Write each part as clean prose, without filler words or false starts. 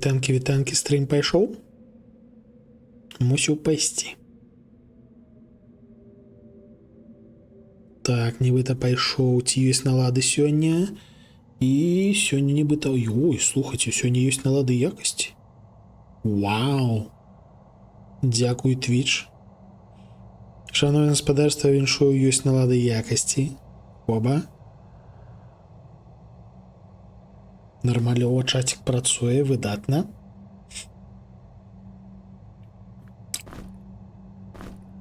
Вітанкі, стрим пайшоў? Мусіў пайсці. Так, нібыта пайшоў, ці ёсць налады сёння. І сёння нібыта... Ой, слухайце, сёння ёсць налады якасці. Вау! Дзякуй, Twitch. Шановне гаспадарства, віншую, ёсць налады якасці. Оба. Нармалёва, чатик працуе, выдатна.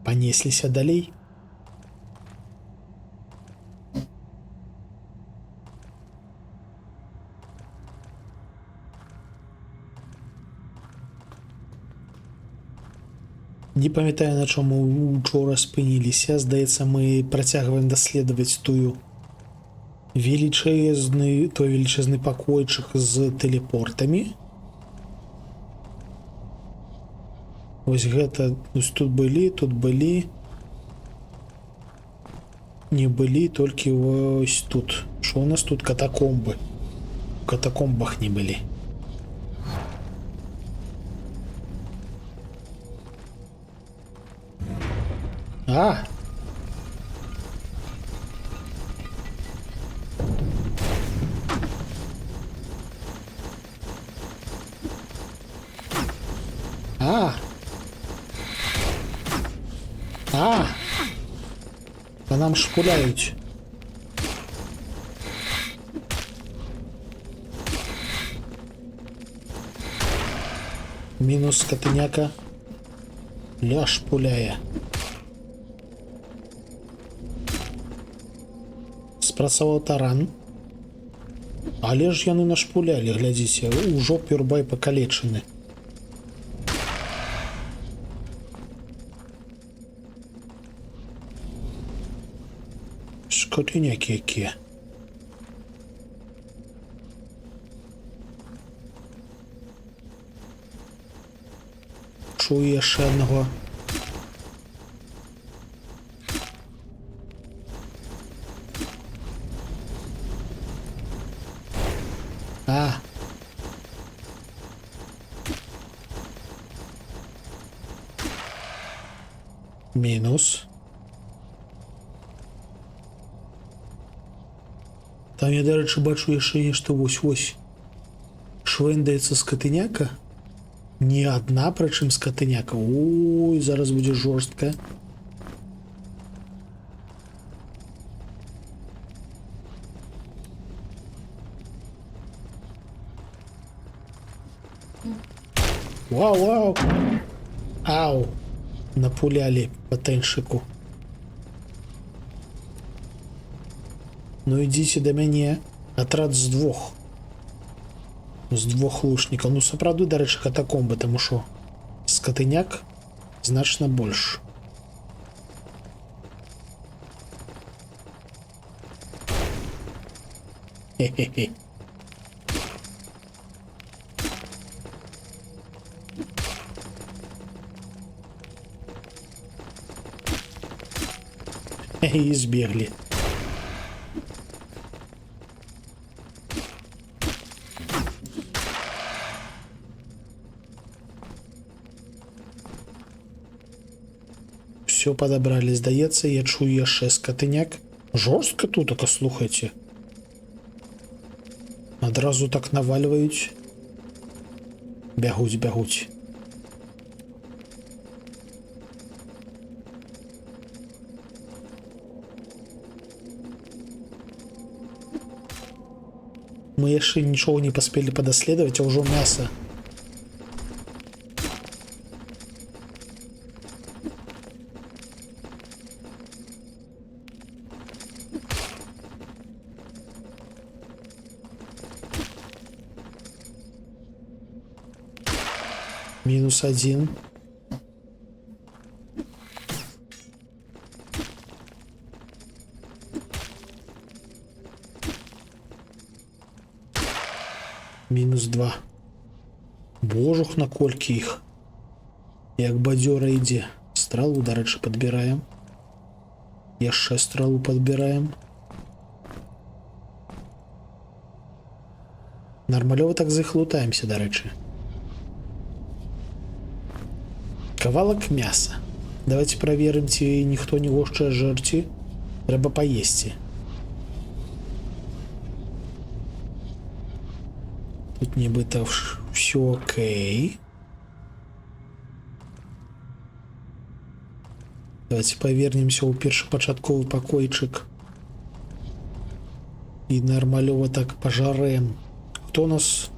Панесліся далей. Не памятаю, на чому учора спыніліся. Здаецца, мы працягваем даследаваць той велічэзны пакойчык з тэлепортамі. Вось гэта, тут былі. Не былі, толькі вось тут. Што у нас тут? Катакомбы. У катакомбах не былі. А! А! А! По нам шпуляють. Мінус скотиняка. Ля шпуляє. Спрацаваў таран. Але ж яны нашпулялі, глядзіце, ужо пюрбай пакалечаны. Скотынякі якія. Чую яшчэ аднаго. А. Мінус. Там я, дарэчы, бачу яшчэ нешта вось-вось. Швэндаецца скатыняка. Не адна, прычым скатыняка. Ой, зараз будзе жорстка. Вау! Ау! Напулялі па тэншыку. Ну ідзіце да мяне. Атрад з двух. З двух лучнікаў. Ну сапраўды, дарэчы, катакомбы, таму што скатыняк значна больш. Хе-хе-хе. І збеглі. Все падабралі, здаецца, я чую яшчэ скатыняк. Жорстка тут, слухайце. Адразу так навальваюць. Бягуць. Мы яшчэ нічога не паспелі падаследаваць, а ўжо мяса. Мінус адзін. Мінус 2. Божух, наколькі іх. Як бадзёра ідзе. Стралу, дарэчы, падбіраем. Яшчэ стралу падбіраем. Нармалёва так з іх лутаемся, дарэчы. Кавалак мяса. Давайте проверим, ці ніхто не вошчае жэрці. Трэба паесці. Тут нібыта все окей. Давайте повернемся ў першапачатковы пакойчык. И нормалёво так пожарем. Кто у нас?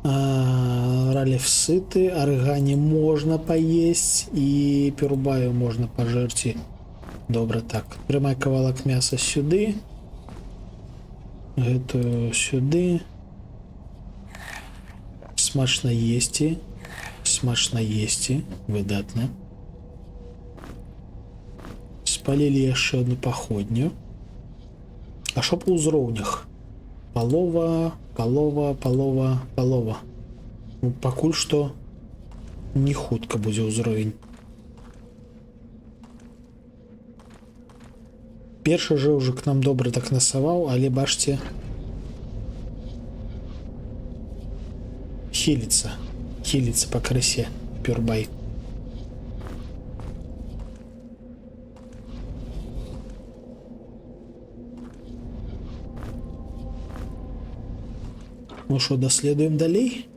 Ралев сыты, аргане можно поесть и перубаю можно пожерти. Добра, так. Прямай кавалак мяса сюды. Гэтую сюды. Смачна есці. Смачна есці. Выдатна. Спалили яшчэ одну паходню. А що по ўзроўнях? Палова. Ну, пакуль што не хутка будзе ўзровень. Першы жэўжык нам добра так насаваў, але бачце, хіліцца па крысе пюрбай. Ну что, доследуем далей?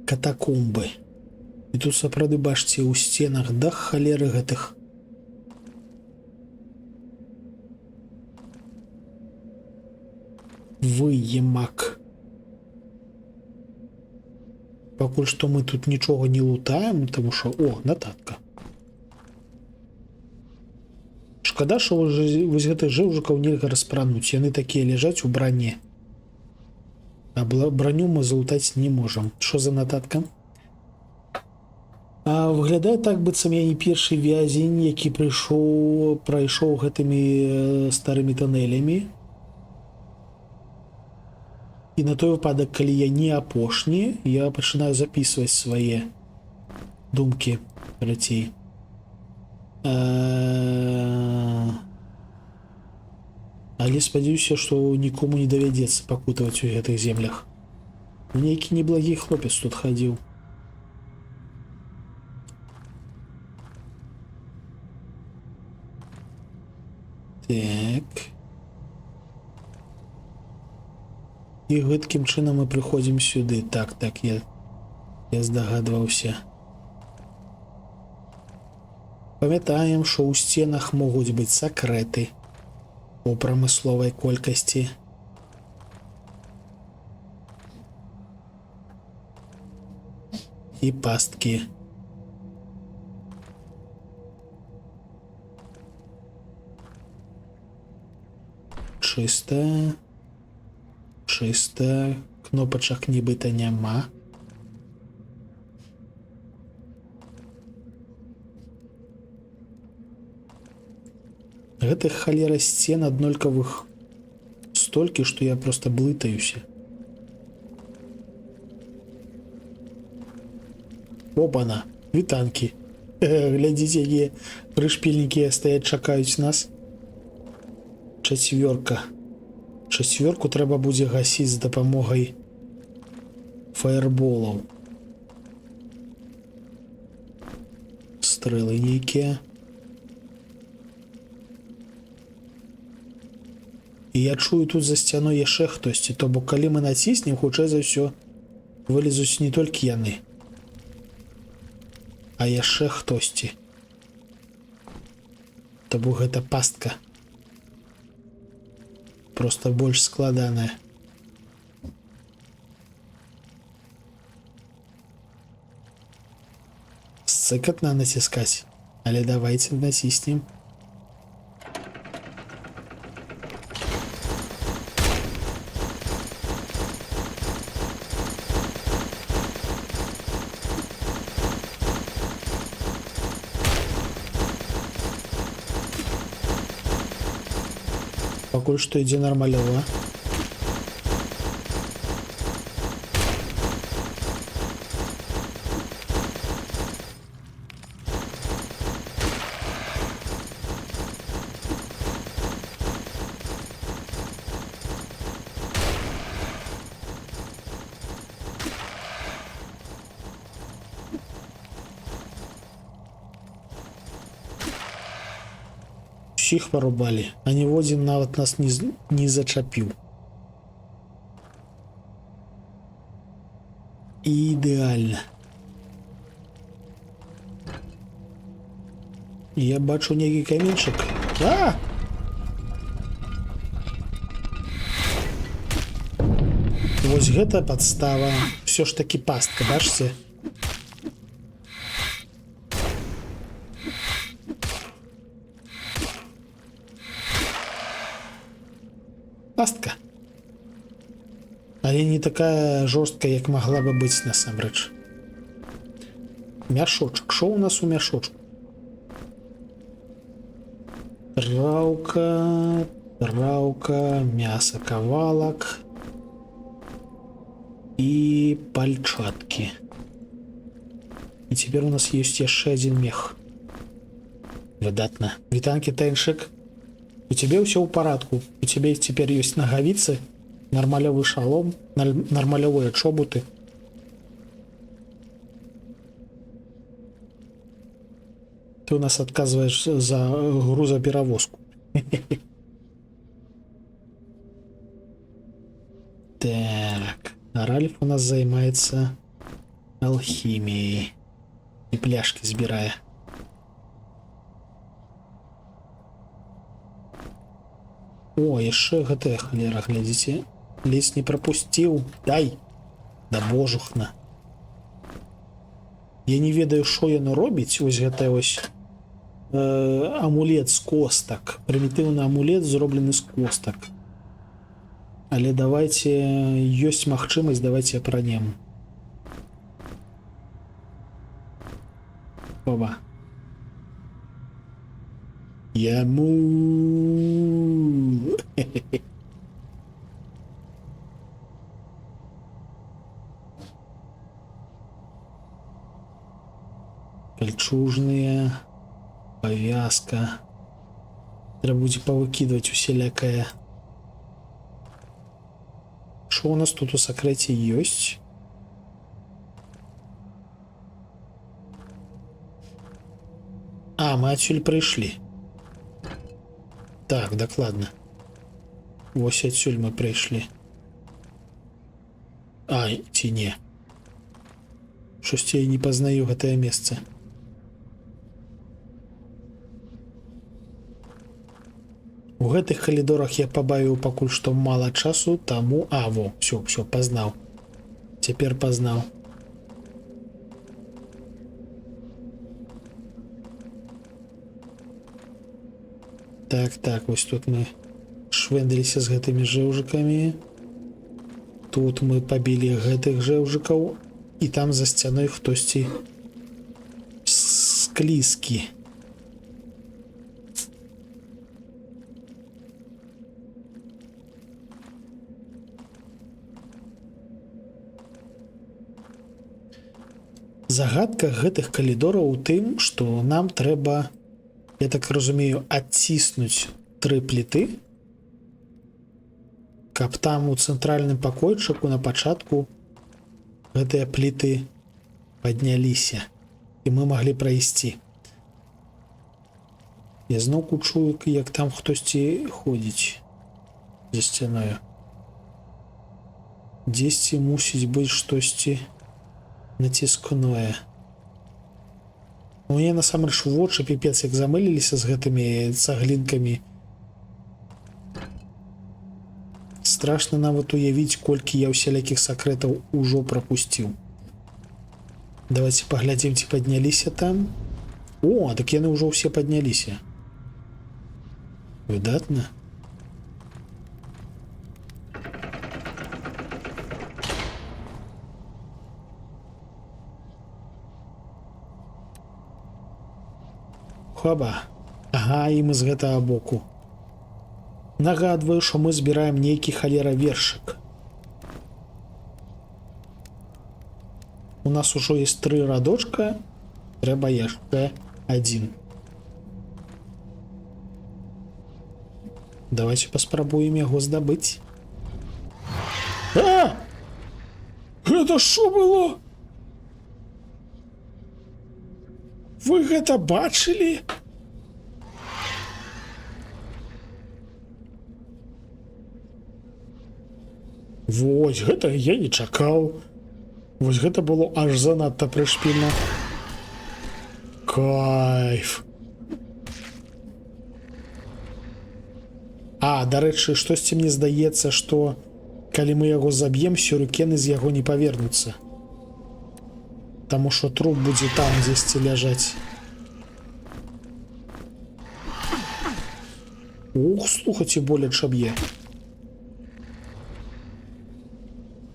Катакомбы. И тут сапраўды бачце ў сценах да халеры гэтых. Выемак. Пакуль што мы тут нічога не лутаем, тому що... О, нотатка. Шкада, што вось гэтых жэўжыкаў нельга распрануць. Яны такія ляжаць у бране. А броню мы залутаць не можем. Что за нотатка? Выглядае так, быццам я не першы вязень, які прайшоў гэтымі старымі тоннелямі. І на той выпадак, калі я не апошні, я пачынаю записываць свае думкі рацей. Але спадзяюся, што нікому не давядзецца пакутаваць у гэтых землях. Нейкі неблагі хлопец тут хадзіў. Так. І гэткім чынам мы прыходзім сюды. Так, я здагадваўся. Памятаем, што ў сценах могуць быць сакрэты. У прамысловай колькасці. І пасткі. Чыста. Кнопачак нібыта няма. Гэтых халера сцен аднолькавых столькі, што я просто блытаюся. Опана, вітанкі. Глядзіце, якія прышпільнікі стаяць, чакаюць нас. Чацвёрка. Чацвёрку трэба будзе гасіць з дапамогай фаерболаў. Стрэлы нейкія. І я чую тут за сцяной яшчэ хтосьці, то бок калі мы націснем, хутчэй за ўсё вылезуць не толькі яны, а яшчэ хтосьці. То бок гэта пастка. Просто больш складаная. Сцыкатна націскаць, але давайте націснем. Пакуль што ідзе нармалёва. Усіх порубалі, а ніводзін нават нас не зачапіў. Ідэальна. Я бачу нейкі каменьчык. А! Вось гэта падстава. Всё ж таки пастка, бачыце? Пастка. Але не такая жорсткая, як магла бы быць насамрэч. Мяшочак. Што у нас у мяшочку? Траўка, мяса кавалак и пальчатки. И теперь у нас есть еще один мех. Выдатно. Витанки, Теншик. У тебя все в порядку. У тебя теперь есть ноговицы, нормалевый шалом, нормалевые чоботы. Ты у нас отказываешь за грузоперевозку. Так. А Ральф у нас занимается алхимией. И пляшки сбирая. О, яшчэ гэтая халера, глядзіце. Ледзь не пропусціў. Дай! Да божухна. Я не ведаю, што яно робіць. Вось гэта вось амулет з костак. Прымітыўны амулет зроблены з костак. Але давайте, ёсць магчымасць, давайте апранем. Оба. Яму. Кольчужные. Повязка. Треба будзе павыкидывать усялякае. Что у нас тут у сакрэце ёсць? А, мы отсюль прыйшлі. Так, дакладна. Вось адсюль мы прыйшлі. Ай, ці не. Штосьці я не пазнаю гэтае месца. У гэтых калідорах я пабавіў пакуль што мала часу, таму... А, во, все, пазнаў. Цяпер пазнаў. Так, вось тут мы швендаліся з гэтымі жэўжыкамі. Тут мы пабілі гэтых жэўжыкаў. І там за сцяной хтосьці склізкі. Загадка гэтых калідораў у тым, што нам трэба, я так разумею, адціснуць 3 пліты, каб там у цэнтральным пакойчыку на пачатку гэтыя пліты падняліся, і мы маглі прайсці. Я зноўку чую, як там хтосьці ходзіць за сцяною. Дзесьці мусіць быць штосьці націскное. Мне насамрэч вочы піпец як замыліліся з гэтымі цаглінкамі. Страшна нават уявіць, колькі я ўсялякіх сакрэтаў ужо прапусціў. Давайте паглядзім, ці падняліся там. О, так яны ўжо ўсе падняліся. Выдатна. Хаба. Ага, і мы з гэтага боку. Нагадваю, што мы збіраем нейкі халера вершык. У нас ужо есть 3 радочка, трэба яшчэ 1. Давайте паспрабуем яго здабыць. А! Гэта што было? Вы гэта бачылі? Вось, гэта я не чакаў. Вось гэта было аж занадта прышпільна. Кайф. Дарэчы, штосьці мне здаецца, што калі мы яго заб'ем, сюрыкены з яго не павернуцца. Таму што труп будзе там дзесьці ляжаць. Ух, слухайце, боляча б'е.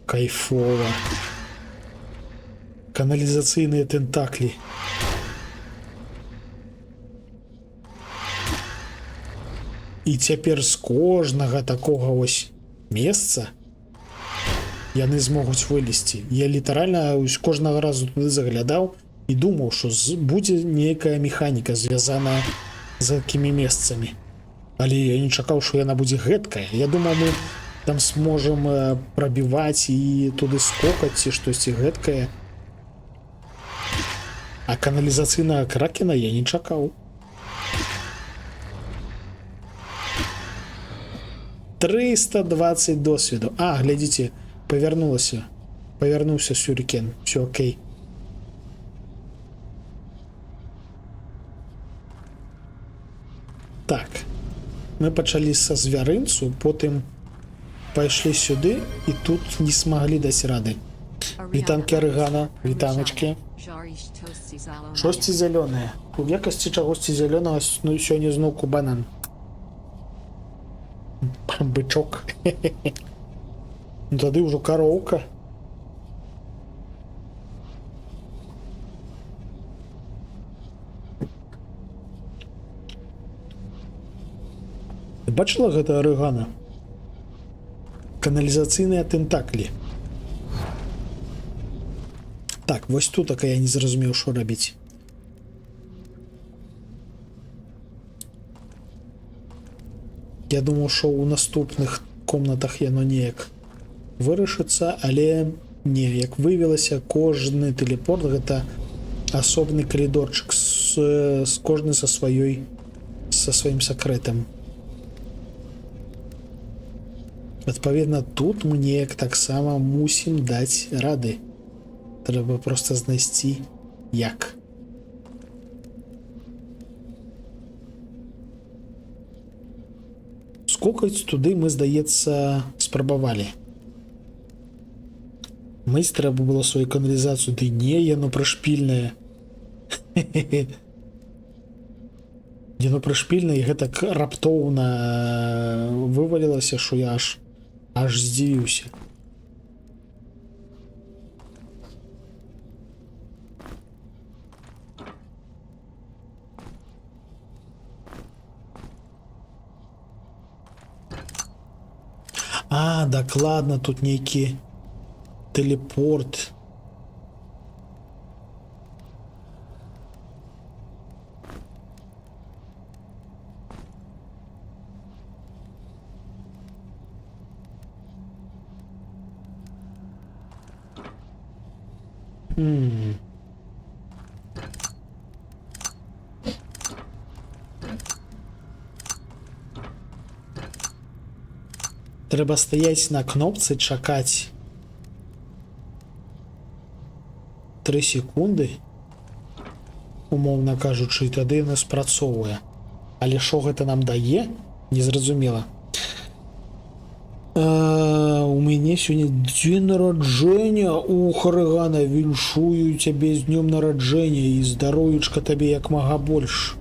Кайфова. Каналізацыйныя тентаклі. І цяпер з кожнага такога вось месца яны змогуць вылезці. Я літаральна кожнага разу туды заглядаў і думаў, што будзе нейкая механіка звязаная з такімі месцамі. Але я не чакаў, што яна будзе гэткая. Я думаў, мы там сможам прабіваць і туды скокаць ці штосьці гэткае. А каналізацыйнага кракена я не чакаў. 320 досведу. Глядзіце, павярнулася. Павярнуўся сюрыкен. Все окей. Так. Мы пачалі са звярынцу, потым пайшлі сюды і тут не смаглі даць рады. Вітанкі арыгана, вітаначкі. Шосці зялёныя. У якасці чагосьці зялёнага сёння зноўку банан. Бычок. Ну тады ўжо кароўка. Ты бачыла гэта арыгана? Каналізацыйныя тентаклі. Так, вось тут я не зразумеў, што рабіць. Я думаў, што ў наступных комнатах яно неяк вырашыцца, але не, як выявілася, кожны тэлепорт гэта асобны калідорчык з кожны са сваім сакрэтам. Адпаведна, тут мы неяк таксама мусім даць рады. Трэба проста знайсці як. Скокаць туды мы, здаецца, спрабавалі. Мыць трэба было сваю каналізацыю, ды не, яно прышпільнае. Яно прышпільнае, і гэтак раптоўна вывалілася, што я аж здзівіўся. Дакладна, тут нейкі тэлепорт. Трэба стаяць на кнопцы, чакаць 3 секунды, умоўна кажучы, і тады яна спрацоўвае. Але што гэта нам дае, незразумела. У мяне сёння дзень нараджэння. Ух, арыгана, віншую цябе з днём нараджэння і здароўечка табе як мага больш.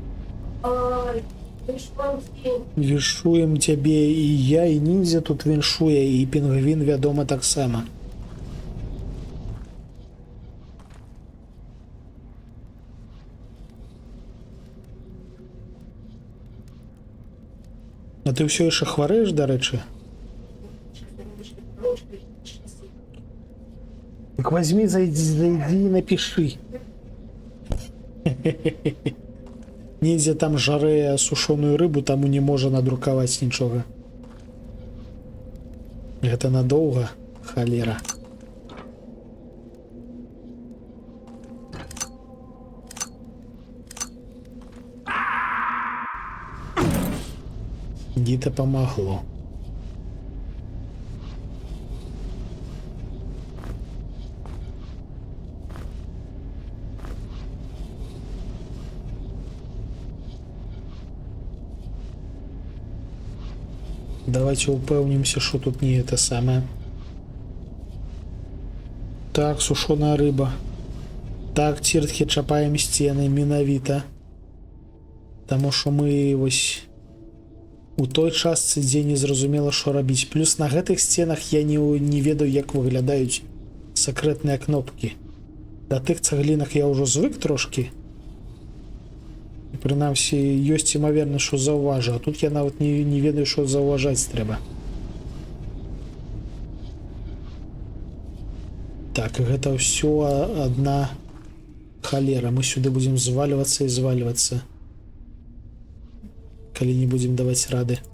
Віншуем цябе і я, і ніндзя тут віншуе, і пінгвін, вядома, таксама. А ты ўсё яшчэ хварэеш, дарэчы? Так возьми, зайди і напиши. Ніндзя там жаре сушоную рыбу, таму не можа надрукаваць нічога. Гэта надоўга, халера. Не дапамагло. Давайте упэўнимся, что тут не это самое. Так, сушеная рыба. Так, цірткі чапаем сцены менавіта. Таму што мы вось у той частцы, дзе не зразумела, што рабіць. Плюс на гэтых сценах я не ведаю, як выглядаюць сакрэтныя кнопкі. Да тых цаглінах я ўжо звык трошкі. Прынамсі, ёсць імавернасць, што заўважу, а тут я нават не ведаю, што заўважаць трэба. Так, гэта ўсё адна халера. Мы сюды будзем звальвацца і звальвацца, калі не будзем даваць рады.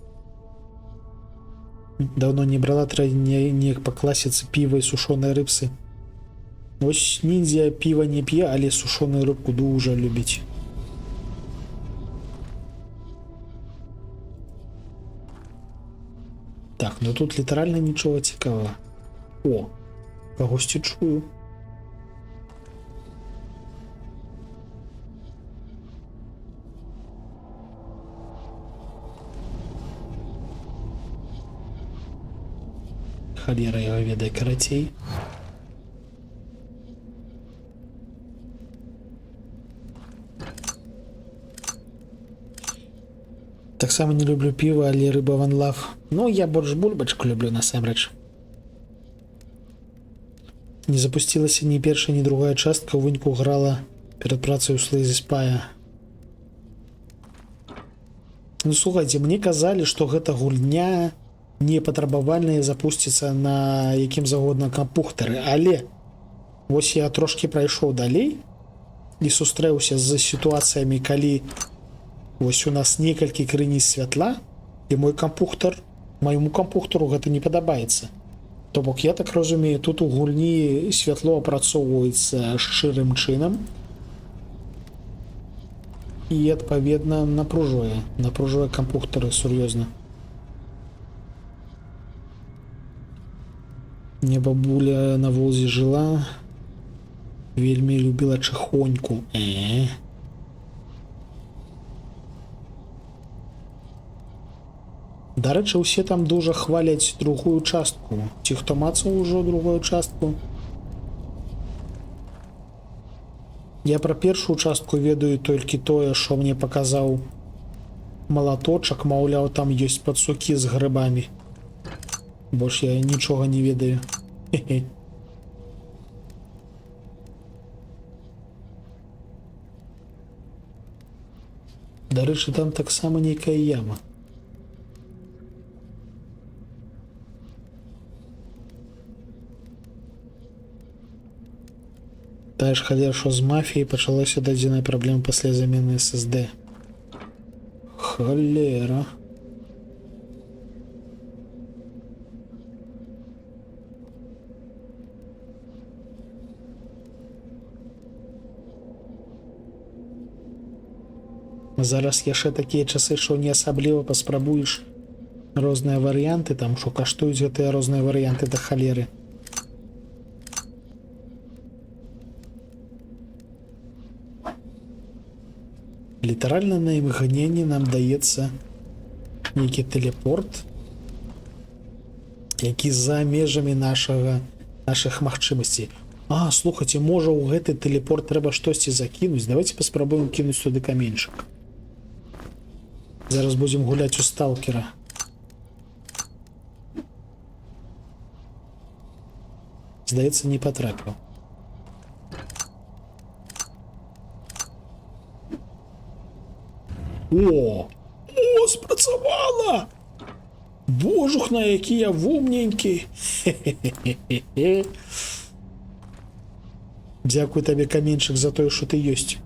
Даўно не брала, трэба неяк па класіцы піва і сушоныя рыбсы. Вось ніндзя піва не п'е, але сушоную рыбку дужа любіць. Так, ну тут літаральна нічога цікавага. О, кагосьці чую. Халера яго ведае, карацей. Таксама не люблю піва, але рыба ван лав. Ну, я больш бульбачку люблю, насамрэч. Не запусцілася ні першая, ні другая частка, у выніку грала перад працай у Slay the Spire. Ну, слухайце, мне казалі, што гэта гульня не патрабавальная запусціцца на якім загодна кампухтары, але вось я трошкі прайшоў далей і сустрэўся з сітуацыямі, калі вось у нас некалькі крыніц святла, і мой кампухтар, майму кампухтару гэта не падабаецца. То бок, я так разумею, тут у гульні святло апрацоўваецца шчырым чынам і, адпаведна, напружвае кампухтары сур'ёзна. Не бабуля на Волзе жыла, вельмі любіла чыхоньку. Дарэчы, усе там дужа хваляць другую частку. Ці хто мацаў ужо другую частку? Я пра першую частку ведаю толькі тое, што мне паказаў малаточак, маўляў, там ёсць пацукі з грыбамі. Больш я нічога не ведаю. Хе-хе. Дарэчы, там таксама нейкая яма. Тая ж халера, што з мафіяй пачалася дадзеная праблема пасля замены SSD. Халера. Зараз яшчэ такія часы, што не асабліва паспрабуеш розныя варыянты, там што каштуюць гэтыя розныя варыянты да халеры. Літаральна на імгненне нам даецца нейкі тэлепорт, які за межамі нашых магчымасцей. А, слухайце, можа ў гэты тэлепорт трэба штосьці закінуць. Давайте паспрабуем кінуць туды каменьчык. Зараз будзем гуляць у сталкера. Здаецца, не патрапіў. О, спрацавала! Божухна, які я вумненькі. Хе-хе-хе-хе-хе. Дзякуй табе, каменьчык, за тое, што ты ёсць.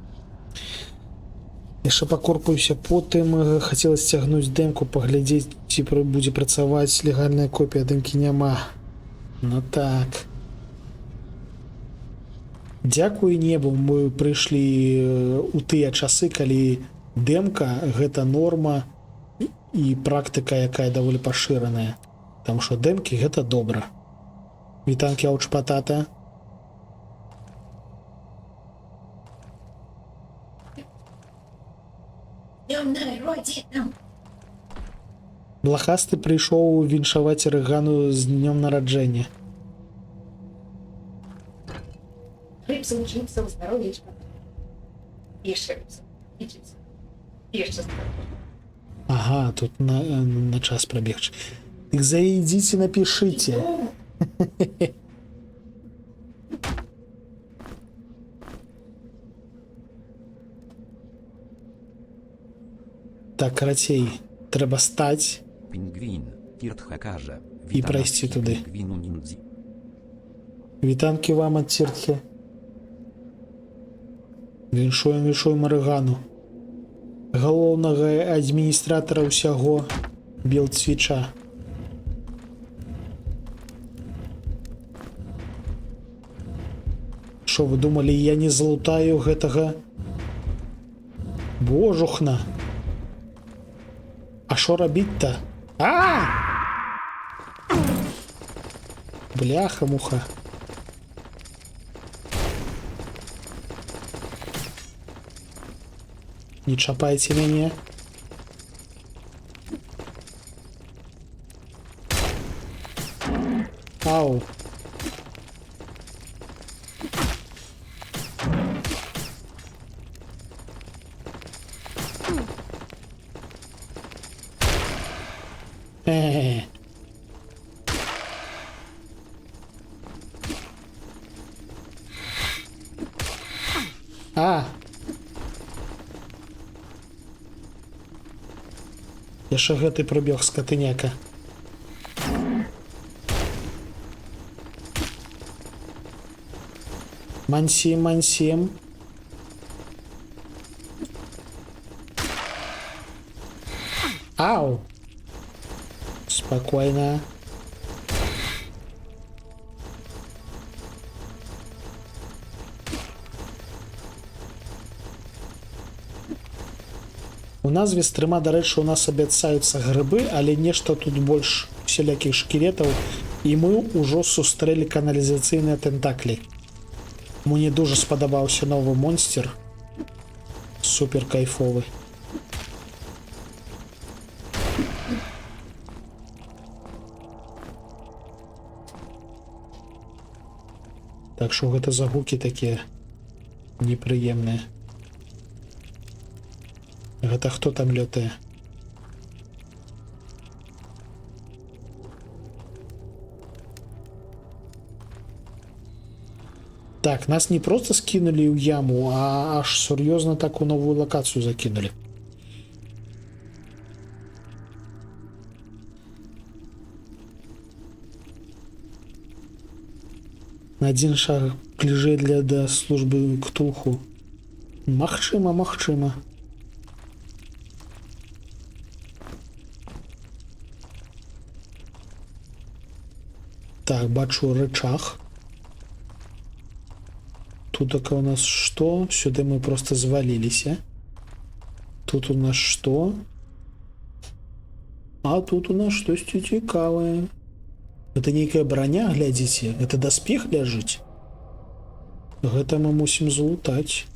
Яшчэ пакорпаюся, потым хацела сцягнуць дэмку, паглядзець, ці будзе працаваць легальная копія, дэмкі няма. Ну так. Дзякуй небу, мы прыйшлі у тыя часы, калі дэмка — гэта норма і практыка, якая даволі пашыраная. Таму што дэмкі — гэта добра. Вітанкі, ауч патата. Ну Блахасты прыйшоў віншаваць Рэгану з днём нараджэння. Рыбцам, чыпцам, здоровечка. Яшчэ рыбцам. І чыпцам. І яшчэ здоровечка. Ага, тут на час прабегчы. Дык зайдзіце, напішыце. Так, карацей, трэба стаць Пінгвін, Тіртха каже. І прайсці туди. Пінгвіну ніндзі. Вітанкі вам ад Тіртхі. Віншуем Рэгану. Галоўнага адміністратара ўсяго Белцвіча. Што вы думалі, я не злутаю гэтага божухна? А што рабіць-то? Бляха-муха. Не чапайце мяне. Ау. Хе-хе-хе. Яшчэ гэты прыбег скатыняка. Мансім. Ау. Спокойно. У назве стрыма, дарэчы, у нас абяцаюцца грыбы, але нешта тут больш усялякіх шкілетаў, і мы ўжо сустрэлі каналізацыйныя тэнтаклі. Мне дуже спадабаўся новы монстр. Супер кайфовы. Так што гэта за гукі такія непрыемныя. Гэта хто там лётае? Так, нас не просто скинули ў яму, а аж сур'ёзна так у новую лакацыю закинули. На один шаг бліжэй да службы Ктулху. Магчыма. Так, бачу рычаг. Тут у нас что? Сюда мы просто звалились. Тут у нас что? А тут у нас штосьці цікавае. Это нейкая броня, глядзіце. Это даспех ляжыць. Гэта мы мусім злутаць.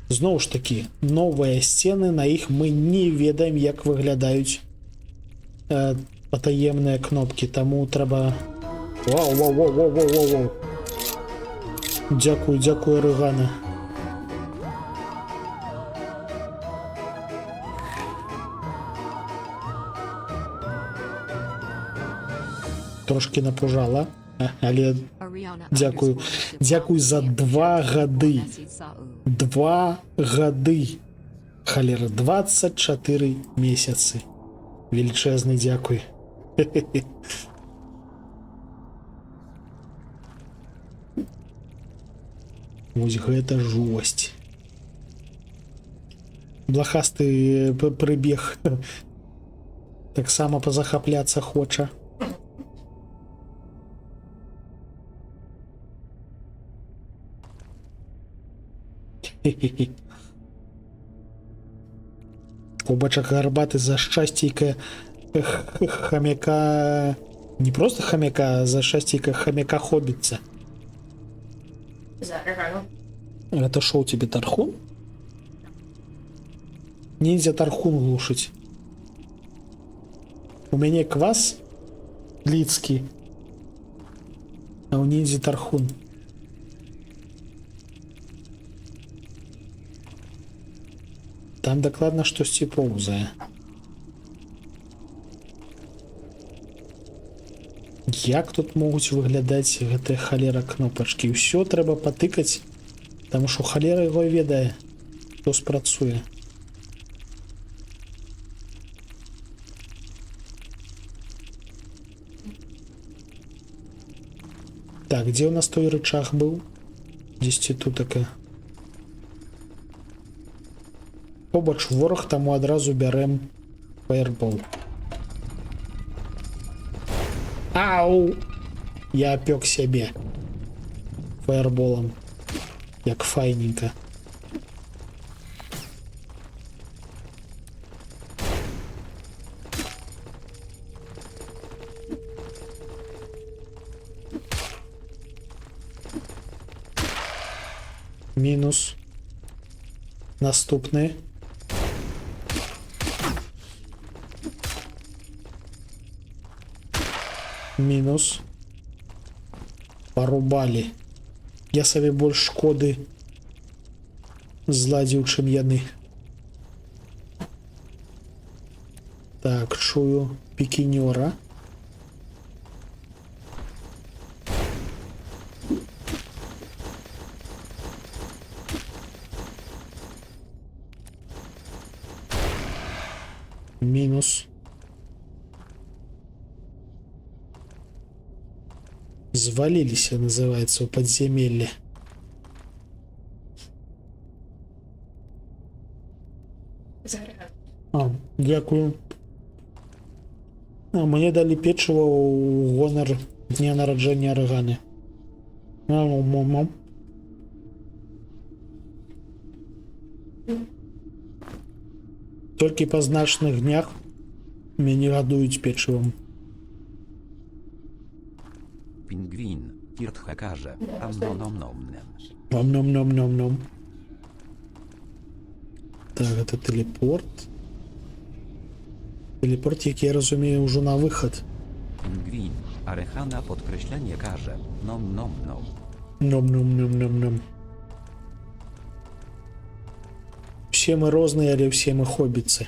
Зноў ж такі, новыя сцены, на іх мы не ведаем, як выглядаюць патаемныя кнопкі, таму трэба... Вау. Дзякуй, Рэгана. Трошки напужала, але дзякуй за 2 гады. 2 гады. Халера, 24 месяцы. Величезны дзякуй. Вось гэта жосць. Блахасты прыбег. Таксама пазахапляцца хоча. Кубачак гарбаты за шчасцейка хамяка... Не просто хамяка, а за шчасцейка хамяка хоббіца. За Рэгану. Это шо у тебе тархун? Ниндзя Тархун глушить. У мяне квас Ліцкі, а ў ниндзя Тархун. Там дакладна штосьці поўзае. Як тут могуць выглядаць гэтыя халера кнопачкі? Усё трэба патыкаць, таму што халера яго ведае, што спрацуе. Так, дзе ў нас той рычаг быў? Дзесьці тутака. Побач вораг, таму адразу бярэм фаербол. Ау! Я апёк сябе фаерболам. Як файненька. Мінус. Наступны. Мінус. Парубалі. Я сабе больш шкоды зладзіў, чым яны. Так, чую пікінёра. Мінус. Звалились, называется, у подземелья. Заграю. А, дякую. А, мне дали печиво у гонор дня народження Регани. Мам. Толькі па значных днях мяне гадуюць печывом. Pingwin, Tirthakarze, amnonomnomnem. Ном-ном-ном-ном-ном. Так, это телепорт. Телепорт, як я розумію, уже на выход. Pingwin, Arechana podkreślenie karze, nom nom nom. Ном-ном-ном-ном-ном. Все мы розные, але все мы хоббицы.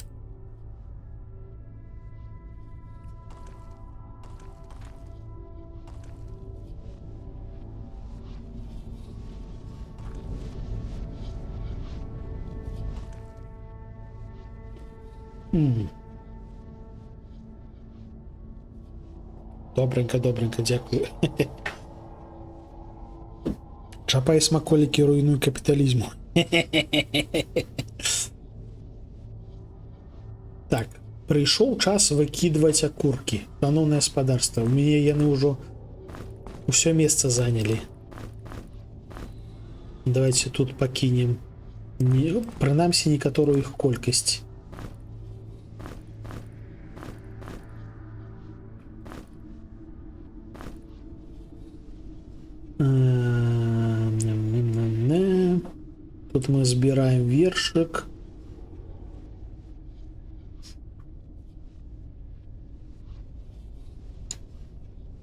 Добренько, добренько, дякую. Чапай смаколики, руйнуй капитализму. Так, прыйшоў час выкидывать окурки. Шановное господарство, у меня яны ўжо ўсё место заняли. Давайте тут покинем. Прынамсі некаторую іх колькасць. Тут мы збираем вершик.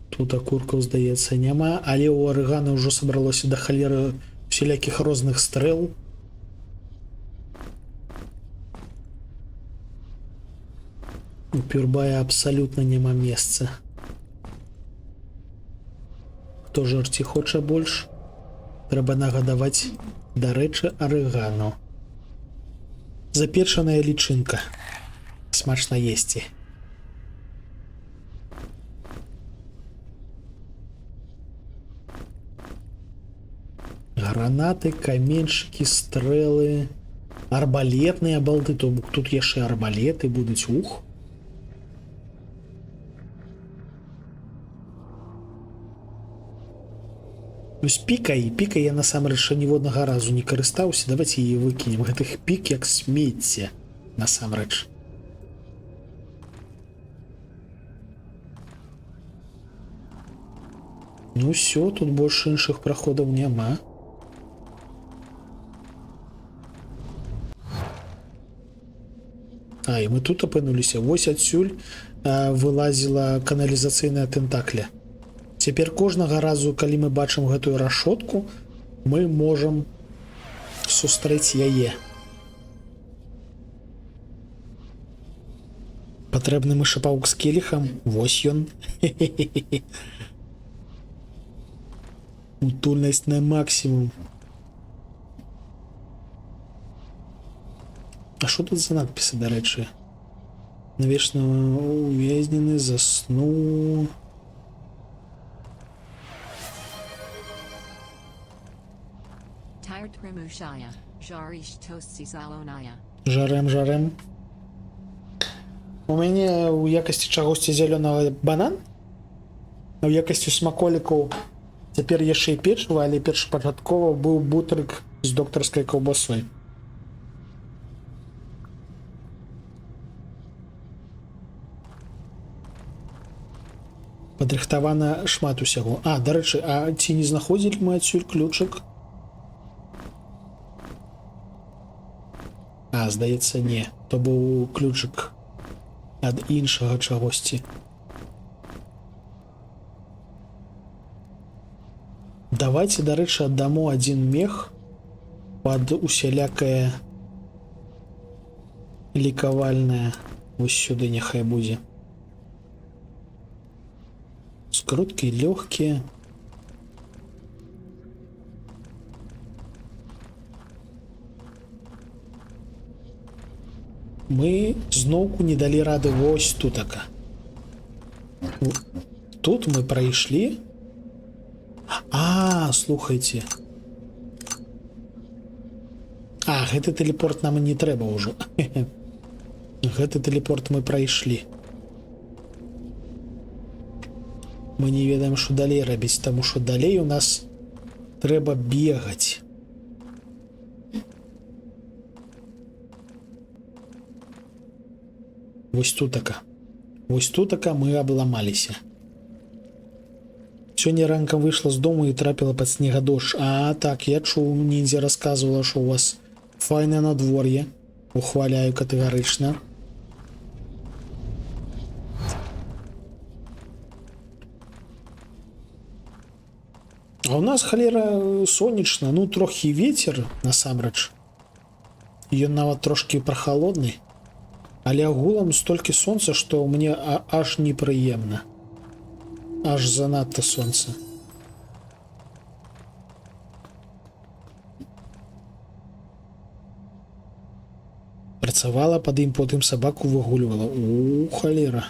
Тут окуркаў, здаецца, няма, але у Арыгана ўжо сабралося да халеры всялякіх розных стрэл. У Пюрбая абсалютна няма месца. Хто жарці хоча больш? Трэба нагадаваць, дарэчы, Арыгану. Запечаная лічынка. Смачна есці. Гранаты, каменьчыкі, стрэлы, арбалетныя балды, то бок тут яшчэ арбалеты будуць. Ух. Пікай я насамрэч ніводнага разу не карыстаўся. Давайте яе выкінем. Гэтых пік як смецце насамрэч. Ну ўсё, тут больш іншых праходаў няма. А, і мы тут апынуліся. Вось адсюль вылазіла каналізацыйная тэнтакля. Цяпер кожнага разу, калі мы бачым гэтую рашотку, мы можам сустрэць яе. Патрэбны мышапаўк з келіхам. Вось ён. Утульнасць на максімум. А що тут за надписи, до речі? Навічно ув'язнений, заснув. Tired Primushaya, Jarish Tosti Salonaya. Жарем. У мяне у якасці чагосьці зялёнага банан, а ў якасці смаколікаў цяпер яшчэ і печыва, але першапачаткова быў бутрык з доктарскай каўбасой. Падрыхтавана шмат усяго. А, дарэчы, а ці не знаходзілі мы адсюль ключык? А, здаецца, не. То быў ключык ад іншага чагосьці. Давайте, дарэчы, аддаму адзін мех пад усялякае лікавальнае. Вось сюды няхай будзе. Скрутки легкие. Мы зноўку не далі рады вось тутака. Тут мы прайшлі. А, слухайте. А, гэты тэлепорт нам і не трэба ўжо. Гэты тэлепорт мы прайшлі. Мы не ведаем, што далей рабіць, таму што далей у нас трэба бегаць. Вось тутака. Вось тутака мы абламаліся. Сёння ранкам выйшла з дому і трапіла пад снегадождж. А, так, я чуў, ніндзя расказвала, што у вас файнае надвор'е. Ухваляю катэгарычна. А у нас, халера, сонечна, ну трохі ветер насамрэч. Ён нават трошкі прахалодны. Але агулам столькі сонца, што мне аж непрыемна. Аж занадта сонца. Працавала пад ім, потым сабаку выгульвала. У, халера.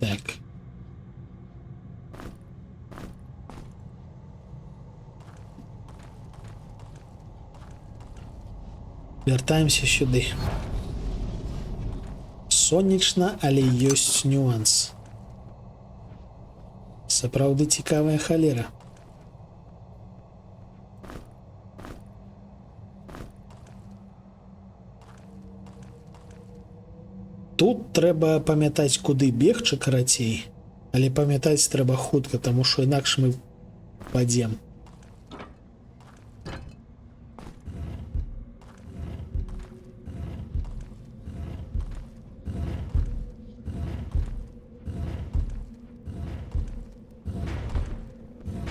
Так. Вяртаемся сюды. Сонечна, але ёсць нюанс. Сапраўды цікавая халера. Тут трэба памятаць, куды бегчы карацей, але памятаць трэба хутка, таму што інакш мы падзем.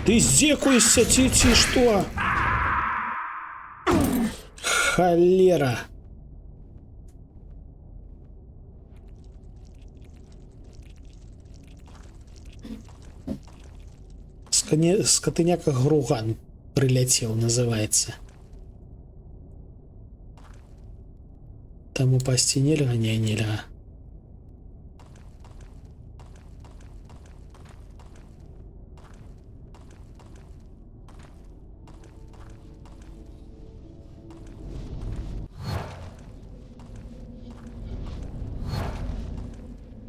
Ты здзекуешся ці што? Халера. Скотыняка Груган прыляцеў, называецца. Там упасці нельга, нельга.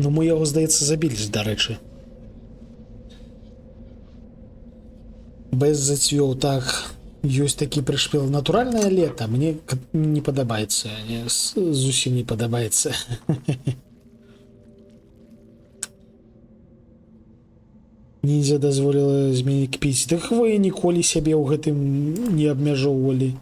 Ну, мы яго, здаецца, забілі, дарэчы. Без зацвёў, так, ёсць такі прышпел. Натуральнае лета мне не падабаецца, зусім не падабаецца. Ніндзя дазволіла змяніць кпіць. Дык вы ніколі сябе ў гэтым не абмяжоўвалі.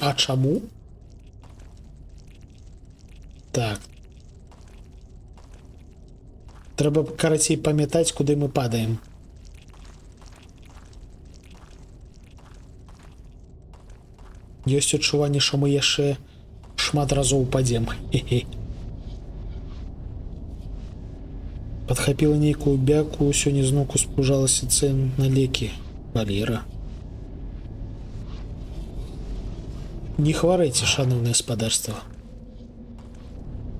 А чаму? Так. Трэба карацей памятаць, куды мы падаем. Ёсць адчуванне, што мы яшчэ шмат разоў падзем. Хе-хе. Падхапіла нейкую бяку, сёння зноўку спужалася цэн на лекі. Валера. Не хварэйце, шановнае спадарства.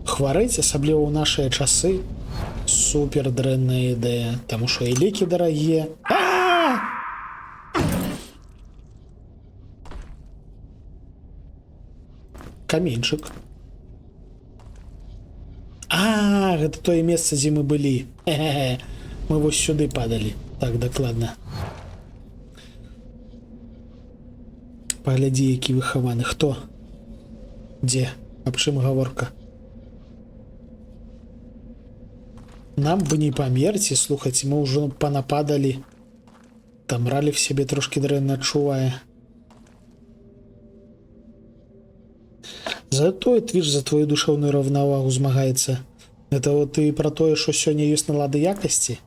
Хварэць, асабліва ў нашыя часы, супер дрэнная ідэя, таму што і лекі дарагія. Каменьчык. Гэта тое месца, дзе мы былі. Мы вось сюды падалі. Так, дакладна. Паглядзі, які выхаваны. Хто? Дзе? Аб чым гаворка? Нам бы не памерці, слухайце, мы ўжо панападалі. Там Раліф сябе трошкі дрэнна адчувае. Затое Твіч за твою душэўную раўнавагу змагаецца. Это вот ты про тое, што сёння ёсць налады якасці?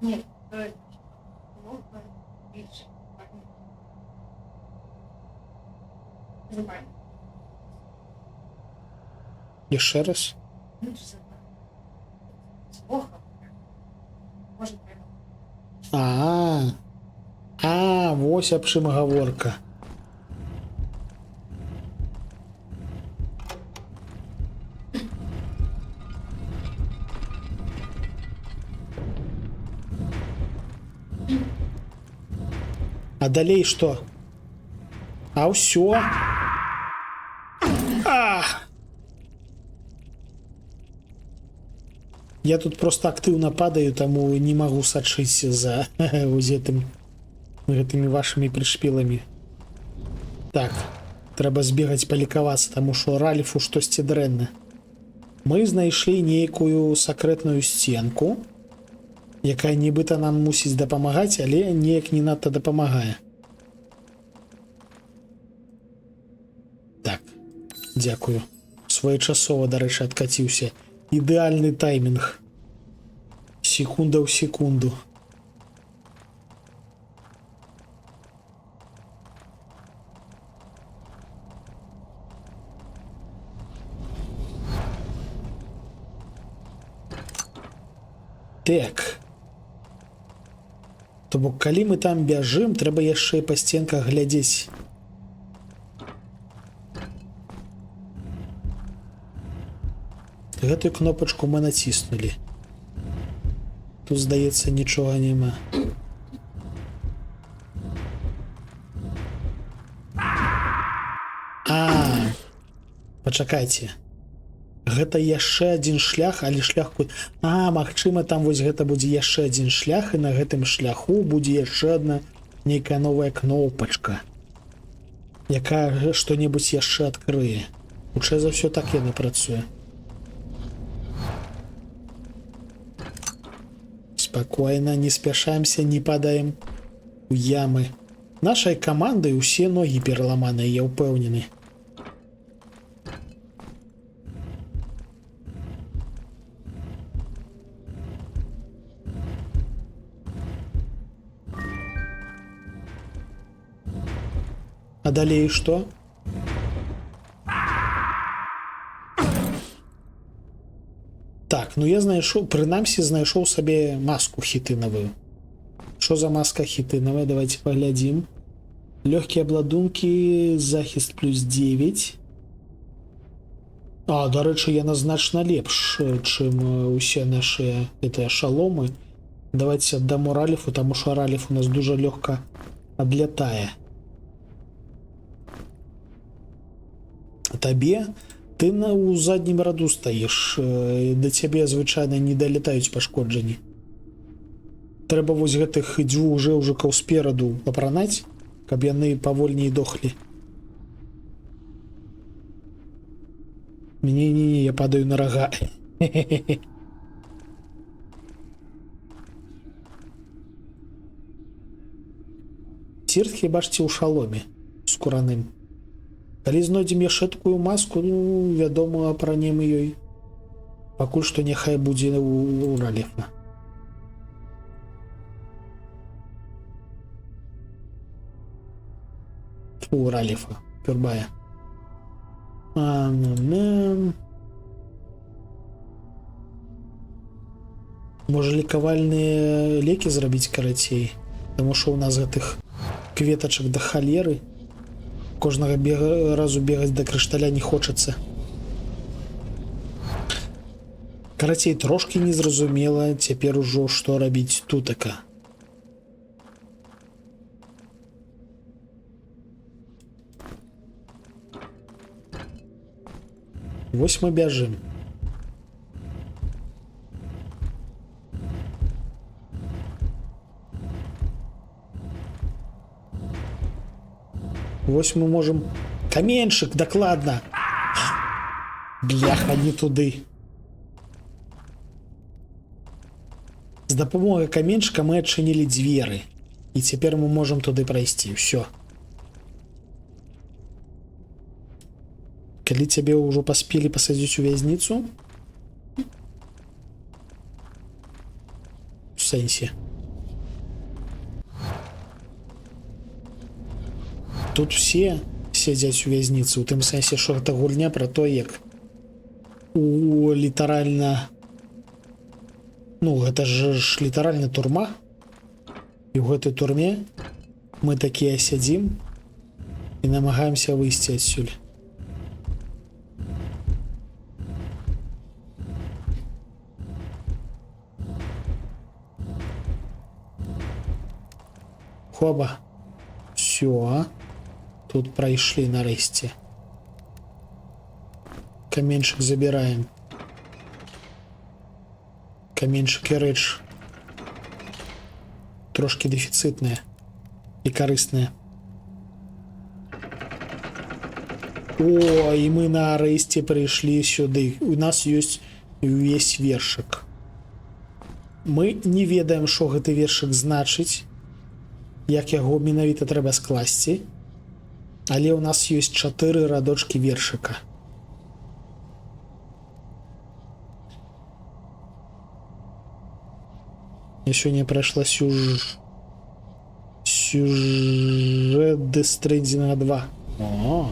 Нет, більше. Нормально. Яшчэ раз? Ну, це плохо. Може, треба. Вось аб чым гаворка. А далей што? Ўсё. Я тут просто актыўна падаю, таму не магу сачыць за гэтымі вашымі прышпіламі. Так, трэба збегаць палікавацца, таму што Раліфу штосьці дрэнна. Мы знайшлі нейкую сакрэтную сценку, якая нібыта нам мусіць дапамагаць, але неяк не надта дапамагае. Так, дзякую. Своечасова, дарэчы, адкаціўся. Ідэальны таймінг. Секунда ў секунду. Так. То бок, калі мы там бяжым, трэба яшчэ па сценках глядзець. Гэтую кнопачку мы націснулі. Тут, здаецца, нічога няма. Пачакайце. Гэта яшчэ адзін шлях, але шлях... магчыма, там вось гэта будзе яшчэ адзін шлях, і на гэтым шляху будзе яшчэ адна нейкая новая кнопачка, якая што-небудзь яшчэ адкрые. Хутчэй за ўсё так яна працуе. Спокойно, не спяшаемся, не падаем у ямы. Нашай камандай усе ногі пераламаныя, я ўпэўнены. А далей што? Так, ну я знайшоў, прынамсі знайшоў сабе маску хітынавую. Што за маска хітынавая? Давайте паглядзім. Лёгкія абладункі, захіст плюс 9. Дарэчы, яна значна лепш, чым усе нашыя шаломы. Давайте аддаму Раліфу, таму што Раліф у нас дужа лёгка адлятае. А табе? Ты ў заднім раду стаіш, да цябе звычайна не далятаюць пашкоджанні. Трэба вось гэтых дзвюх жэўжыкаў спераду апранаць, каб яны павольней дохлі. Не, я падаю на рога. Сірт хіба ж ці ў шаломе скураным. Калі знойдзем яшчэ такую маску, ну, вядома, апранем ёй. Пакуль што няхай будзе у Ралефа. У Ралефа, Пюрбая. Можа лекавальныя лекі зрабіць карацей, таму што ў нас гэтых кветачак да халеры. Кожнага разу бегаць да крышталя не хочацца. Карацей, трошкі незразумела цяпер ужо што рабіць тутака. Вось мы бяжым. Вось мы можем... Каменьчык, дакладна! Бляха, не туды. З дапамогай каменьчыка мы адчынілі дзверы. І цяпер мы можам туды прайсці. Усё. Калі цябе ўжо паспелі пасадзіць у вязніцу? У сэнсе. Тут все сядзяць у вязніцы, у тым сэнсе, што гэта гульня пра то, як у літаральна... Ну, гэта ж літаральна турма. І ў гэтай турме мы такія сядзім і намагаемся выйсці адсюль. Хоба. Все. Тут прайшлі нарэшце. Каменьчык забіраем. Каменьчык і рэч. Трошки дэфіцытная і карысная. О, і мы нарэшце прыйшлі сюды. У нас ёсць увесь вершык. Мы не ведаем, што гэты вершык значыць, як яго менавіта трэба скласці, але ў нас ёсць 4 радочкі вершыка. Я сёння прайшла сюжэт Death Stranding 2. О,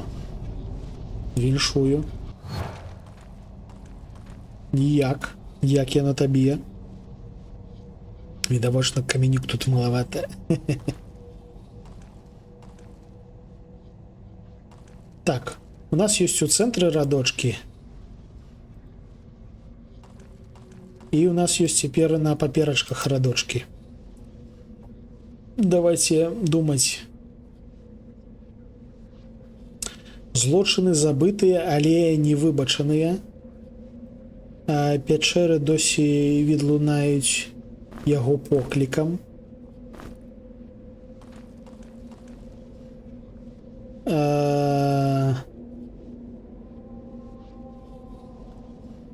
віншую. Як яно табе? Відавочна, каменюк тут малавата. Так, у нас ёсць у цэнтры радочкі. І у нас ёсць цяпер на паперачках радочкі. Давайте думаць. Злочыны забытыя, але не выбачаныя. Пячэры досі відлунаюць яго поклікам.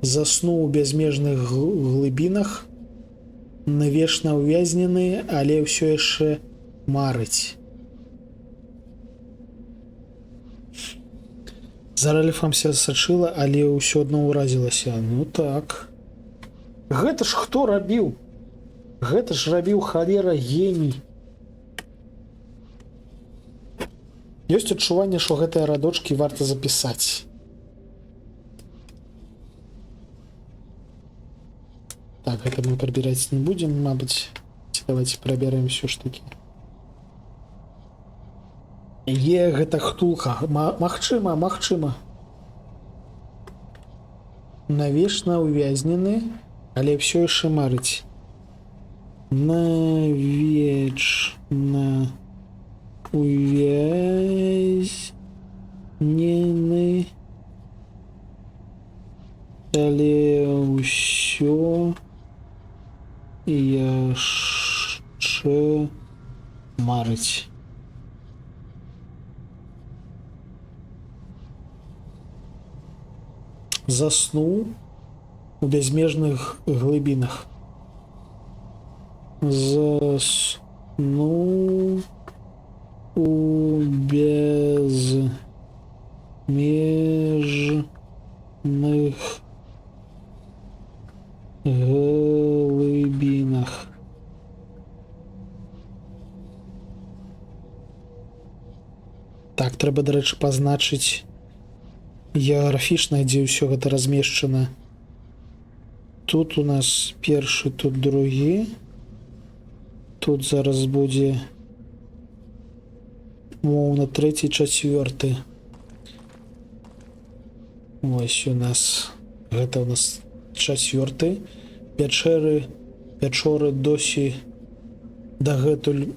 Заснуў у бязмежных глыбінах, навечна ўвязнены, але ўсё яшчэ марыць. За Ральфам сачыла, але ўсё адно ўразілася. Ну так. Гэта ж хто рабіў? Гэта ж рабіў халера геній. Ёсць адчуванне, што гэтыя радочкі варта запісаць. Так, гэта мы прабіраць не будзем, мабыць. Давайте прабярэм ўсё ж такі. Гэта хтулка. Магчыма. Навечна ўвязнены, але ўсё яшчэ марыць. Навечна увязнены, але ўсё яшчэ марыць. Заснуў у бязмежных глыбінах. Заснуў у безмежных глыбінах. Так, трэба, дарэчы, пазначыць геаграфічна, дзе ўсё гэта размешчана. Тут у нас першы, тут другі. Тут зараз будзе умоўна трэці, чацвёрты. Вось у нас гэта у нас чацвёрты. Пячоры досі дагэтуль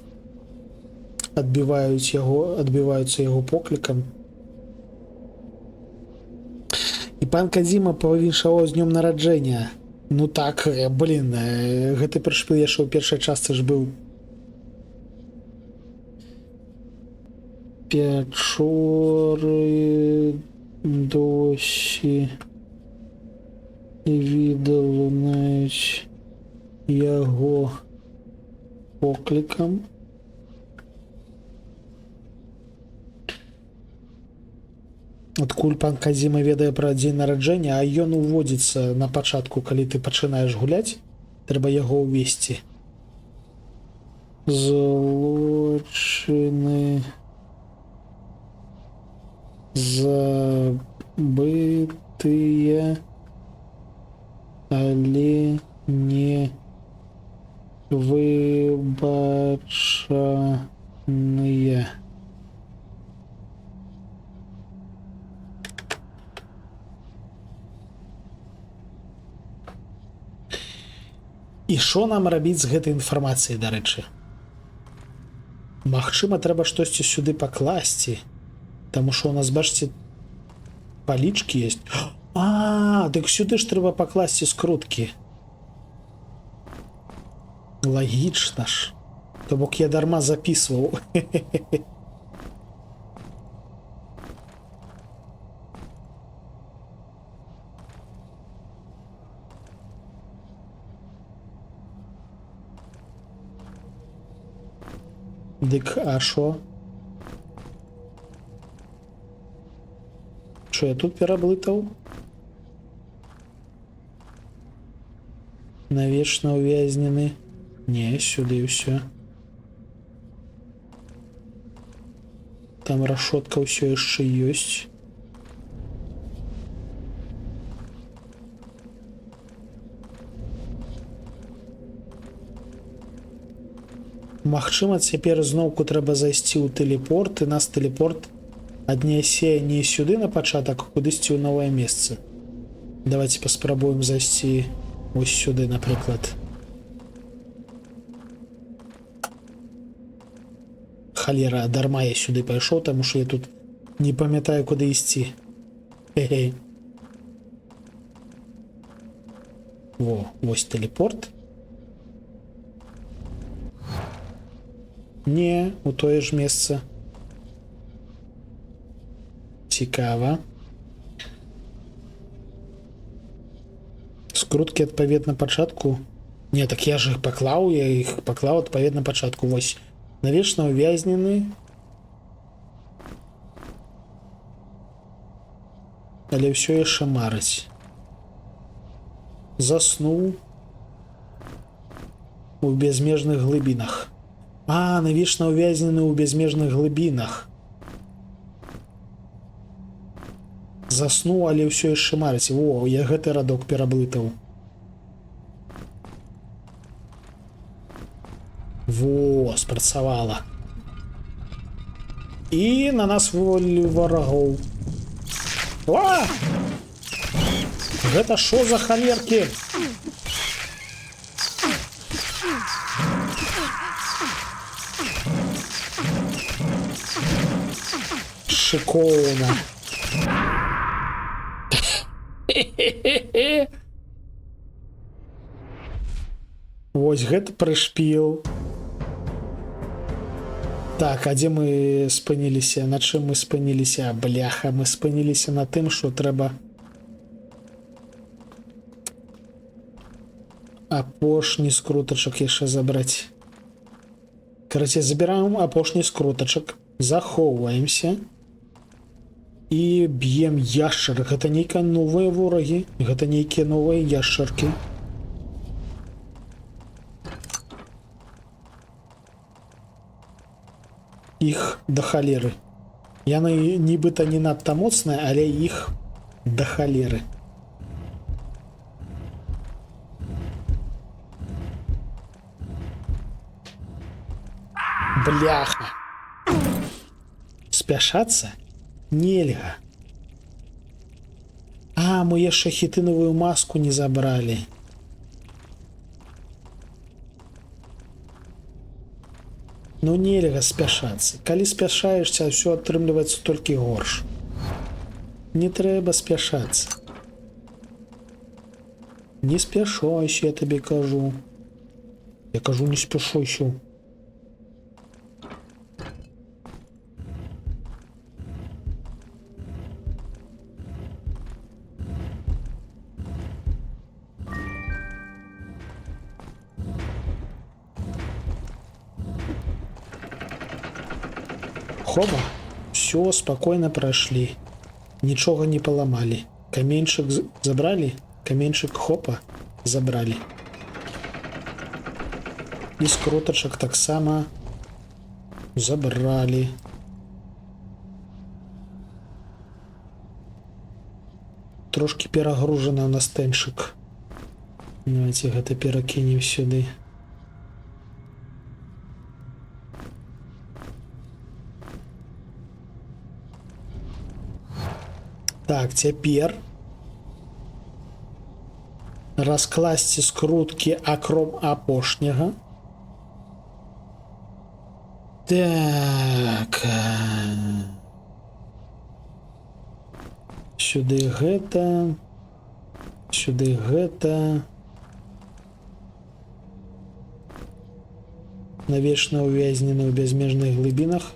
адбіваюцца яго поклікам. І пан Кадзіма павіншаваў з днём нараджэння. Ну так, блин, гэты першпіл яшчэ ў першай частцы ж быў. Пячоры досі відлунаюць яго поклікам. Адкуль пан Кадзіма ведае пра дзень нараджэння, а ён уводзіцца на пачатку, калі ты пачынаеш гуляць, трэба яго ўвесці. Злочыны забытыя, але не выбачаныя. І што нам рабіць з гэтай інфармацыяй, дарэчы? Магчыма, трэба штосьці сюды пакласці. Таму што у нас, бачыце, палічкі ёсць. Дык сюды ж трэба пакласці скруткі. Лагічна ж. То бок я дарма запісваў. Дык, а шо? Шо я тут пераблытаў? Навечна увязнены. Не, сюды ўсё. Там рашотка ўсё яшчэ ёсць. Магчыма, цяпер зноўку трэба зайсці ў тэлепорт, і нас тэлепорт аднясе не сюды на пачатак, а кудысьці ў новае месца. Давайте паспрабуем зайсці вось сюды, напрыклад. Халера, дарма я сюды пайшоў, таму што я тут не памятаю, куды ісці. Хе-хе. Во, вось тэлепорт. Не, у тое ж месца. Цікава. Скруткі адпаведна пачатку. Не, так я ж іх паклаў, я іх паклаў адпаведна пачатку. Вось. Навечна увязнены. Але ўсё яшчэ марыць. Заснуў у безмежных глыбінах. Навечна увязнены ў безмежных глыбінах. Заснуў, але ўсё яшчэ марыць. Во, я гэты радок пераблытаў. Во, спрацавала. І на нас вывалілі варагоў. Гэта што за халеркі? Шикоўна. Вось гэта прышпіл. Так, а дзе мы спыніліся? На чым мы спыніліся? Бляха, мы спыніліся на тым, што трэба апошні скрутачак яшчэ забраць. Карацей, забіраем апошні скрутачак, захоўваемся і б'ем яшчар. Гэта нейкія новыя ворагі, гэта нейкія новыя яшчаркі. Іх да халеры. Яны нібыта не надта моцныя, але іх да халеры. Бляха. Спяшацца нельга. А, мы яшчэ хітынавую маску не забралі. Ну нельга спяшацца. Калі спяшаешся, ўсё атрымліваецца толькі горш. Не трэба спяшацца. Не спяшайся, я табе кажу. Я кажу, не спяшайся. Хоба, все, спокойно прошли. Ничего не поломали. Каменчик забрали, каменчик хопа забрали. И скруточек так само забрали. Трошки перагружена у нас теншик. Давайте гэта перакінем сюды. Так, цяпер раскласці скруткі акром апошняга. Так. Сюды гэта. Сюды гэта. Навечна увязнены ў бязмежных глыбінах.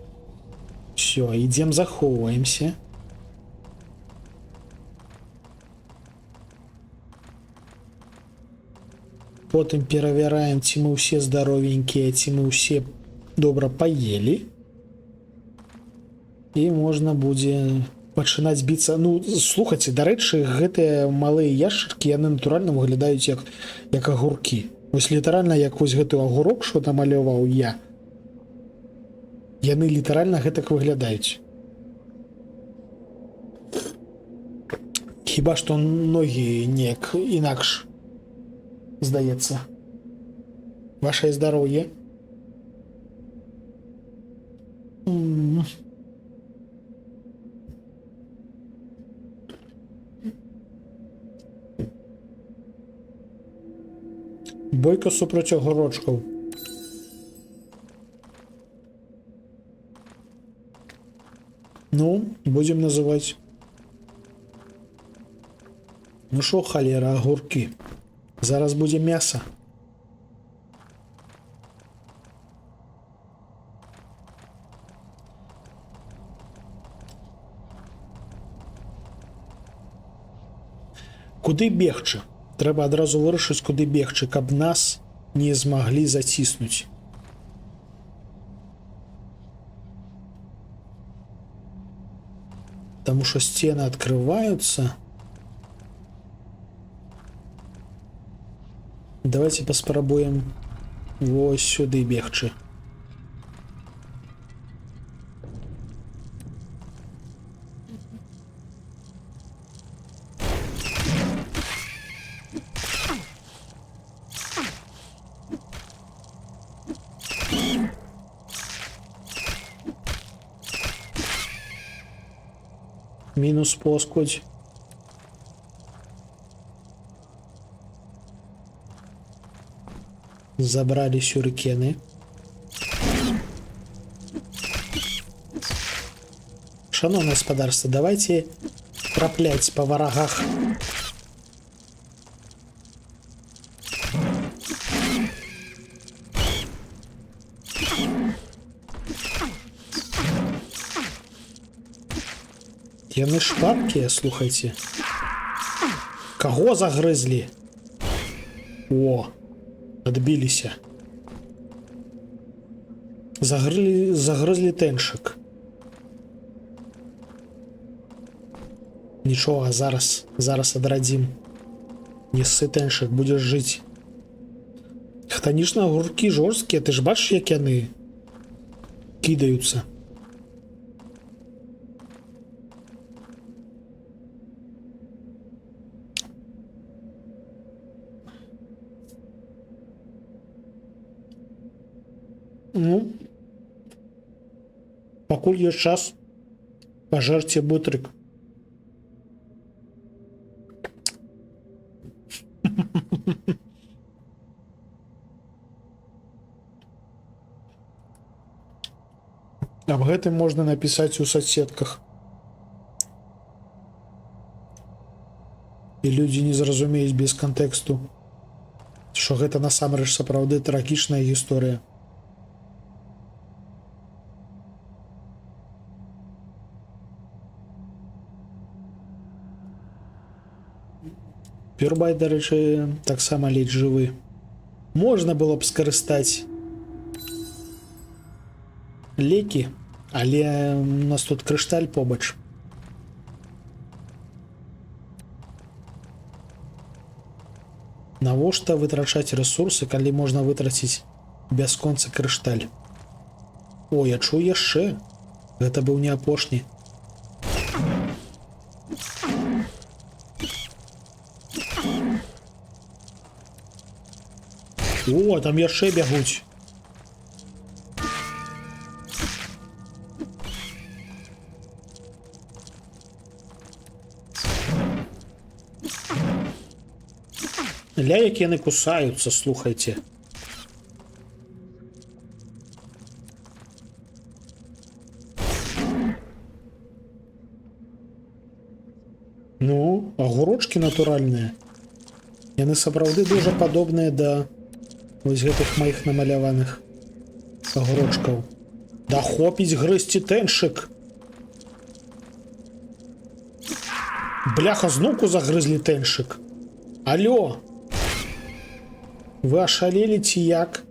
Все, ідзем захоўваемся. Потым перавяраем, ці мы ўсе здаровенькія, ці мы ўсе добра паелі. І можна будзе пачынаць біцца. Ну, слухайце, дарэчы, гэтыя малыя яшчаркі, яны натуральна выглядаюць як агуркі. Вось літаральна, як вось гэты агурок, што намаляваў я. Яны літаральна гэтак выглядаюць. Хіба што ногі неяк інакш. Здаецца. Ваше здароўе. Бойка супроць агурочкаў. Ну, будем называть. Ну шо, халера, агуркі. Зараз будзе мяса. Куды бегчы? Трэба адразу вырашыць, куды бегчы, каб нас не змаглі заціснуць. Таму што сцены адкрываюцца. Давайте паспрабуем вось сюды бегчы. Мінус поскудь. Забрали сюрикены. Шановне господарство, давайте траплять по ворогах. Яны шпаркія, слухайце. Каго загрызлі? О, адбіліся. Загрызлі тэншык. Нічога, зараз адрадзім. Не ссы тэншык, будзеш жыць. Хтанічна агуркі жорсткія, ты ж бачыш, як яны кідаюцца. Ну, пакуль ёсць час, пажарце бутрык. Аб гэтым можна напісаць у соцсетках. І людзі не зразумеюць без кантэксту, што гэта насамрэч сапраўды трагічная гісторыя. Пюрбай, дарэчы, таксама ледзь жывы. Можна было б скарыстаць лекі, але у нас тут крышталь побач. Навошта вытрачаць рэсурсы, калі можна вытраціць бясконцы крышталь? О, я чую яшчэ. Гэта быў не апошні. О, там яшчэ бягуць. Ля, як яны кусаюцца, слухайце. Ну, агурочкі натуральныя. Яны сапраўды дужа падобныя да вось гэтых маіх намаляваных агурочкаў. Да хопіць грызці тэншык. Бляха, зноўку загрызлі тэншык. Алло! Вы ашалелі ці як?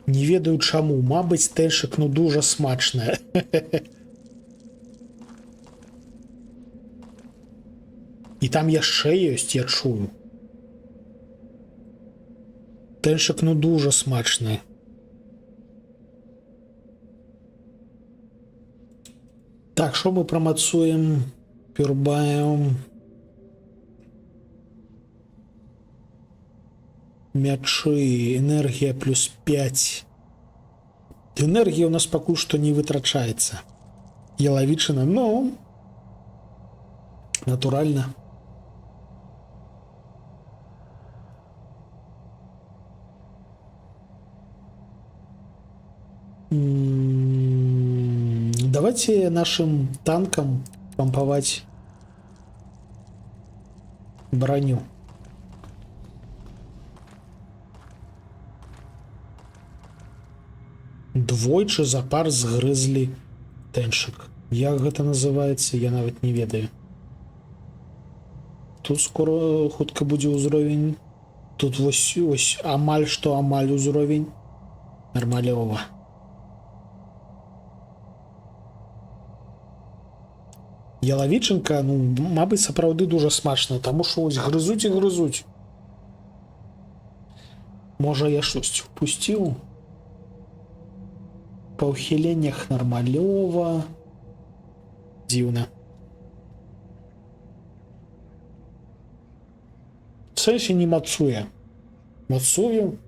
Не ведаю чаму. Мабыць, тэншык ну дужа смачная. І там яшчэ ёсць, я чую. Тэншык ну дужа смачны. Так, што мы прамацуем? Пюрбаем. Мячы, энергія плюс 5. Энергія у нас пакуль што не вытрачаецца. Ялавічына, ну, натуральна. Давайте нашим танкам помповать броню. Двойчы запар згрызлі тэншык. Як гэта называецца, я нават не ведаю. Тут скоро хутка будзе ўзровень. Тут вось амаль што амаль ўзровень. Нармалёва. Ялавічынка, ну, мабыць, сапраўды дужа смачна, таму што вось грызуць і грызуць. Можа, я штосьці впусціў? Па ўхіленнях нармалёва. Дзіўна. В сэнсе не мацуе. Мацую.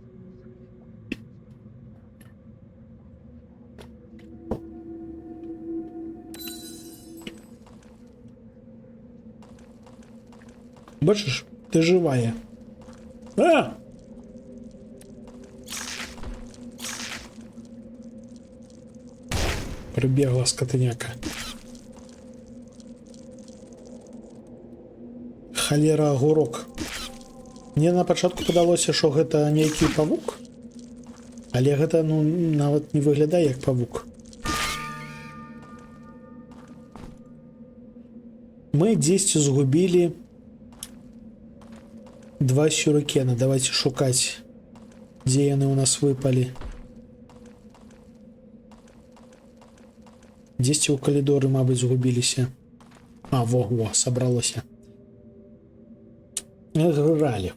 Бачыш, ты жывая. А! Прыбегла скатыняка. Халера, агурок. Мне на пачатку падалося, што гэта нейкі павук, але гэта, ну, нават не выглядае як павук. Мы 10 згубили 2 сюрикена. Давайте шукать, где яны у нас выпали. 10 у калідоры, мабыць, згубіліся. А, во, сабралося. Гралі.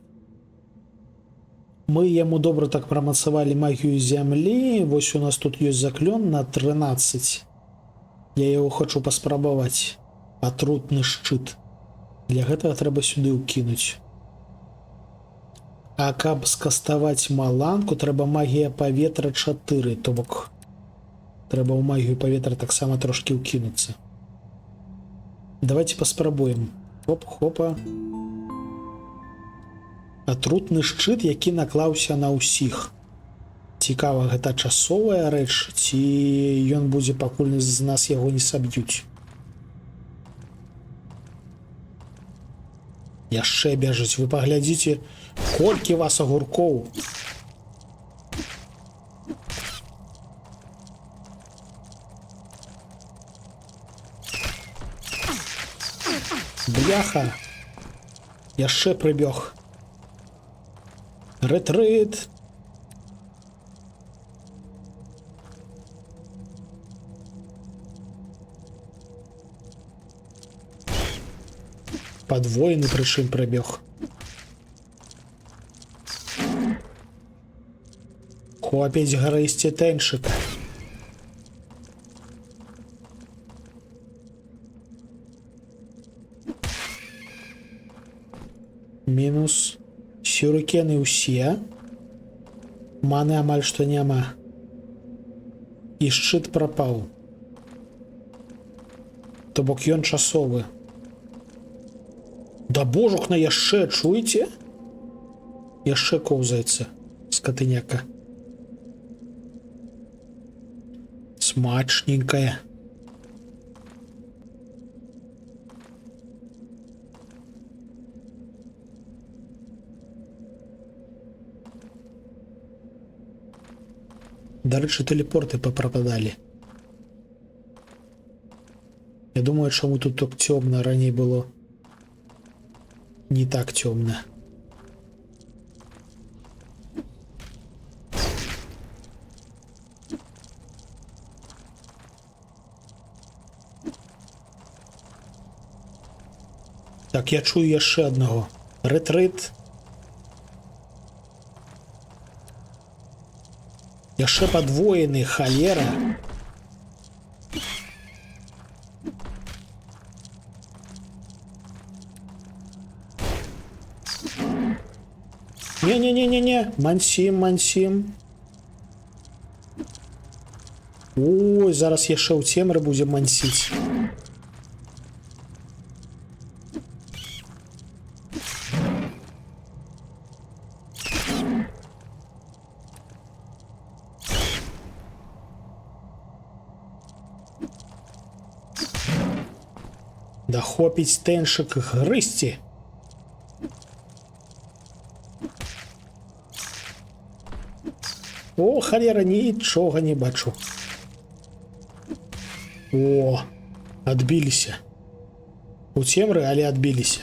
Мы яму добра так прамацавалі магію зямлі. Вось у нас тут ёсць заклён на 13. Я яго хочу паспрабаваць. Атрутны шчыт. Для гэтага трэба сюды ўкінуць. А каб скаставаць маланку, трэба магія паветра 4. То бок трэба ў магію паветра таксама трошки ўкінуцца. Давайте паспрабуем. Хоп-хопа. Атрутны шчыт, які наклаўся на ўсіх. Цікава, гэта часовая рэч, ці ён будзе, пакуль з нас яго не саб'юць. Яшчэ бяжыць. Вы паглядзіце, колькі вас агуркоў. Бляха. Яшчэ прыбег. Рэтрыт. Подвоены прычым прыбег. Хопіць грызці тэншыка. Мінус. Сюрыкены ўсе. Маны амаль што няма. І шчыт прапаў. То бок ён часовы. Да божухна, яшчэ, чуеце? Яшчэ коўзаецца скатыняка. Смачненькая. Дарэчы, тэлепорты папрападалі. Я думаю, чаму тут так цёмна, раней было не так цёмна. Так, я чую яшчэ аднаго. Рэтрыт. Яшчэ падвоены, халера. Не-не-не-не-не. Мансім. Ой, зараз яшчэ ў цемры будзем мансіць. Да хопіць тэншык грызці. О, халера, нічога не бачу. О, адбіліся. У цемры, але адбіліся.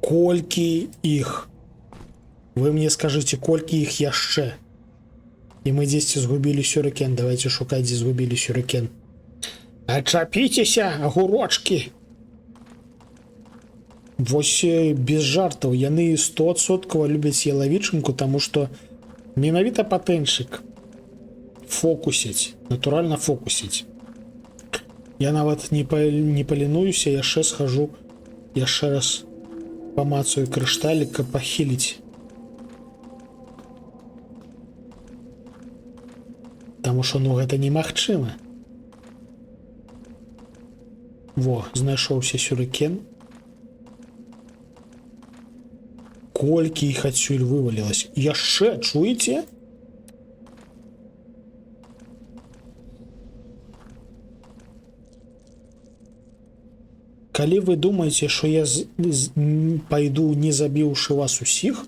Колькі іх? Вы мне скажыце, колькі іх яшчэ? І мы дзесьці згубілі сюрыкен. Давайте шукаць, дзе згубілі сюрыкен. Ачапіцеся, агурочкі. Вось без жартаў, яны 100% любяць ялавічынку, таму што менавіта патэншык фокусіць, натуральна фокусіць. Я нават не палінуюся, яшчэ схожу, яшчэ раз памацаю крышталік, каб пахіліць. Таму што, ну, гэта немагчыма. Во, знайшоўся сюрыкен. Колькі іх адсюль вывалілася. Яшчэ, чуеце? Калі вы думаеце, што я пайду, не забіўшы вас усіх,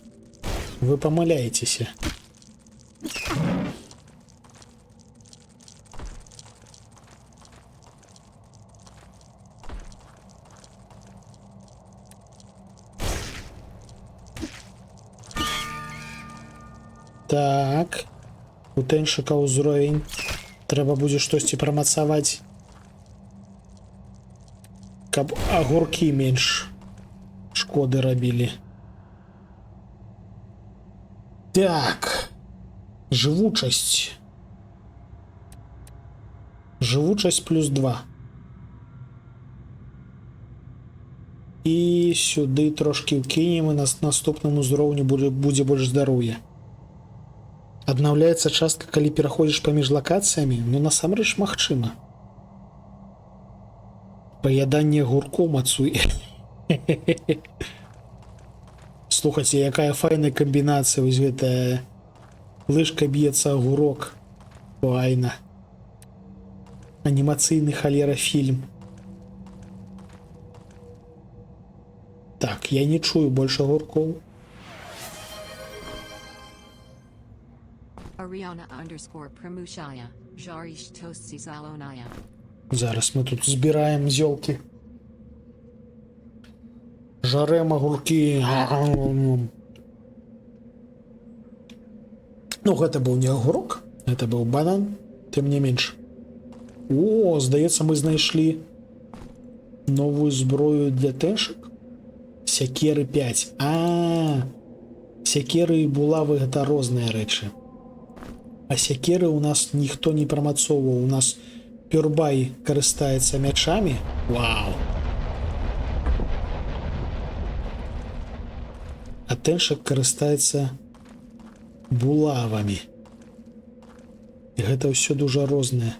вы памыляецеся. Так. У тэншыка ўзровень. Трэба будзе штосьці прамацаваць. Каб агуркі менш шкоды рабілі. Так. Жывучасць. Жывучасць плюс 2. І сюды трошки ўкінем, і на наступным узроўні будзе больш здароўя. Аднаўляецца частка, калі пераходзіш паміж лакацыямі, ну насамрэч магчыма. Паяданне агуркоў мацуе. Слухайце, якая файная камбінацыя, вось гэтая лыжка б'ецца агурок. Файна. Анімацыйны халера фільм. Так, я не чую больш агуркоў. Ariana underscore Pramushaya, Jarish Tosti Zalonaya. Зараз мы тут збіраем зёлкі. Жарэм агуркі. Ну, гэта быў не агурок, гэта быў банан, тым не менш. О, здаецца, мы знайшлі новую зброю для тэншак. Сякеры 5. Сякеры і булавы гэта розныя рэчы. А сякеры у нас ніхто не прамацоўваў. У нас Пюрбай карыстаецца мячамі. Вау! А тэншак карыстаецца булавамі. І гэта ўсё дужа рознае.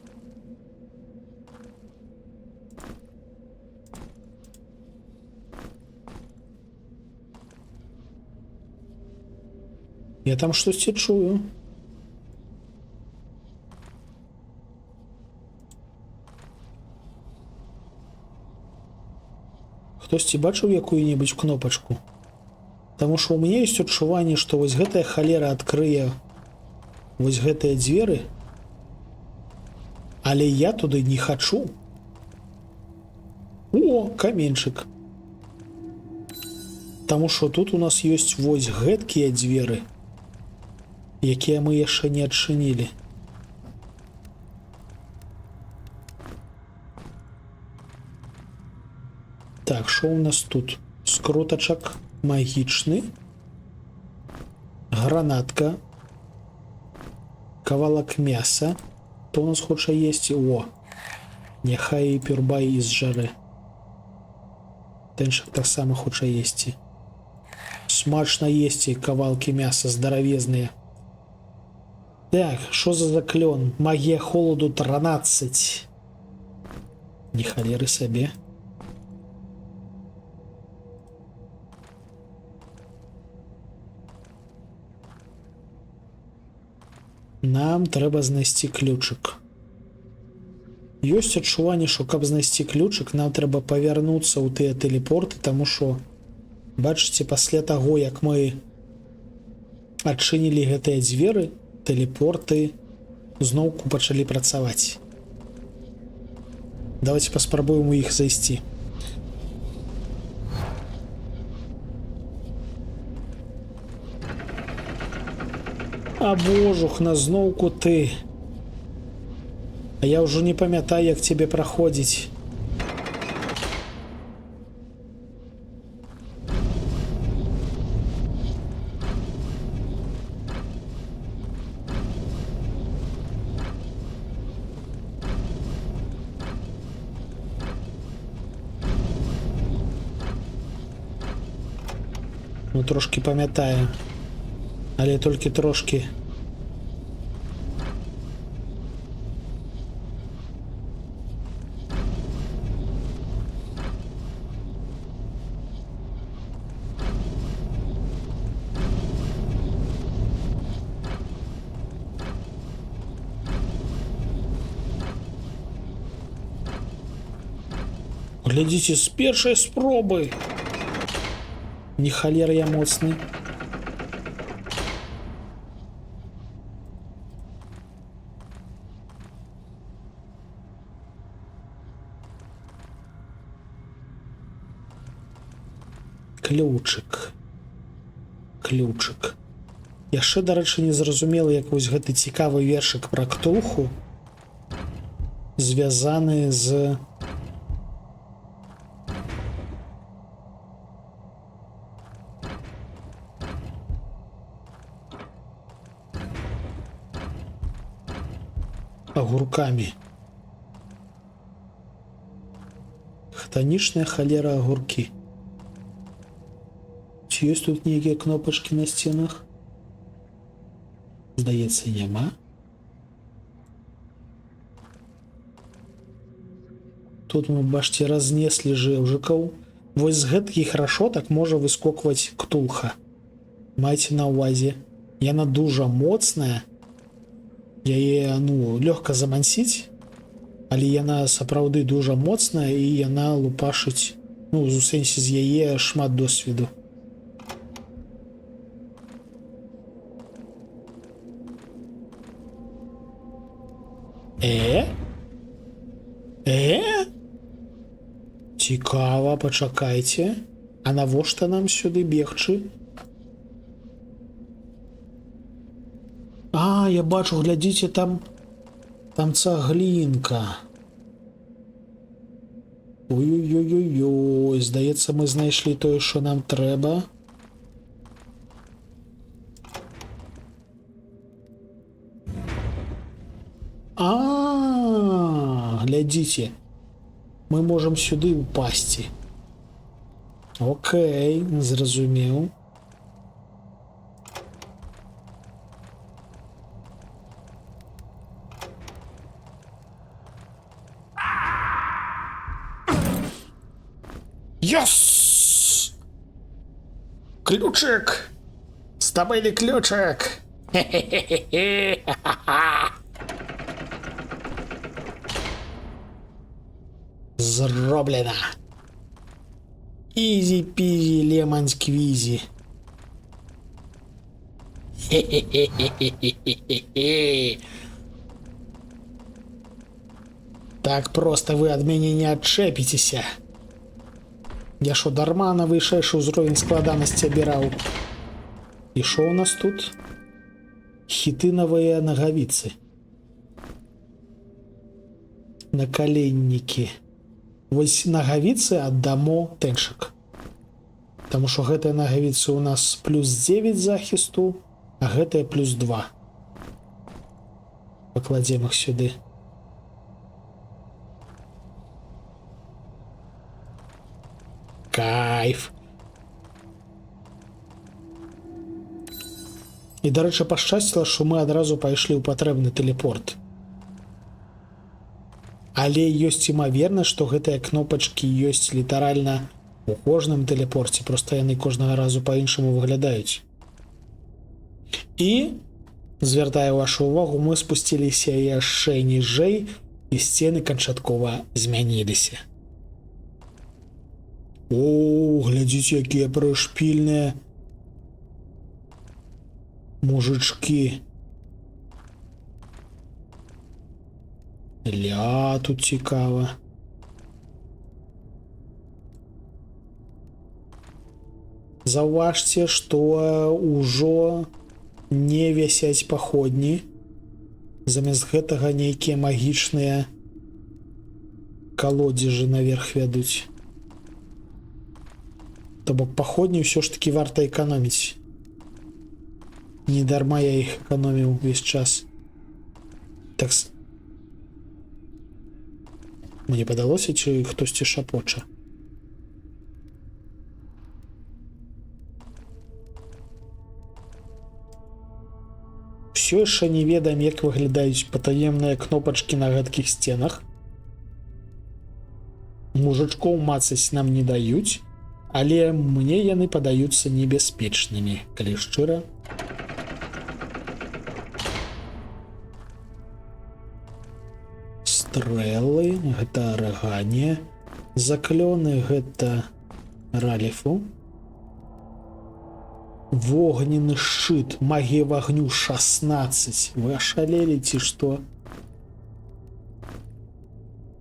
Я там штосьці чую. Хтосьці бачыў якую-небудзь кнопачку? Таму што ў мяне ёсць адчуванне, што вось гэтая халера адкрые вось гэтыя дзверы, але я туды не хачу. О, каменьчык. Таму што тут у нас ёсць вось гэткія дзверы, якія мы яшчэ не адчынілі. Так, што ў нас тут? Скрутачак магічны, гранатка, кавалак мяса. Хто у нас хоча есці? О, няхай і Пюрбай і зжарэ. Тэншак таксама хоча есці. Смачна есці кавалкі мяса здаравезныя. Так, што за заклён? Магія холаду 13. Не халеры сабе. Нам трэба знайсці ключык. Ёсць адчуванне, што каб знайсці ключык, нам трэба павярнуцца ў тыя тэлепорты, таму што, бачыце, пасля таго, як мы адчынілі гэтыя дзверы, тэлепорты зноўку пачалі працаваць. Давайте паспрабуем у іх зайсці. А божух, на зноўку ты. А я ўжо не памятаю, як цябе праходзіць. Ну, трошки памятаю. Але толькі трошки. Глядзіце, з першай спробы. Не халер я моцны. Ключик. Ключик. Яшчэ, дарэчы, не зразумела, як вось гэты цікавы вершык пра Ктулху звязаны з огурками. Хтонічная холера огурки. Ці ёсць тут нейкія кнопачкі на сценах? Здаецца, няма. Тут мы, бачце, разнеслі жэўжыкаў. Вось з гэткіх рашотак можа выскокваць Ктулха. Майце на ўвазе. Яна дужа моцная. Яе, лёгка замансіць, але яна сапраўды дужа моцная і яна лупашыць, у сэнсе з яе шмат досведу. Цікава, пачакайце. А навошта нам сюды бегчы? А, я бачу, глядзіце, там цаглінка. Ой-ой-ой-ой, здаецца, мы знайшлі тое, што нам трэба. Глядзіце, мы можам сюды упасці. Окей, зразумеў. Йос! Ключик! Стабильный ключик! Хе-хе-хе-хе! Зроблено! Изи-пизи, лемон-сквизи. Хе-хе-хе-хе-хе-хе-хе! Так просто вы от меня не отчепитесь. Я шо, дарма на вышэйшы ўзровень складанасці абіраў? І шо у нас тут? Хітынавыя нагавіцы. Накаленнікі. Вось нагавіцы аддамо тэншык. Таму што гэтыя нагавіцы у нас плюс 9 захісту, а гэтыя плюс 2. Пакладзем іх сюды. Кайф. І, дарэчы, пашчасціла, што мы адразу пайшлі ў патрэбны тэлепорт. Але ёсць імавернасць, што гэтыя кнопачкі ёсць літаральна у кожным тэлепорце, проста яны кожнага разу па-іншаму выглядаюць. І, звяртаю вашу увагу, мы спусціліся яшчэ ніжэй, і сцены канчаткова змяніліся. О, глядзіце, якія прышпільныя мужички. Ля, тут цікава. Заўважце, што ўжо не вісяць паходні. Замест гэтага нейкія магічныя калодзежы наверх вядуць. То бок паходні ўсё ж таки варта эканоміць. Не дарма я іх эканоміў увесь час. Так... Мне падалося, ці хтосьці шапоча. Усё яшчэ не ведаем, як выглядаюць патаемныя кнопачкі на гэткіх сценах. Мужичкоў мацаць нам не даюць. Але мне яны падаюцца небяспечнымі, калі шчыра. Стрэлы, гэта арагане. Заклёны, гэта раліфу. Вогненны шчыт, магія вагню 16. Вы ашалелі ці што?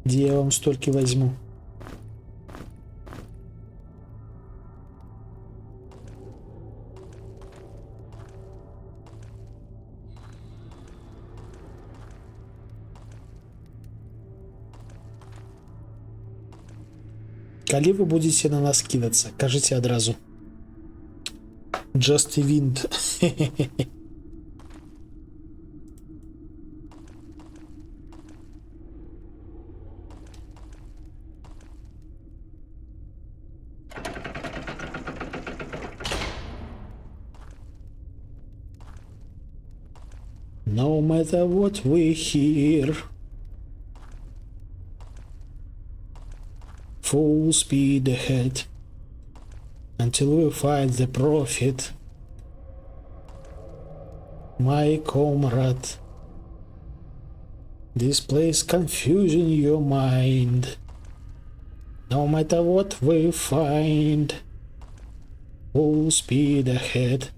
Дзе я вам столькі возьму? Калі вы будете на нас кідацца, кажыце адразу. Just a wind. No matter what we hear, full speed ahead until we find the prophet, my comrade. This place confusing your mind. No matter what we find, full speed ahead.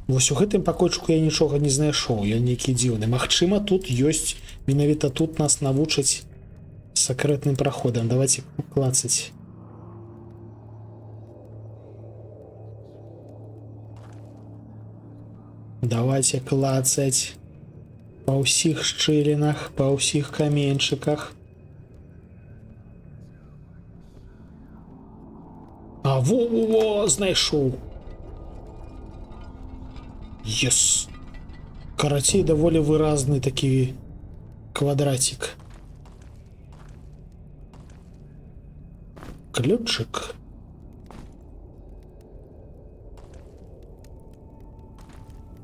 Вось у гэтым пакойчыку я нічога не знайшоў, ён нейкі дзіўны. Магчыма, тут ёсць, менавіта тут нас навучаць сакрэтным праходам. Давайте клацаць. Давайте клацаць па ўсіх шчылінах, па ўсіх каменьчыках. А во-во-во, знайшоў. Yes. Карацей, даволі выразны такі квадратик. Ключик.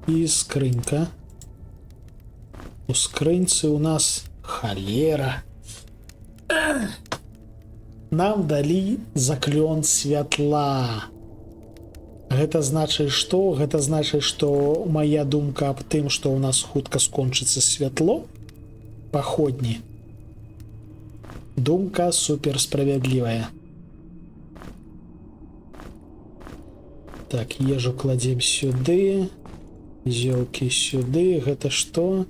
І скрынька. У скрынцы у нас халера. Нам далі заклён святла. Гэта значыць, што? Гэта значыць, што моя думка аб тым, што ў нас хутка скончыцца святло, паходні. Думка суперсправядлівая. Так, ежу кладзем сюды. Зёлкі сюды. Гэта што?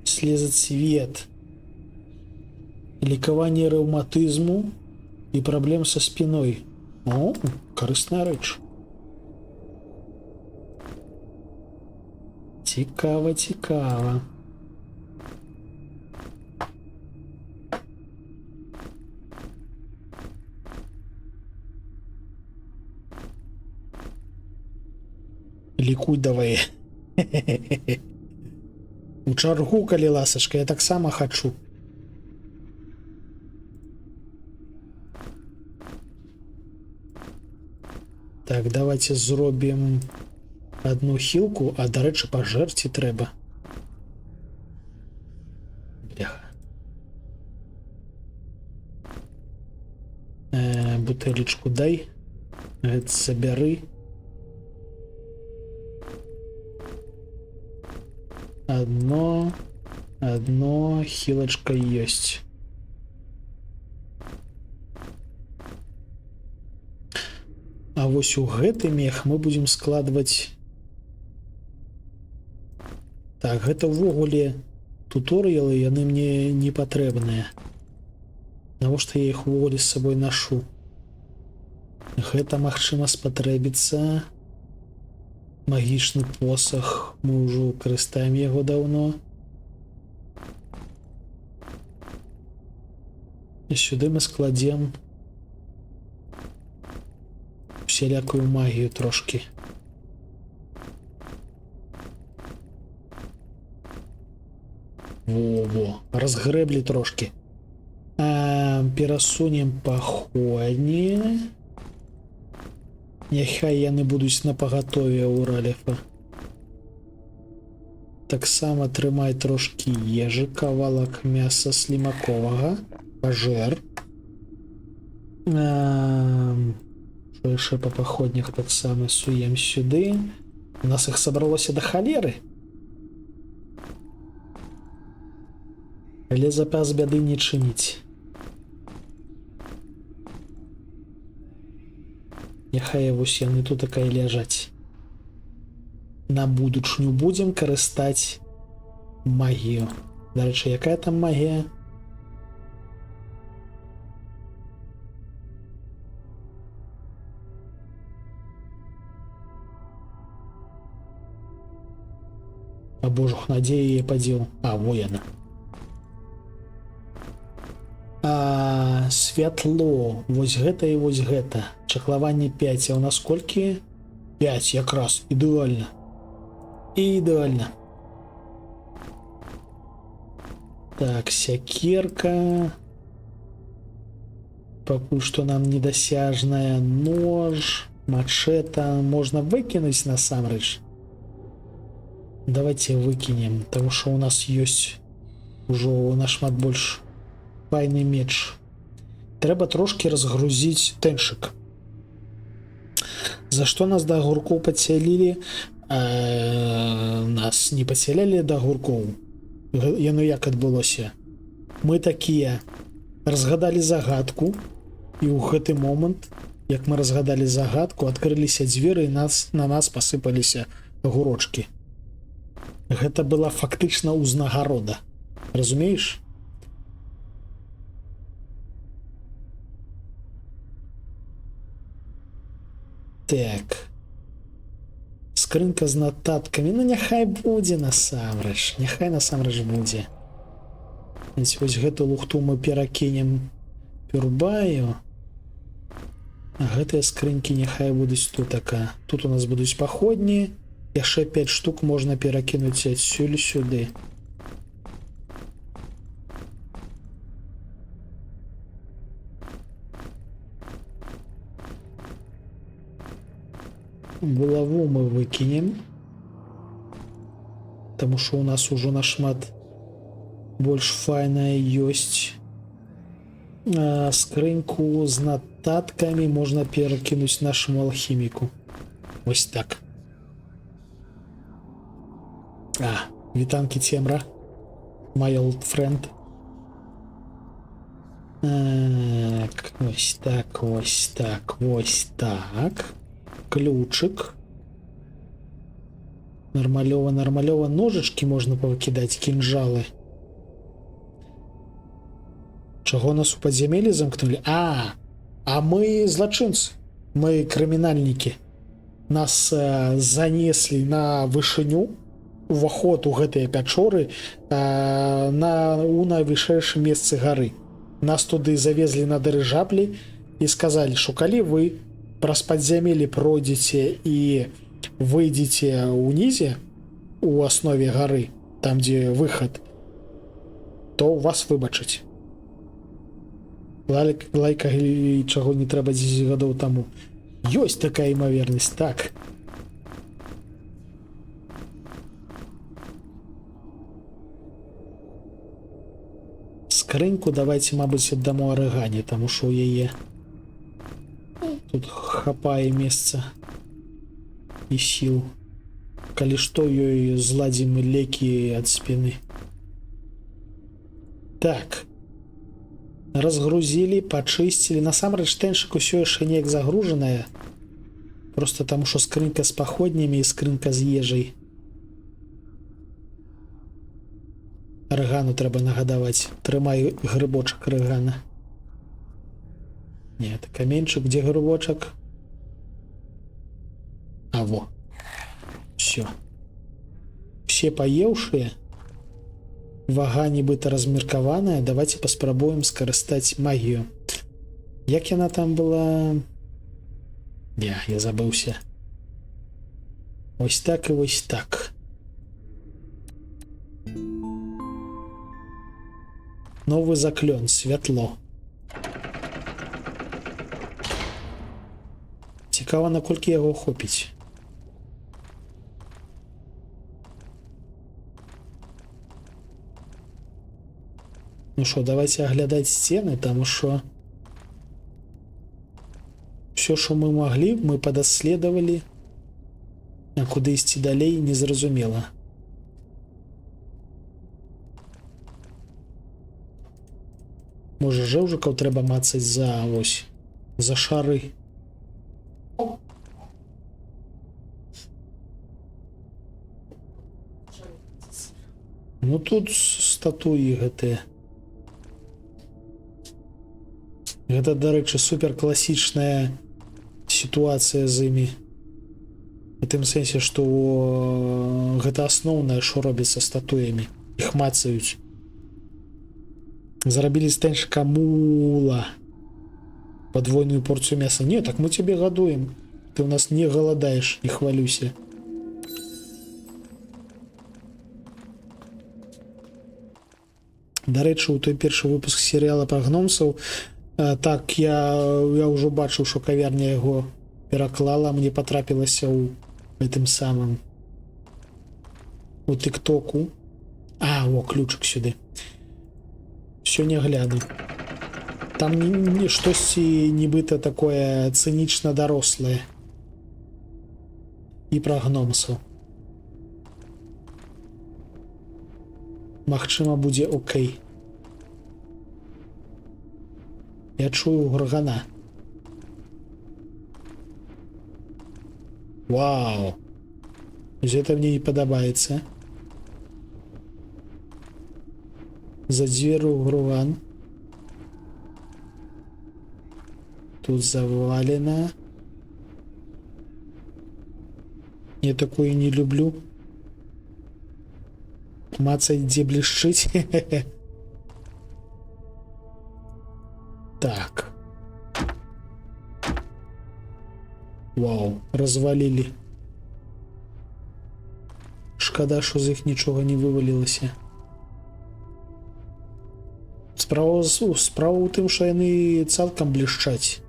Слезацвет. Лікаванне рэўматызму і праблем са спіной. О, карысная рэч. Цікава, цікава. Лікуй давай. У чаргу, калі ласачка, я таксама хачу. Так, давайте зробім одну хілку, а, дарэчы, пажэрці трэба. Бляха. Бутэлечку дай. Гэта забяры. Одно хілачка ёсць. А вось у гэты мех мы будзем складваць. Так, гэта ўвогуле туторыялы, яны мне не патрэбныя. Навошта я іх увогуле з сабой нашу? Гэта, магчыма, спатрэбіцца. Магічны посах. Мы ўжо карыстаем яго даўно. І сюды мы складзем усялякую магію трошки. Во-во, разгрэблі трошки. Перасунем паходні. Няхай яны будуць на пагатове ў рэлефа. Таксама трымай трошки ежы, кавалак мяса слімаковага. Пажэр. Што яшчэ па паходнях таксама суем сюды. У нас іх сабралося да халеры. Але запас бяды не чыніць. Няхай вось яны тут такая ляжаць. На будучню будзем карыстаць магію. Дарэчы, якая там магія? А божух, надзея яе падзеў. А, во яна. святло. Вось гэта і вось гэта. Чаклаванне 5. А у нас колькі? 5 якраз. Ідэальна. Ідэальна. Так, сякерка. Пакуль што нам недасяжная. Нож. Мачета. Можна выкінуць насамрэч. Давайте выкинем, потому что у нас есть уже нашмат больш файны меч. Трэба трошки разгрузить тэншык. За что нас до огурков подселили? Нас не подселяли до огурков. Яно як адбылося? Мы такие разгадали загадку, и ў гэты момент, як мы разгадали загадку, открыліся дзверы, і на нас посыпаліся огурочки. Гэта была фактычна ўзнагарода. Разумееш? Так. Скрынка з нататкамі. Ну няхай будзе насамрэч. Няхай насамрэч будзе. Вось гэту лухту мы перакінем Пюрбаю. А гэтыя скрынкі няхай будуць тутака. Тут у нас будуць паходні. Яшчэ 5 штук можна перакінуць адсюль сюды. Булаву мы выкінем. Таму што у нас ужо нашмат больш файная ёсць. Скрыньку з нататкамі можна перакінуць нашаму алхіміку. Вось так. Вітанкі Цемра. My old friend. Так, ось так, ось так, ось так. Ключик. Нормалёва, нормалёва. Ножички можна павыкідаць, кінжалы. Чаго нас у падзямеллі замкнули? А мы злачынцы. Мы крымінальнікі. Нас занеслі на вышыню. Уваход у гэтыя пячоры у найвышэйшым месцы гары. Нас туды завезлі на дырыжаблі і сказалі, што калі вы праз падзямеллі пройдзеце і выйдзеце ўнізе у аснове гары, там дзе выхад, то вас выбачаць. Лайка і чаго не трэба 10 гадоў таму. Ёсць такая імавернасць, так. Скрыньку давайте, мабыць, аддаму арыгане, таму што ў яе тут хапае месца і сіл. Калі што, ёй зладзім лекі ад спіны. Так. Разгрузілі, пачысцілі. Насамрэч тэншык усё яшчэ неяк загружаная. Просто таму што скрынка з паходнямі і скрынка з ежай. Арыгану трэба нагадаваць. Трымай грыбочак арыгана. Не, это каменьчык. Где грыбочак? А во. Все. Все паеўшыя. Вага нібыта размеркаваная. Давайте паспрабуем скарыстаць магію. Як яна там была? Не, я забыўся. Вось так і вось так. Новый заклён, святло. Цікава, наколькі яго хопіць. Ну што, давайте аглядаць сцены, таму што ўсё, што мы маглі, мы падаследавалі, а куды ісці далей, незразумела. Можа, жэўжыкаў трэба мацаць за ось, за шары. Ну тут статуі гэтыя. Гэта, дарэчы, супер класічная сітуацыя з імі. У тым сэнсе, што гэта асноўнае, што робіцца статуямі. Іх мацаюць. Зарабілі з тэншыка мула. Подвойную порцию мяса. Не, так мы тебе гадуем. Ты у нас не голодаешь, не хвалюся. Дарэчы, у той першы выпуск серыяла пра гномсаў, так, я ўжо бачыў, што кавярня яго пераклала, мне патрапілася ў гэтым самым у тыктоку. О, ключик сюды. Сёння гляну. Там штосьці нібыта такое цынічна дарослае. І пра гномсаў. Магчыма, будзе окей. Я чую гургана. Вау! Это мне не падабаецца. За дверью гурган. Тут завалено. Я такое не люблю. Мацать, где блещить. Так. Вау, развалили. Шкада, что з іх нічога не вывалілася. Справа ў тым, што яны цалкам блішчаць.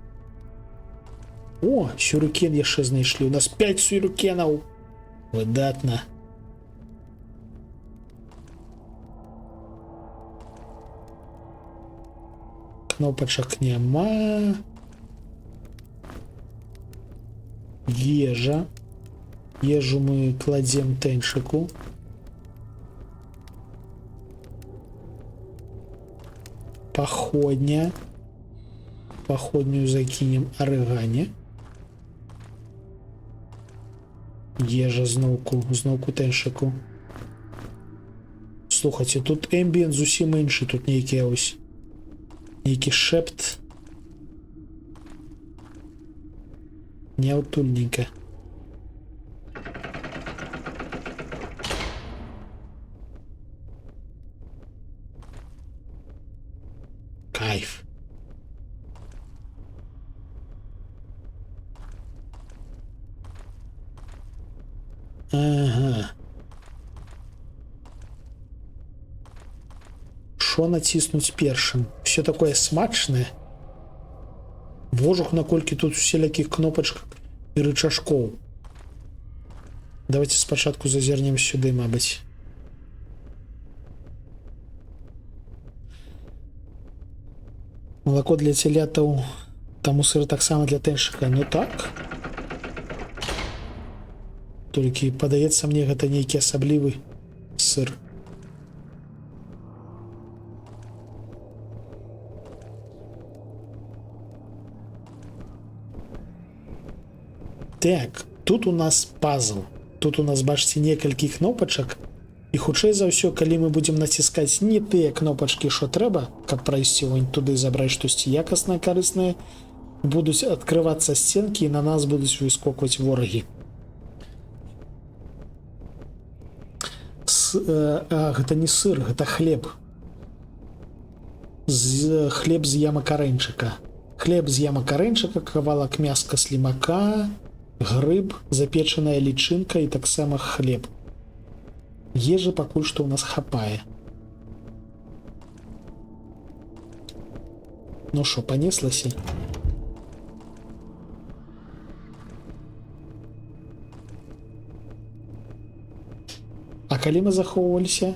О, сюрыкен яшчэ знайшлі. У нас 5 сюрыкенаў. Выдатна. Кнопачак няма. Ежа. Ежу мы кладзем тэншыку. Походня. Походню закинем арыгане. Ежа зноўку тэншыку. Слухайце, тут эмбіент зусім іншы, тут нейкі ось. Нейкі шэпт. Няўтульненька. Кайф. Ага. Шо націснуць першым? Все такое смачнае. Божух, наколькі тут усялякіх кнопачках і рычажкоў. Давайте спачатку зазернем сюды, мабыць. Малако для целятаў, таму сыр таксама для тэншыка. Ну так. Толькі падаецца мне, гэта нейкі асаблівы сыр. Так, тут у нас пазл. Тут у нас, бачыце, некалькі кнопачак. І хутчэй за ўсё, калі мы будзем націскаць не тыя кнопачкі, што трэба, каб прайсці вон туды, забраць штосьці якаснае, карыснае, будуць адкрывацца сценкі і на нас будуць выскокваць ворагі. Гэта не сыр, гэта хлеб. Хлеб з ямакарэнчыка. Хлеб з ямакарэнчыка, кавалак мяска слімака, грыб, запечаная лічынка і таксама хлеб. Ежы пакуль што ў нас хапае. Ну што, панеслася? А калі мы захоўваліся?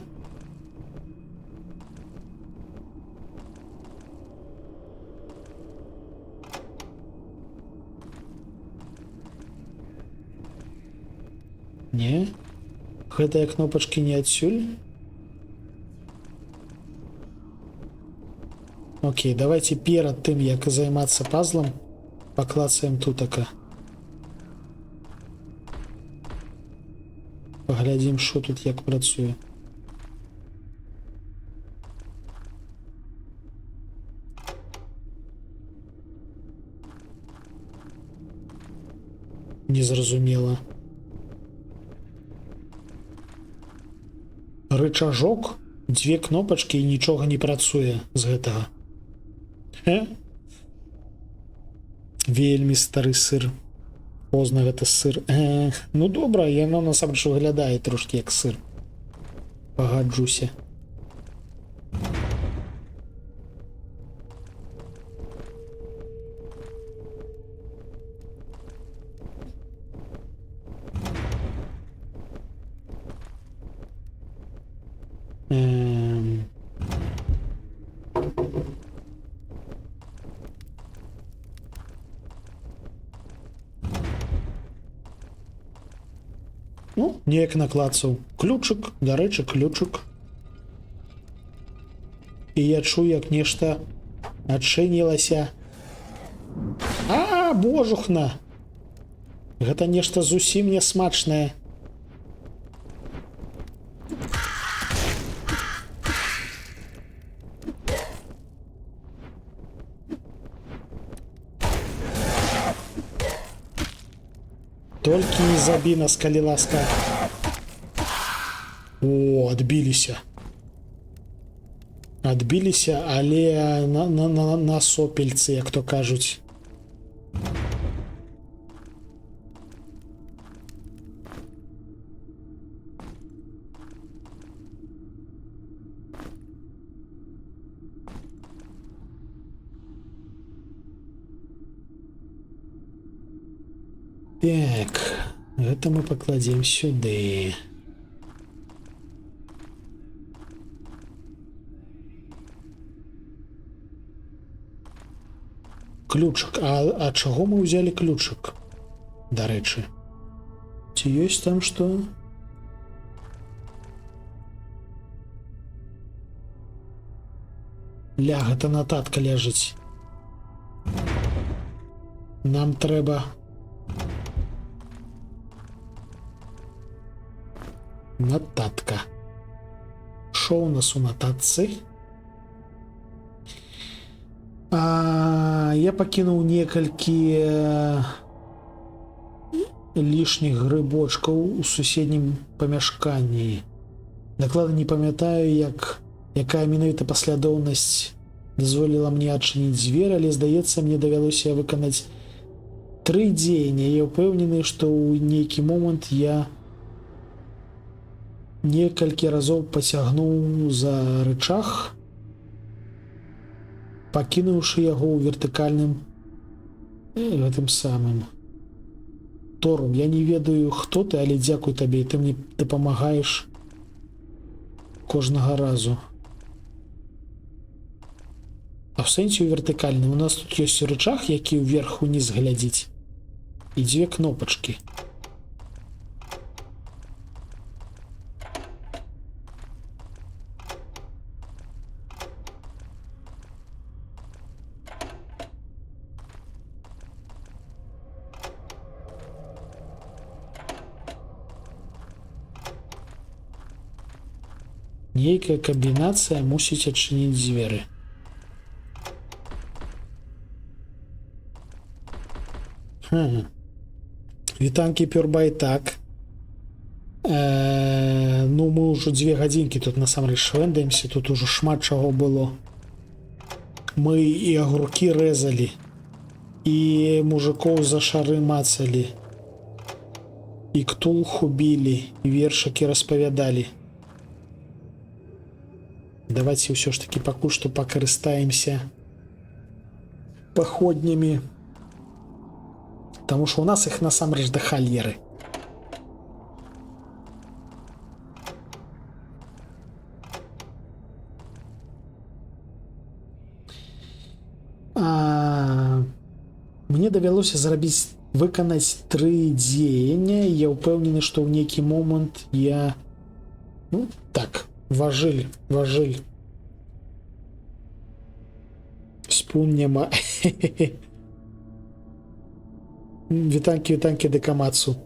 Не? Гэтыя кнопачкі не адсюль? Окей, давайте перад тым, як займацца пазлам, паклацаем тутака. Паглядзім, што тут як працуе. Незразумела. Рычажок? Дзве кнопачкі і нічога не працуе з гэтага. Вельмі стары сыр. Позна гэта сыр. Ну добра, яно насамрэч выглядае трошкі як сыр. Пагаджуся. Ну, неяк наклацаў. Ключык, дарэчы, ключык. І я чую, як нешта адчынілася. Божухна! Гэта нешта зусім нясмачнае. Толькі не забі нас, калі ласка. О, адбіліся. Адбіліся, але на сопельцы, як то кажуць. Так, гэта мы пакладзем сюды. Ключык. А чаго мы ўзялі ключык? Дарэчы. Ці ёсць там што? Ля, гэта нататка ляжыць. Нам трэба... Нататка. Шо у нас у нататцы? Я пакінуў некалькі лішніх грыбочкаў у суседнім памяшканні. Дакладна не памятаю, якая менавіта паслядоўнасць дазволіла мне адчыніць дзверы, але, здаецца, мне давялося выканаць 3 дзеяння. Я ўпэўнены, што ў нейкі момант я некалькі разоў пацягнуў за рычаг, пакінуўшы яго ў вертыкальным гэтым самым торум. Я не ведаю, хто ты, але дзякуй табе, ты мне дапамагаеш кожнага разу. А в сэнсе ў вертыкальным у нас тут ёсць рычаг, які ўверх-уніз глядзіць, і 2 кнопачкі. Нейкая камбінацыя мусіць адчыніць дзверы. Вітанкі Пёрбай, так. Ну, мы ўжо 2 гадзінкі тут насамрэч швэндаемся, тут ужо шмат чаго было. Мы і агуркі рэзалі, і мужикоў за шары мацалі, і ктулху білі, і вершыкі распавядалі. Давайте ўсё ж таки пакуль што пакарыстаемся паходнямі, таму што ў нас іх насамрэч да халеры. Мне давялося выканаць 3 дзеяння. Я ўпэўнены, што ў нейкі момант я... Ну, так, важыль. Спун няма. Вітанкі дэкамацу.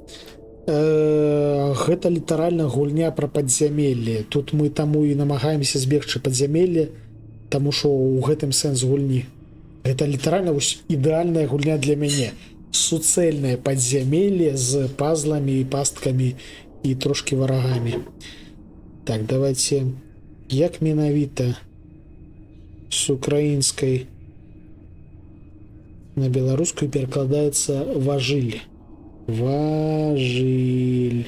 Гэта літаральна гульня пра падзямелле. Тут мы таму і намагаемся збегчы падзямелле, таму што ў гэтым сэнс гульні. Гэта літаральна ідэальная гульня для мяне. Суцэльнае падзямелле з пазламі і пасткамі і трошкі варагамі. Так, давайте Як менавіта з украінскай на беларускую перакладаецца важыль. Важыль.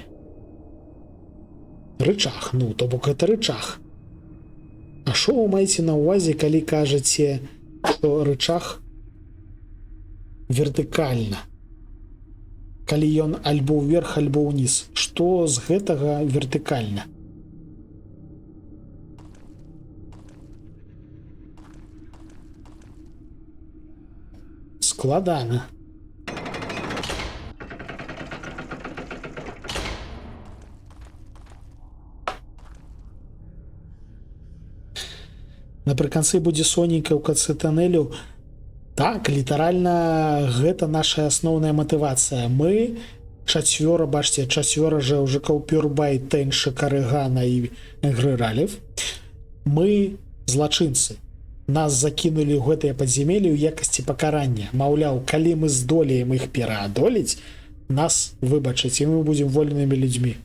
Рычаг, ну, то бок это рычаг. А што вы маеце на ўвазе, калі кажаце, што рычаг вертыкальна? Калі ён альбо ўверх, альбо ўніз. Што з гэтага вертыкальна? Складана. Напрыканцы будзе сонейка ў канцы тоннелю. Так, літаральна гэта наша асноўная матывацыя. Мы чацвёра, бачце, чацвёра жаўжыкаў Пюрбай, Тэньшык, Арыгана і Грыралев. Мы злачынцы. Нас закінулі ў гэтыя падзямелі ў якасці пакарання. Маўляў, калі мы здолеем іх пераадолець, нас выбачаць, і мы будзем вольнымі людзьмі.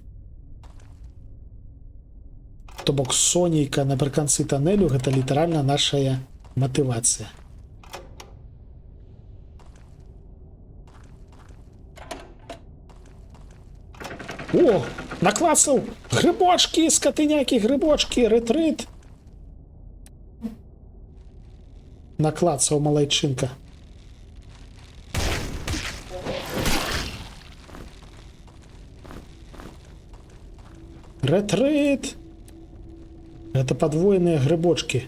То бок сонейка напрыканцы тоннелю гэта літаральна нашая матывацыя. О, наклацаў! Грыбочкі, скатынякі, грыбочкі, рэтрыт! Наклацаў малайчынка. Рэтрыт! Это подвоенные грибочки.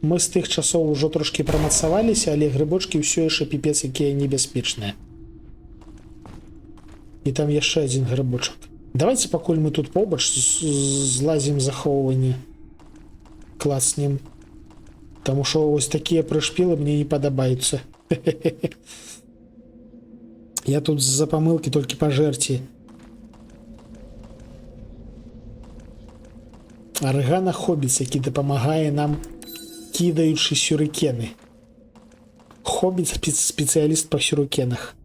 Мы з тых часоў ужо трошки прамацаваліся, але грибочки ўсё яшчэ піпец якія небяспечныя. І там яшчэ адзін грибочак. Давайте, пакуль мы тут побач злазім захоўванне, клацнем. Таму што вось такія прышпілы мне не падабаюцца. Я тут з-за памылкі толькі па жэрці. Арыгана хоббіц, які дапамагае нам, кідаючы сюрыкены. Хоббіц спецыяліст па сюрыкенах.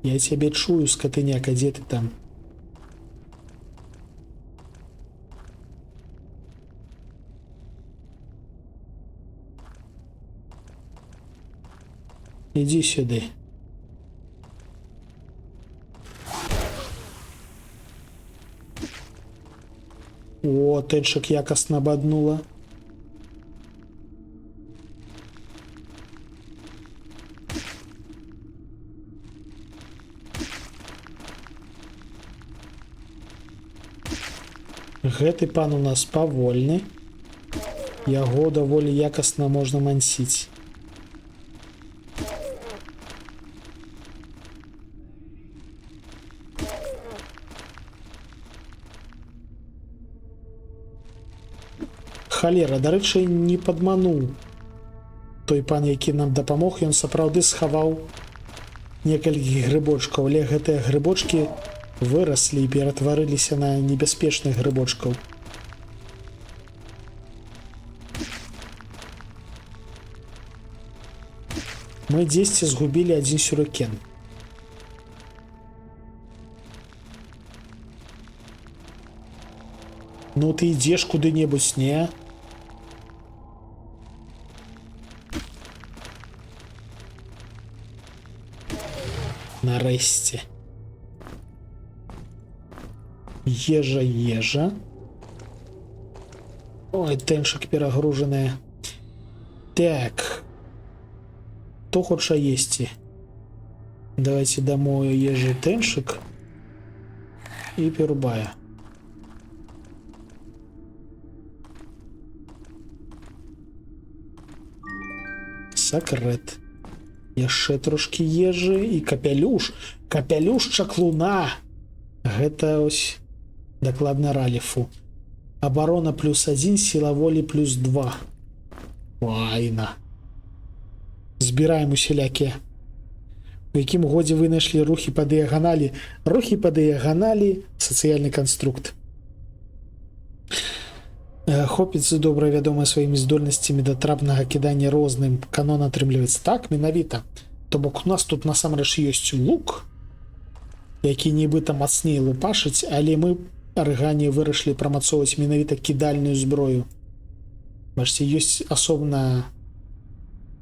Я цябе чую, скатыняка, дзе ты там? Ідзі сюды. О, Тэньшык якасна баднула. Гэты пан у нас павольны. Яго даволі якасна можна мансіць. Халера, дарэчы, не падмануў. Той пан, які нам дапамог, ён сапраўды схаваў некалькі грыбочкаў, але гэтыя грыбочкі выраслі і ператварыліся на небяспечных грыбочкаў. Мы дзесьці згубілі адзін сюрыкен. Ну ты ідзеш куды-небудзь, не? Нарэшце. Ежа. Ой, Тэньшык перагружаная. Так. Хто хоча есці? Давайте дамо ежы Тэньшык і Пюрбая. Сакрэт. Яшчэ трошки ежы і капялюш. Капялюш чаклуна. Гэта ось дакладна Ралефу. Абарона +1, сіла волі +2. Файна. Збіраем усялякія. У якім годзе вынайшлі рухі па дыяганалі? Рухі па дыяганалі сацыяльны канструкт. Хопіцы добра вядомы сваімі здольнасцямі да трапнага кідання розным. Канон атрымліваецца так, менавіта. То бок у нас тут насамрэч ёсць лук, які нібыта мацней лупашыць, але мы арыгані вырашылі прамацоўваць менавіта кідальную зброю. Бачыце, ёсць асобна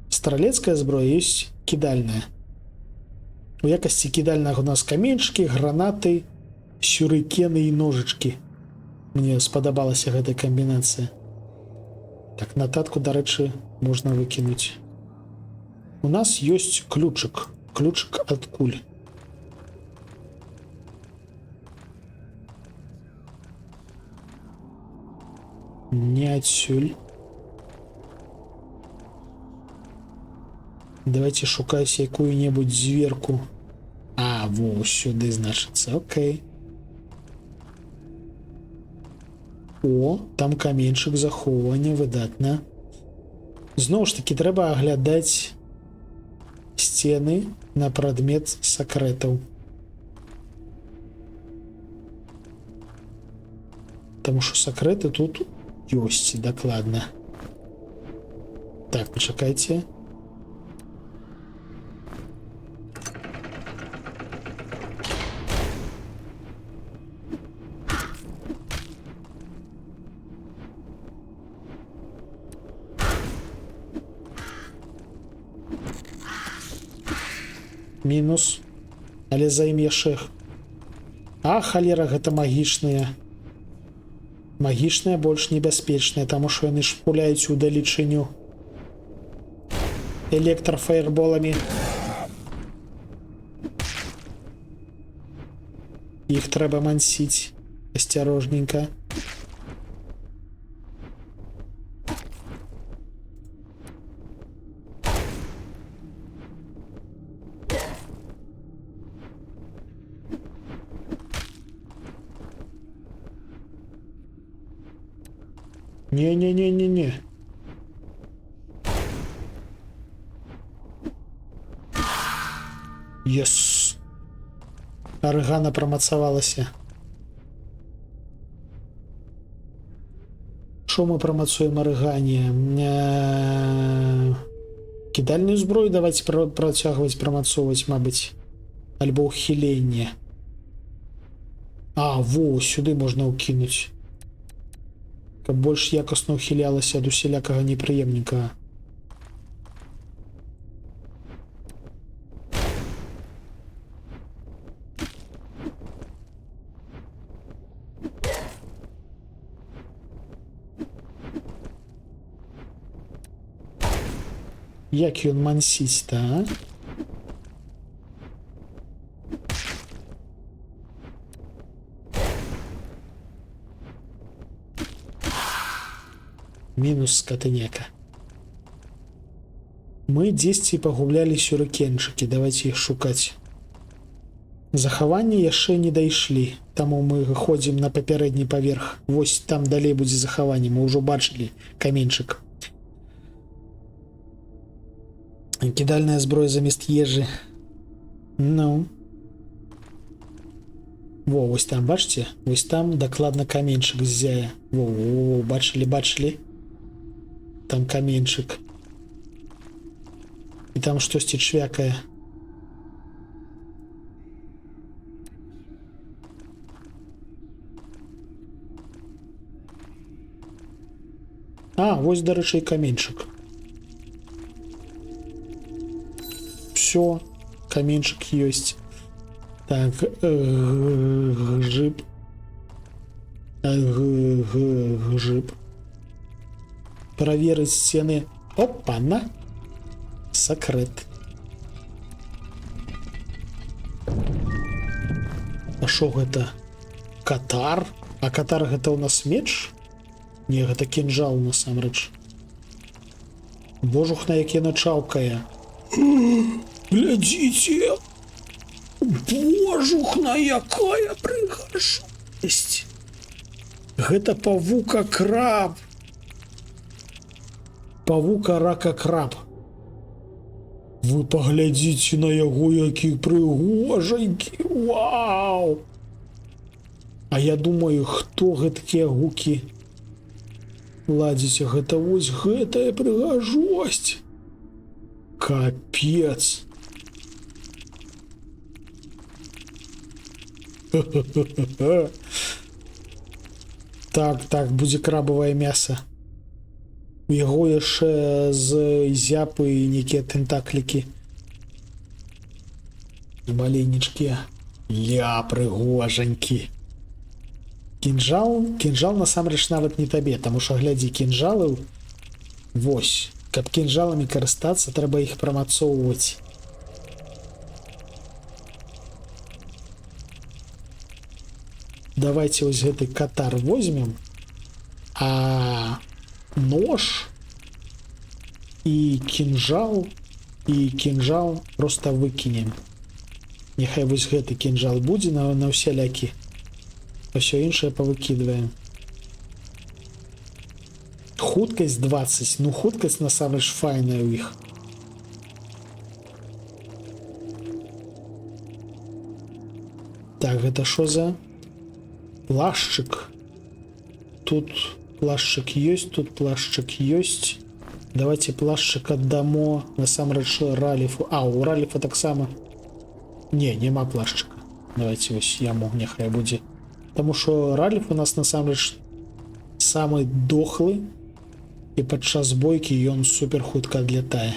стралецкая зброя, ёсць кідальная. У якасці кідальнага у нас каменьчыкі, гранаты, сюрыкены і ножычкі. Мне спадабалася гэтая камбінацыя. Так, нататку, дарэчы, можна выкінуць. У нас ёсць ключык. Ключык ад куль. Не адсюль. Давайте шукаць якую-небудзь зверку. А, во, сюды, значыцца, окей. О, там каменьчык захоўвання, выдатна. Зноў ж такі трэба аглядаць сцены на прадмет сакрэтаў. Таму што сакрэты тут ёсць, дакладна. Так, пачакайце. Мінус. Але за ім яшчэ. А, халера, гэта магічныя. Магічныя больш небяспечныя, таму што яны шпуляюць у далечыню электрафаерболамі. Іх трэба мансіць асцярожненька. Не-не-не-не-не. Ес. Арыгана прамацавалася. Што мы прамацуем арыгане? Кідальную зброю давайте працягваць прамацоўваць, мабыць. Альбо ўхіленне. А, во, сюды можна ўкінуць. Каб больш якасна ўхілялася ад усялякага непрыемненькага. Як ён мансіць-то, а? Мінус скатыняка. Мы дзесьці пагублялі сюрыкенчыкі, давайте іх шукаць. Захаванне яшчэ не дайшлі, таму мы ходзім на папярэдні паверх. Вось там далей будзе захаванне, мы ўжо бачылі каменьчык. Кідальная зброя замест ежы. Ну. Во, вось там, бачыце? Вось там дакладна каменьчык ззяе. Во, бачылі? Там каменьчык. І там штосьці чвякае. А, вось, дарэчы, і каменьчык. Все, каменьчык ёсць. Так, гжып. Гжып. Праверыць сцены. Опа-на. Сакрэт. А шо гэта? Катар? А катар гэта ў нас меч? Не, гэта кінжал насамрэч. Божухна, як яна чаўкае. Глядзіце! Божухна, якая прыгажосць! Гэта павука-краб. Павука-рака-краб. Вы паглядзіце на яго, які прыгожанькі. Вау! А я думаю, хто гэткія гукі ладзіць? Гэта вось гэтая прыгажосць. Капец. Так, будзе крабавае мяса. У яго яшчэ з зяпы і нейкія тентаклікі. І маленечкі. Ля, прыгожанькі. Кінжал насамрэч нават не табе, таму што глядзі, кінжалы вось. Каб кінжаламі карыстацца, трэба іх прамацоўваць. Давайте вось гэты катар возьмем, а нож і кінжал просто выкінем. Няхай вось гэты кінжал будзе на ўсялякі, а ўсё іншае павыкідваем. Хуткасць 20, ну хуткасць насамрэч файная ў іх. Так, гэта што за плашчык? Тут плашчык ёсць, тут плашчык ёсць. Давайте плашчык аддамо насамрэч Раліфу. А, у Раліфа таксама. Не, няма плашчыка. Давайте вось яму няхай будзе. Таму што Раліф у нас насамрэч самы дохлы, і падчас бойкі ён супер хутка адлятае.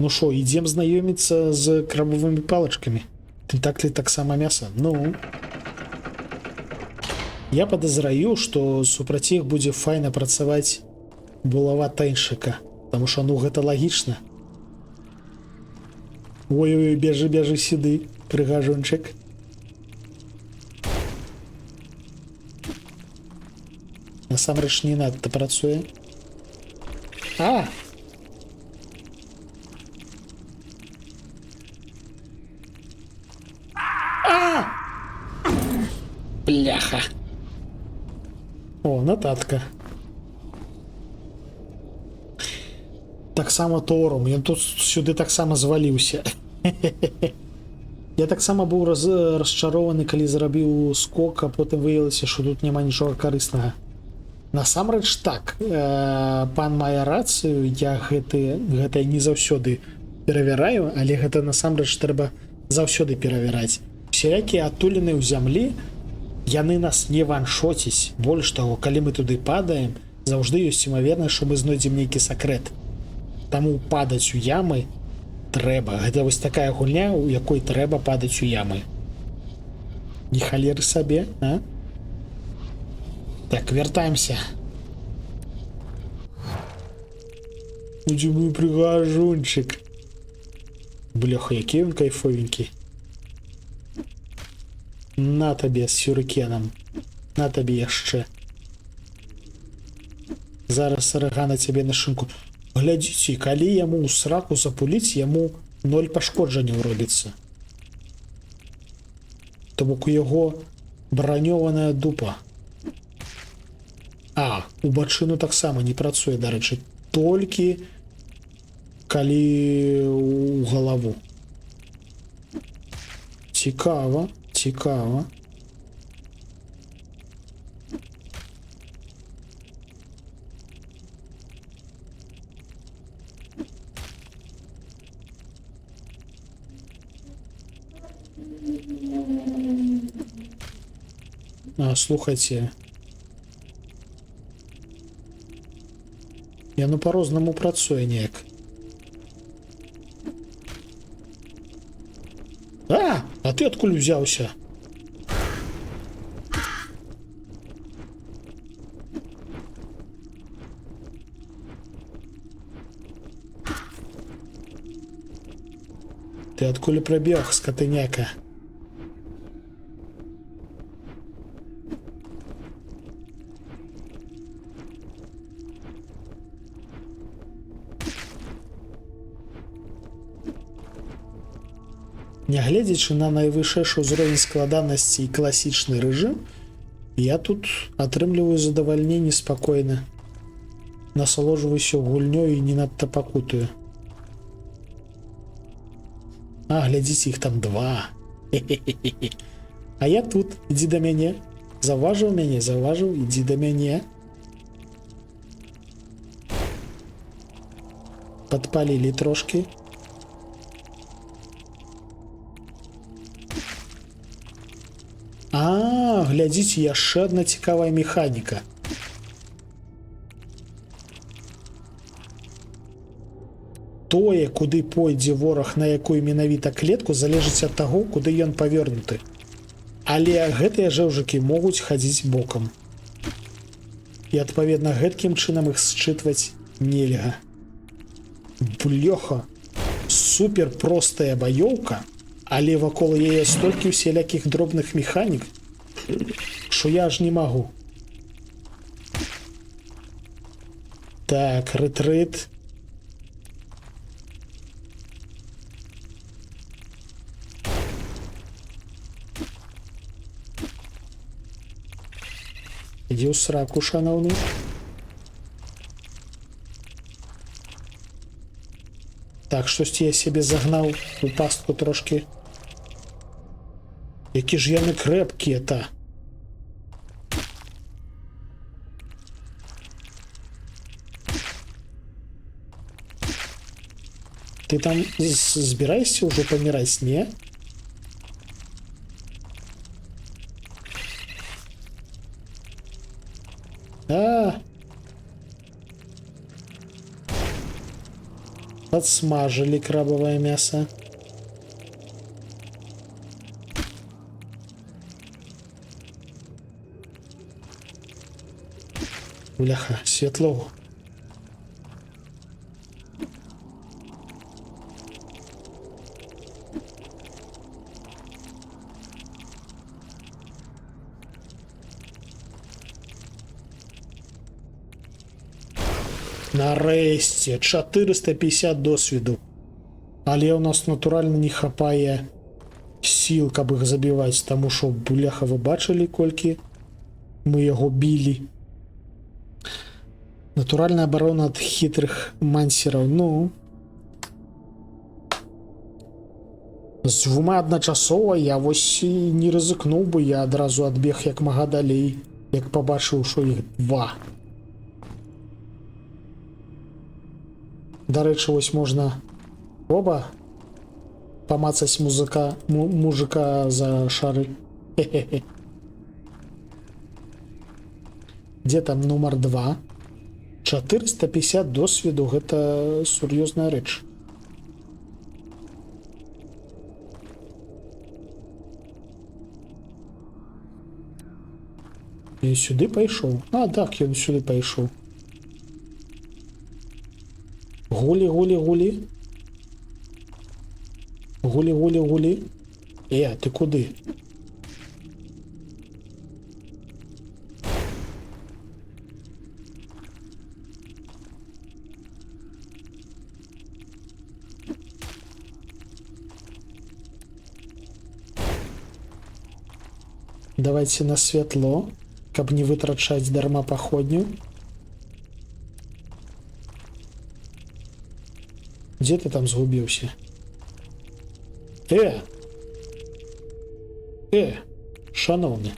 Ну шо, ідзем знаёміцца з крабовымі палачкамі. Тентаклі таксама мяса. Ну, я падазраю, што супраць іх будзе файна працаваць булава тайншыка, таму што ну гэта лагічна. Ой-ой, бежы сюды, прыгажунчык. Насамрэч не надта працуе. А! Бляха. О, нотатка. Таксама Торум. Ён тут сюды таксама зваліўся. Я таксама быў расчарованы, калі зрабіў скок, а потым выявілася, што тут няма нічога карыснага. Насамрэч так, пан мае рацыю, я гэта не заўсёды перавяраю, але гэта насамрэч трэба заўсёды перавяраць. Усялякія адтуліны ў зямлі, яны нас не ваншоціць. Больш таго, калі мы туды падаем, заўжды ёсць імавернасць, што мы знойдзем нейкі сакрэт. Таму падаць у ямы трэба. Гэта вось такая гульня, у якой трэба падаць у ямы. Не халеры сабе, а? Так, вяртаемся. Будзе мой прыгажунчык. Бляха, які ён кайфовенькі. На табе з сюрыкенам. На табе яшчэ. Зараз рага на цябе на шынку. Глядзіце, калі яму ў сраку запуліць, яму 0 пашкоджанняў робіцца. То бок у яго бранёваная дупа. А, у бачыну таксама не працуе, дарэчы, толькі калі ў галаву. Цікава, цікава. Слухайце, яно по-рознаму працуе неяк. А ты адкуль узяўся? Ты адкуль прабег, скатыняка? Нягледзячы на найвышэйшы ўзровень складанасці і класічны рэжым, Я тут атрымліваю задавальненне спакойна. Насалоджваюся гульнёй і не надта пакутаю. А, глядзіце, іх там 2. Хе-хе-хе-хе. А я тут, ідзі да мяне. Заўважыў мяне, заўважыў, ідзі да мяне. Падпалілі трошки. А, глядзіце, яшчэ адна цікавая механіка. Тое, куды пойдзе вораг на якую менавіта клетку, залежыць ад таго, куды ён павернуты. Але гэтыя жэўжыкі могуць хадзіць бокам. І адпаведна гэткім чынам іх счытваць нельга. Блёха, супер простая баёўка, але вакол яе столькі усялякіх дробных механік, што я аж не магу. Так, рэтрыт. Иди ў сраку, шановны. Так, штосьці я себе загнаў у пастку трошки. Які ж яны крэпкія-то. Ты там збираешься ўжо паміраць, не? А, подсмажили крабовое мясо. Бляха, светло. Нарэшце, 450 досведу. Але у нас натуральна не хапае сіл, каб іх забіваць, таму што, бляха, вы бачылі, колькі мы яго білі. Натуральная абарона ад хітрых мансераў. Ну, з 2 адначасова я вось не рызыкнуў бы, я адразу адбег як мага далей, як пабачыў, што іх 2. Дарэчы, вось можна оба памацаць мужика за шары. Хе-хе-хе. Дзе там нумар 2? 450 досведу, гэта сур'ёзная рэч. І сюды пайшоў. А, так, ён сюды пайшоў. Гулі, гулі, гулі. Гулі, гулі, гулі. Ты куды? Давайте на святло, каб не вытрачаць дарма паходню. Дзе ты там згубіўся? Шановны.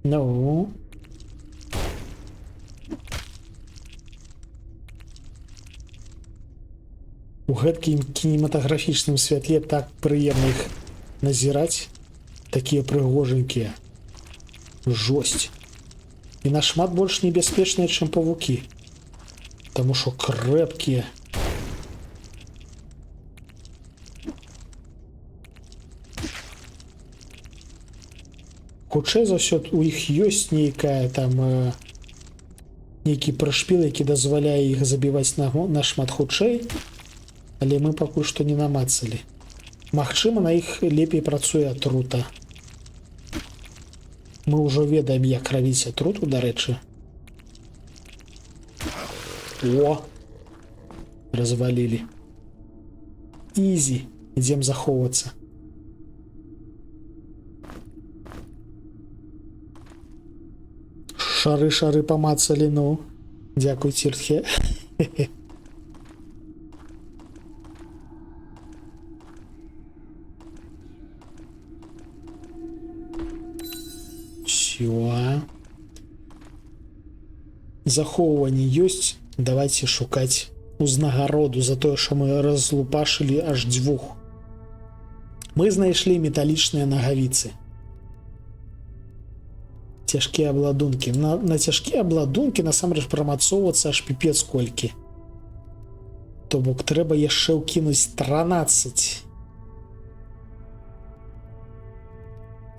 Ну. У гэткім кінематаграфічным святле так прыемна іх назіраць. Такія прыгожанькія. Жосць. І нашмат больш небяспечныя, чым павукі. Таму што крэпкія. Хутчэй за ўсё у іх ёсць нейкая там нейкі прышпіл, які дазваляе іх забіваць нашмат хутчэй, але мы пакуль што не намацалі. Магчыма, на іх лепей працуе атрута. Мы ўжо ведаем, як рабіць атруту, дарэчы. О! Развалілі. Ізі. Ідзем захоўвацца. Шары памацалі, ну. Дзякуй, Ціртхе. Всё. Захоўванне ёсць. Давайте шукаць узнагароду за тое, што мы разлупашылі аж 2. Мы знайшлі металічныя нагавіцы. Цяжкія абладункі. На цяжкія абладункі насамрэч прамацоўвацца аж піпец колькі. То бок трэба яшчэ ўкінуць 13.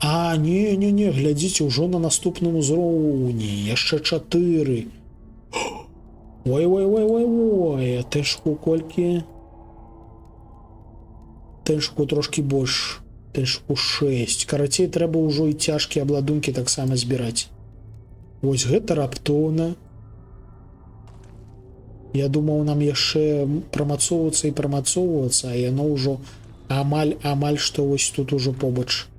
А, не, глядзіце, ўжо на наступным узроўні. Яшчэ 4. Ой, тэшку колькі? Тэшку трошкі больш. Тэшку 6. Карацей, трэба ўжо і цяжкія абладункі таксама збіраць. Вось гэта раптоўна. Я думаў, нам яшчэ прамацоўвацца, а яно ўжо амаль што вось тут ужо побач.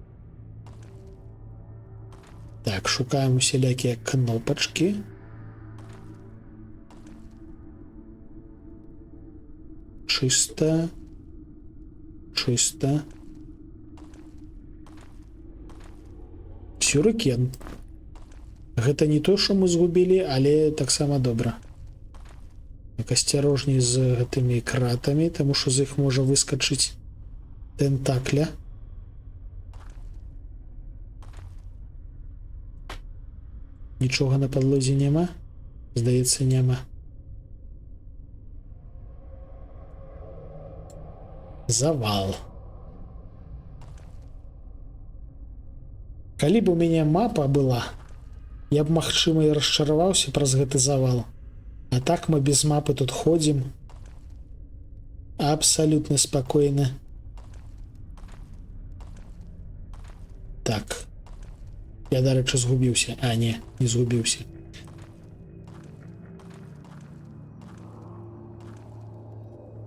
Так, шукаем усялякія кнопачкі. Чыста. Сюрыкен. Гэта не то, што мы згубілі, але таксама добра. Так, асцярожней з гэтымі кратамі, таму што з іх можа выскачыць тентакля. Нічога на падлозе няма? Здаецца, няма. Завал. Калі б у мяне мапа была, я б, магчыма, і расчараваўся праз гэты завал. А так мы без мапы тут ходзім. Абсалютна спакойна. Так. Я, дарэчы, згубіўся. А, не згубіўся.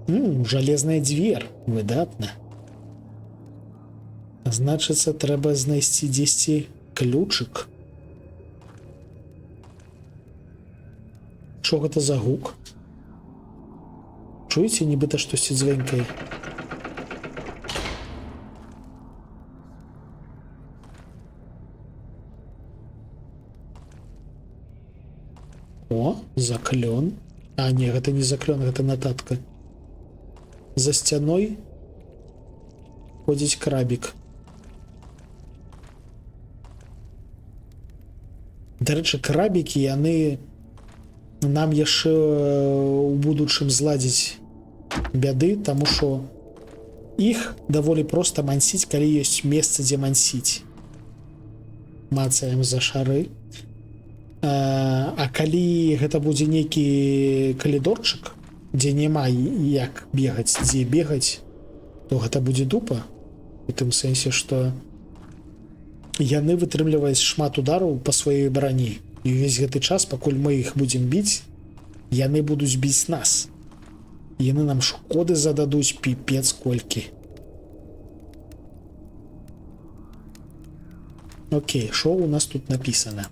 Жалезная дзвер. Выдатна. Значыцца, трэба знайсці дзесьці ключык. Што гэта за гук? Чуеце, нібыта штосьці дзвенькае? О, заклён. А, не, гэта не заклён, гэта нататка. За сцяной ходзіць крабік. Дарэчы, крабікі, яны нам яшчэ у будучым зладзіць бяды, таму што іх даволі проста мансіць, калі ёсць месца, дзе мансіць. Мацаем за шары. А калі гэта будзе нейкі калідорчык, дзе няма як бегаць, дзе бегаць, то гэта будзе дупа. У тым сэнсе, што яны вытрымліваюць шмат удараў па сваёй брані. І ўвесь гэты час, пакуль мы іх будзем біць, яны будуць біць нас. Яны нам шкоды зададуць піпец колькі. Окей, што у нас тут напісана?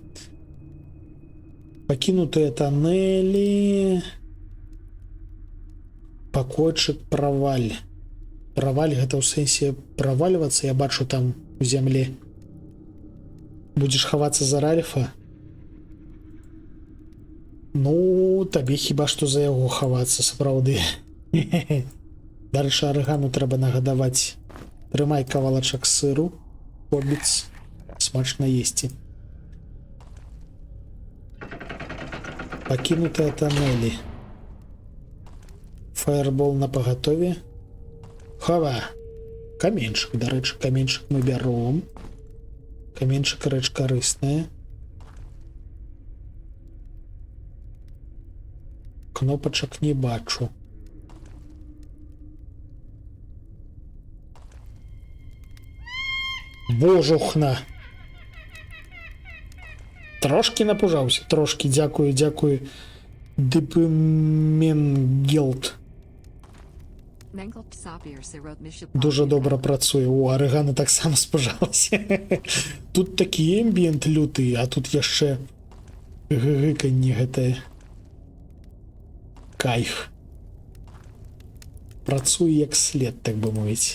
Пакінутыя тоннелі. Пакойчык праваль. Праваль гэта ў сэнсе правальвацца, я бачу там у зямлі. Будзеш хавацца за Ральфа? Ну, табе хіба што за яго хавацца, сапраўды. Дарэчы, арыгану трэба нагадаваць. Трымай кавалачак сыру, хобіц, смачна есці. Пакінутыя тоннелі. Фаербол на пагатове. Хава. Каменьчык, дарэчы, каменьчык мы бяром. Каменьчык рэч карысная. Кнопачак не бачу. Божухна. Трошки напужаўся, трошки, дзякую, Дыпменгелд. Mangled Sapir Sirot Mishap. Дуже добре працює. О, орегано так само спожалося. Тут такий ембієнт лютий, а тут яще гиканье гете. Кайф. Працює як слід, так би мовити.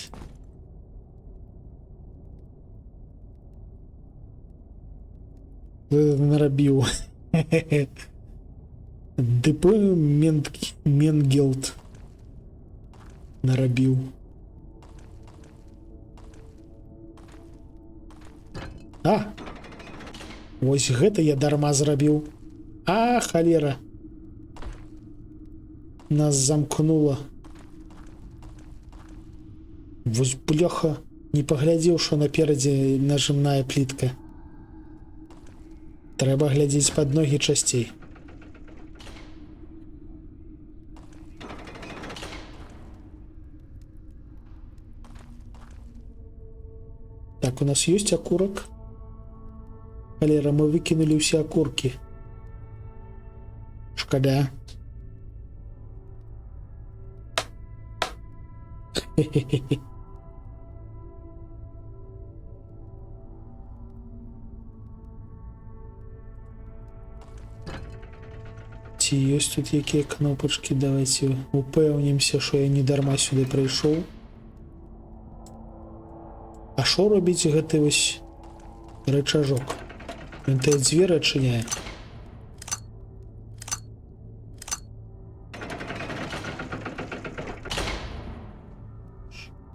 Наробив. ДП Менгелд наробив. А! Вось гэта я дарма зрабіў. А, халера. Нас замкнула. Вось бляха. Не паглядзеў, што наперадзе нажымная плітка. Трэба глядзець пад ногі часцей. Так, у нас есть окурок? Холера, мы выкинули все окурки. Шкода. Хе-хе-хе. Ці ёсць тут якія кнопачкі? Давайте упэўнімся, што я не дарма сюды прыйшоў. А што робіць гэты вось рычажок? Ён тыя дзверы адчыняе.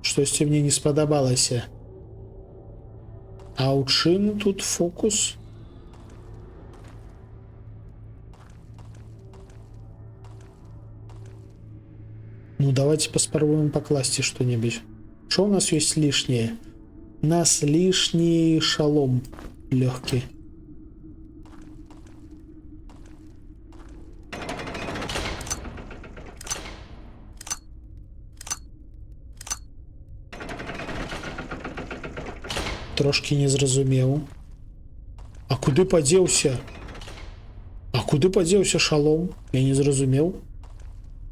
Штосьці мне не спадабалася. А ў чым тут фокус? Ну, давайте паспрабуем пакласці што-небудзь. Что у нас есть лишнее? У нас лишний шалом легкий. Трошки не зразумеў. А куды падзеўся? А куды падзеўся шалом? Я не зразумеў.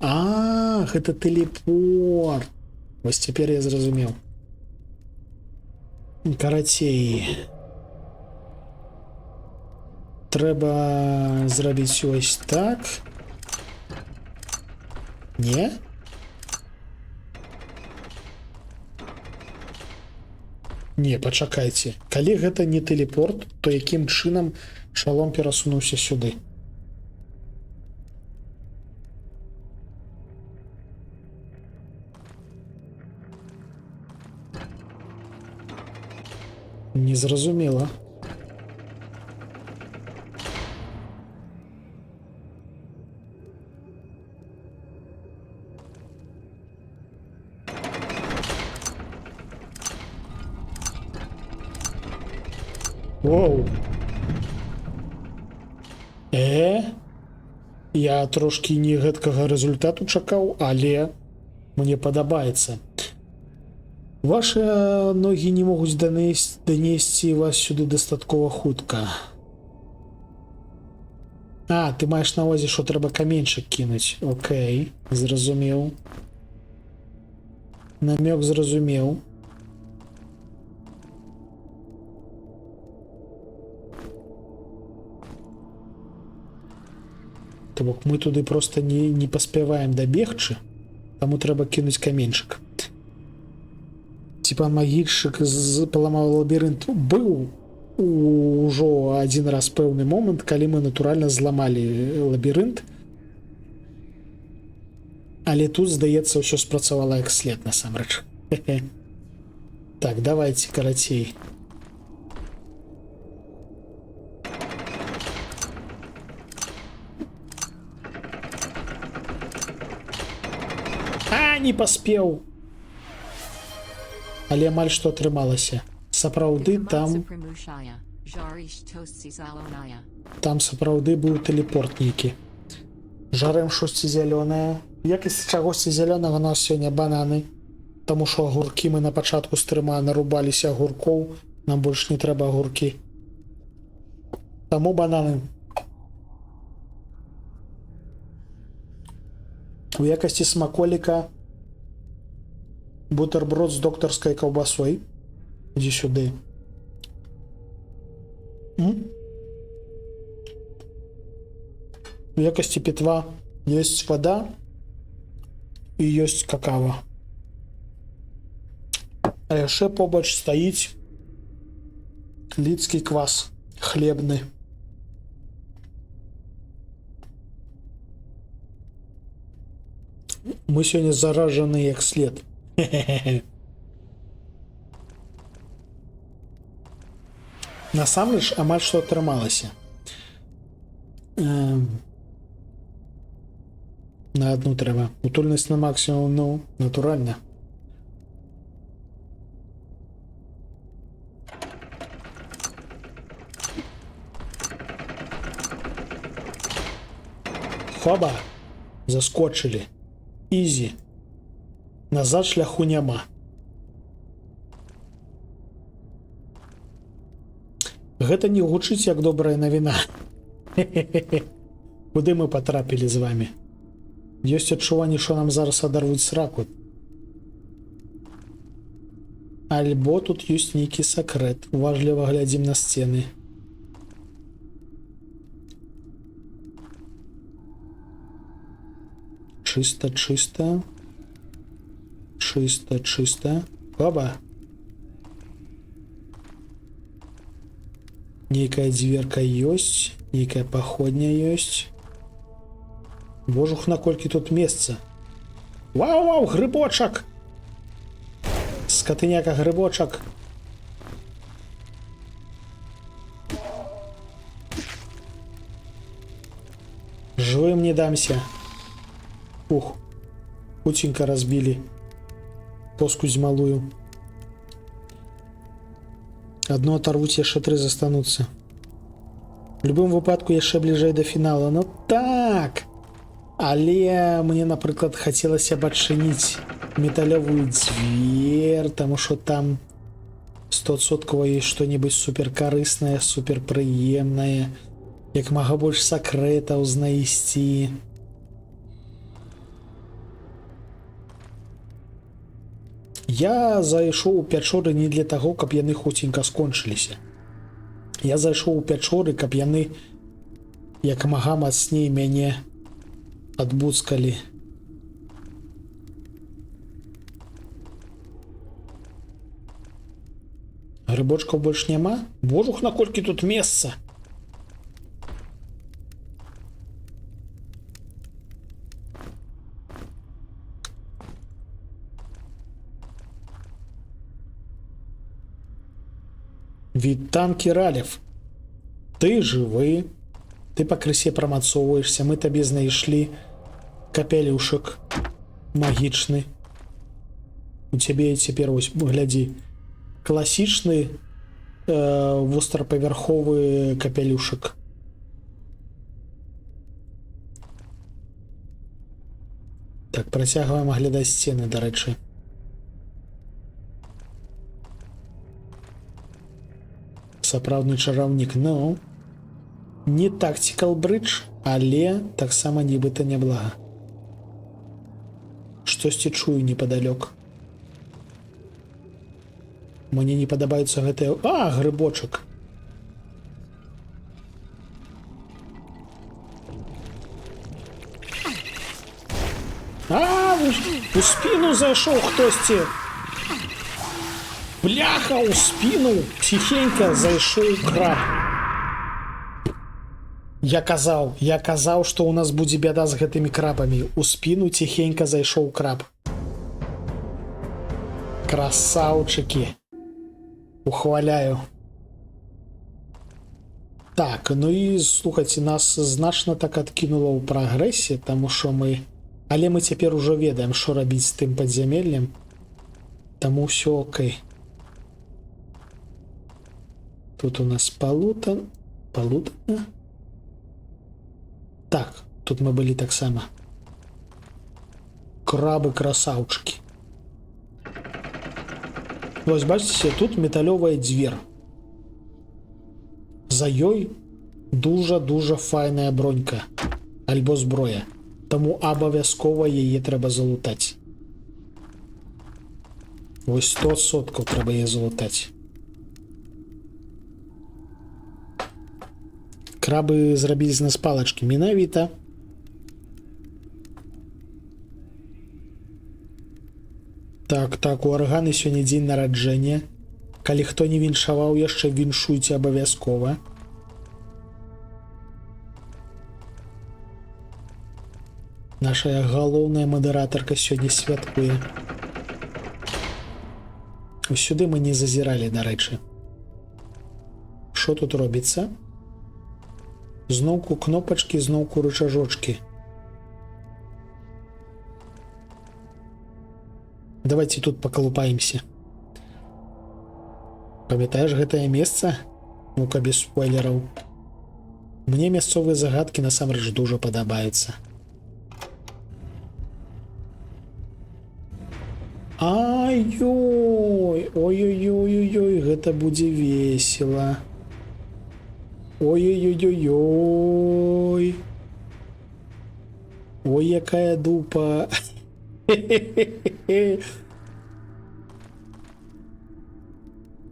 А, гэта тэлепорт. Вось цяпер я зразумеў. Карацей. Трэба зрабіць ось так. Не? Не, пачакайце. Калі гэта не тэлепорт, то якім чынам шалом перасунуўся сюды? Незразумела. Воу. Я трошки не гэткага результату чакаў, але мне падабаецца. Ваши ноги не могуць данесці вас сюды дастаткова хутка. А, ты маеш на ўвазе, што трэба каменьчык кінуць. Окей, зразумеў. Намёк зразумеў. То бок мы туды просто не паспяваем дабегчы, таму трэба кінуць каменьчык. Типа магільшчык паламаў лабірынт быў ужо один раз пэўны момант, калі мы натуральна зламалі лабірынт. Але тут, здаецца, ўсё спрацавала як след насамрэч. Так, давайте карацей. А, не паспеў. Але амаль што атрымалася. Сапраўды там сапраўды быў тэлепорт нейкі. Жарэм штосьці зялёнае. Якасць чагосьці зялёнага у нас сёння бананы. Таму што агуркі мы на пачатку стрыма нарубаліся агуркоў. Нам больш не трэба агуркі. Таму бананы. У якасці смаколіка Бутерброд з докторською ковбасою. Іди сюди. В якості питва є вода і є какао. А яшчэ побач стаіць лідскі квас хлебны. Мы сёння заражаны як след. Насамрэч амаль што атрымалася. На одну трэба. Утульнасць на максімум, ну, натуральна. Хоба! Заскочылі. Ізі. Назад шляху няма. Гэта не гучыць як добрая навіна. Куды мы патрапілі з вами? Ёсць адчуванне, што нам зараз адарвуць сраку. Альбо тут ёсць нейкі сакрэт. Уважліва глядзім на сцены. Чисто, чисто. Чисто, чисто. Оба. Нейкая дверка ёсць, нейкая паходня ёсць. Божух, наколькі тут месца. Вау-вау, грыбочак! Скатыняка грыбочак. Живым не дамся. Ух, хутенько разбили поскузь малую. Одно оторвуть, яшчэ 3 застануцца. В любым выпадку яшчэ бліжэй да фінала. Ну так! Але мне, напрыклад, хацелася б адчыніць металёвую дзвер, таму што там 100% ёсць што-небудзь суперкарыснае, суперпрыемнае, як мага больш сакрэтаў знайсці. Я зайшоў у пячоры не для таго, каб яны хуценька скончыліся. Я зайшоў у пячоры, каб яны як мага мацней мяне адбуцкалі. Грыбочкаў больш няма? Божух, наколькі тут месца! Вітан, Кіралев. Ты жывы. Ты пакрысе прамацоўваешся. Мы табе знайшлі капялюшак магічны. У цябе цяпер, вось, глядзі, класічны вострапавярховы капялюшак. Так, працягваем аглядаць сцены, дарэчы. Сапраўдны чараўнік, ну, не тактикал бридж, але таксама нібыта няблага. Штосьці чую непадалёк. Мне не падабаюцца гэтыя... А, грыбочак. А, у спину зайшоў хтосьці. Бляха, у спину ціхенька зайшоў краб. Я казаў, што ў нас будзе бяда з гэтымі крабамі. У спину ціхенька зайшоў краб. Красаўчыкі. Ухваляю. Так, ну і слухайце, нас значна так адкінула ў прагрэсе, таму што мы... Але мы цяпер ужо ведаем, што рабіць з тым падзямеллем. Таму ўсё окей. Тут у нас полутан. Так, тут мы были так само. Крабы красавчики. Вось бачыце, тут металёвая дзвер. За ёй дужа файная бронька альбо зброя. Таму абавязкова яе трэба залутаць. Вось 100% трэба яе залутаць. Крабы зрабілі з нас палачкі. Менавіта. Так, у арганы сёння дзень нараджэння. Калі хто не віншаваў яшчэ, віншуйце абавязкова. Наша галоўная мадэратарка сёння святкуе. Сюды мы не зазіралі, дарэчы. Што тут робіцца? Зноўку кнопачкі, зноўку рычажочкі. Давайте тут пакалупаемся. Памятаеш гэтае месца? Ну-ка, без спойлераў. Мне мясцовыя загадкі насамрэч дужа падабаюцца. Ай-ёй, ой-ой-ой-ой, гэта будзе весела. Ой-ой-ой-ой-ой. Ой, якая дупа.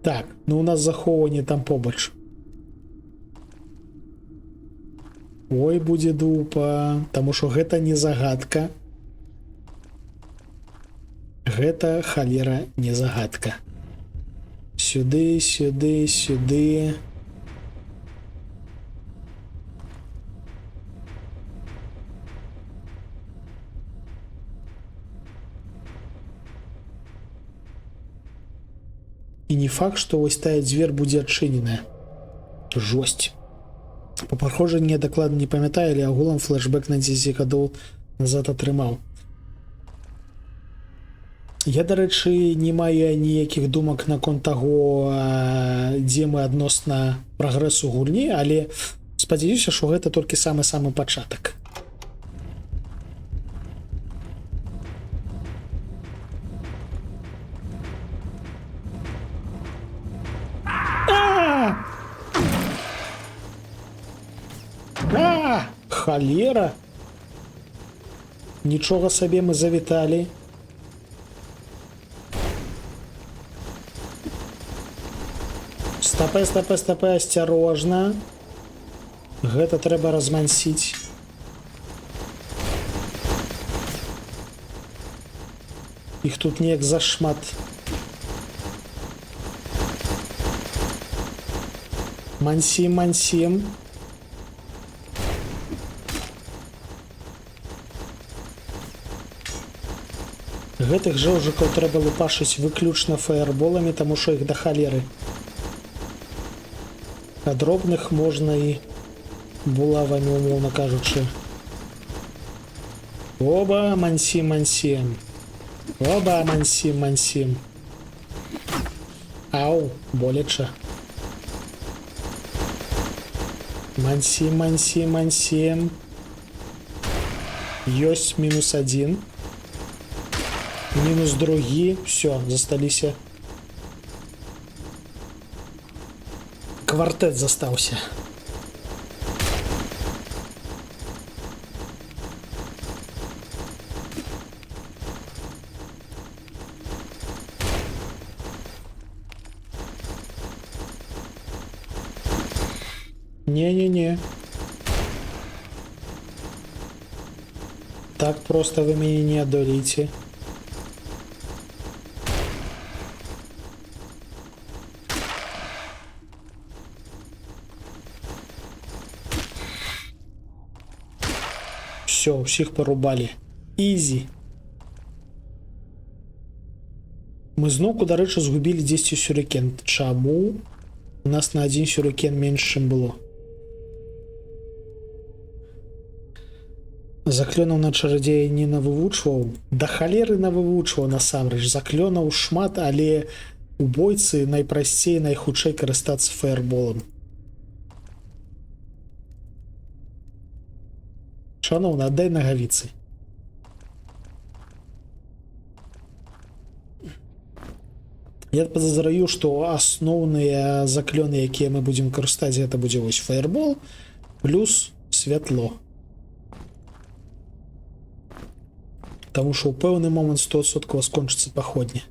Так, ну у нас захоўванне там побач. Ой, будзе дупа, таму што гэта не загадка. Гэта, халера, не загадка. Сюды, сюды, сюды. І не факт, што вось тая дзвер будзе адчыненая. Жосць. Па праходжанні я дакладна не памятаю, але агулам флешбэк на 10 гадоў назад атрымаў. Я, дарэчы, не маю ніякіх думак наконт таго, дзе мы адносна прагрэсу гульні, але спадзяюся, што гэта толькі самы-самы пачатак. Халера! Нічога сабе, мы завіталі. Стапай, стапай, стапай, асцярожна. Гэта трэба размансіць. Іх тут неяк зашмат. Мансім, мансім. Гэтых жаўжыкаў трэба лупашыць выключна фаерболамі, таму што іх да халеры. А дробных можна і булавамі, умоўна кажучы. Оба, мансім, мансім. Оба, мансім, мансім. Ау, боляча. Мансім, мансім, мансім. Ёсць -1. -2. Все, засталіся. Квартэт застаўся. Не-не-не. Так просто вы мяне не одолеете. Все, усіх порубали. Ізі. Мы зноўку, дарэчы, згубілі 10 сюрыкен. Чаму? У нас на 1 сюрыкен менш, чым было. Заклёнаў на чарадзея не навывучваў. Да халеры навывучваў насамрэч. Заклёнаў шмат, але у бойцы найпрасцей, найхутчэй карыстацца фаерболам. Шановна, аддай нагавіцы. Я падазраю, што асноўныя заклёны, якія мы будзем карыстаць, гэта будзе вось фаербол плюс святло. Таму што ў пэўны момант 100% скончыцца паходня.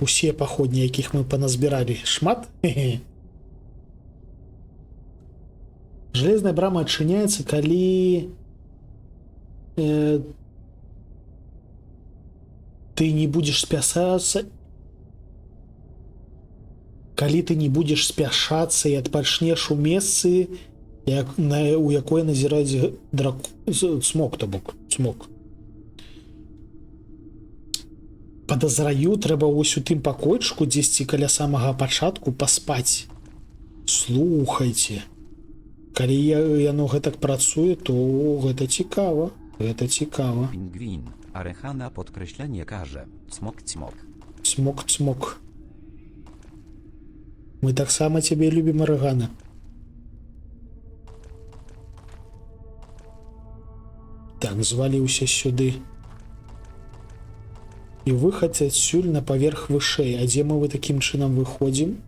Усе паходні, якіх мы паназбіралі. Шмат? Хе-хе. Железная брама адчыняецца, калі ты не будешь спяшацца, калі ты не будешь спяшацца і адпачнеш у месцы, у якой назіраюць цмок, то бок цмок. Падазраю, трэба вось у тым пакойчыку дзесьці каля самага пачатку паспаць. Слухайце, калі яно гэтак працуе, то гэта цікава. Гэта цікава. Pingwin, Arechana podkreślenie każe. Cmok, cmok. Цмок, цмок. Мы таксама цябе любім, Арыгана. Так, зваліўся сюды. І выхад адсюль на паверх вышэй. А дзе мы такім чынам выходзім?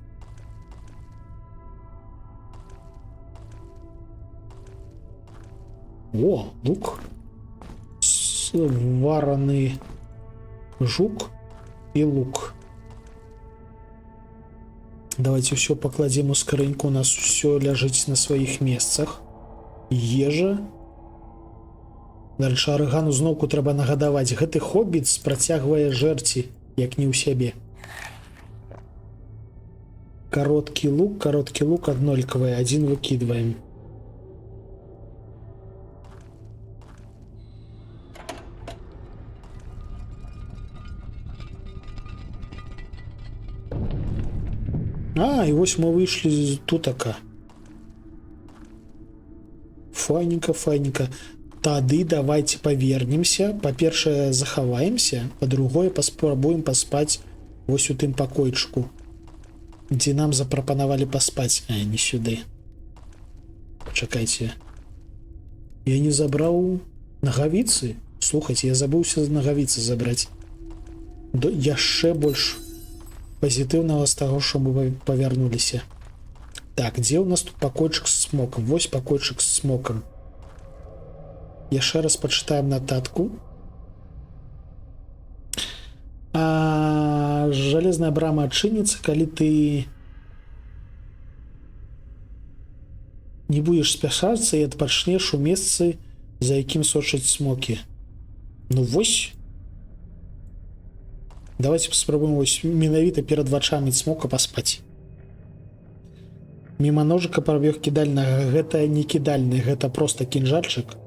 О, лук. Свараны жук і лук. Давайте все пакладзем у скрыньку. У нас все ляжыць на сваіх месцах. Ежа. Дальше Арыгану зноўку трэба нагадаваць. Гэты хоббіт працягвае жэрці, як не ў сябе. Кароткі лук аднолькавы. Адзін выкідваем. А, і вось мы выйшлі з тутака. Файненька, файненька. Тады давайте павернемся. Па-першае, захаваемся. Па-другое, паспрабуем паспаць вось у тым пакойчыку, дзе нам запрапанавалі паспаць. А, не сюды. Чакайце. Я не забраў нагавіцы? Слухайце, я забыўся з нагавіцы забраць. Яшчэ больш пазітыўнага з таго, што мы павярнуліся. Так, дзе ў нас тут пакойчык з смокам? Вось пакойчык з смокам. Яшчэ раз пачытаем нататку. Жалезная брама адчыніцца, калі ты не будешь спяшацца і адпачнеш у месцы, за якім сочаць смокі. Ну вось. Давайте паспрабуем вось менавіта перад вачамі цмока паспаць. Міма ножыка прабег кідальнага. Гэта не кідальны, гэта проста кінжальчык,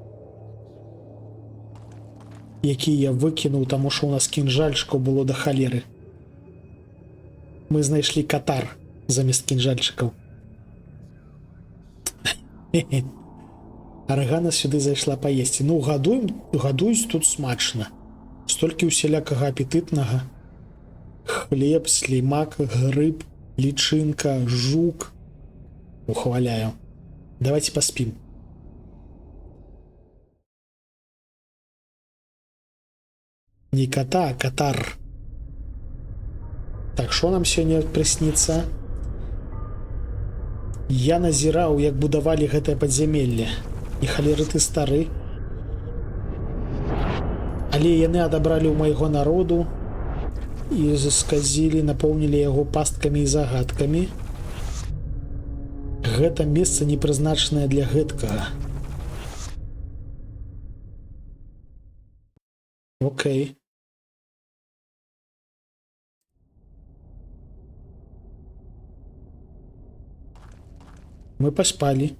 які я выкінуў, таму што ў нас кінжальчыкаў было да халеры. Мы знайшлі катар замест кінжальчыкаў. Арыгана сюды зайшла паесці. Ну, гадуюць тут смачна. Столькі усялякага апетытнага. Хлеб, слімак, грыб, лічынка, жук. Ухваляю. Давайте паспім. Не кота, а катар. Так, што нам сёння прысніцца? Я назіраў, як будавалі гэтае падзямелле. І халеры ты стары. Але яны адабралі ў майго народу і сказілі, напоўнілі яго пасткамі і загадкамі. Гэта месца не прызначанае для гэткага. Окей. Мы паспалі.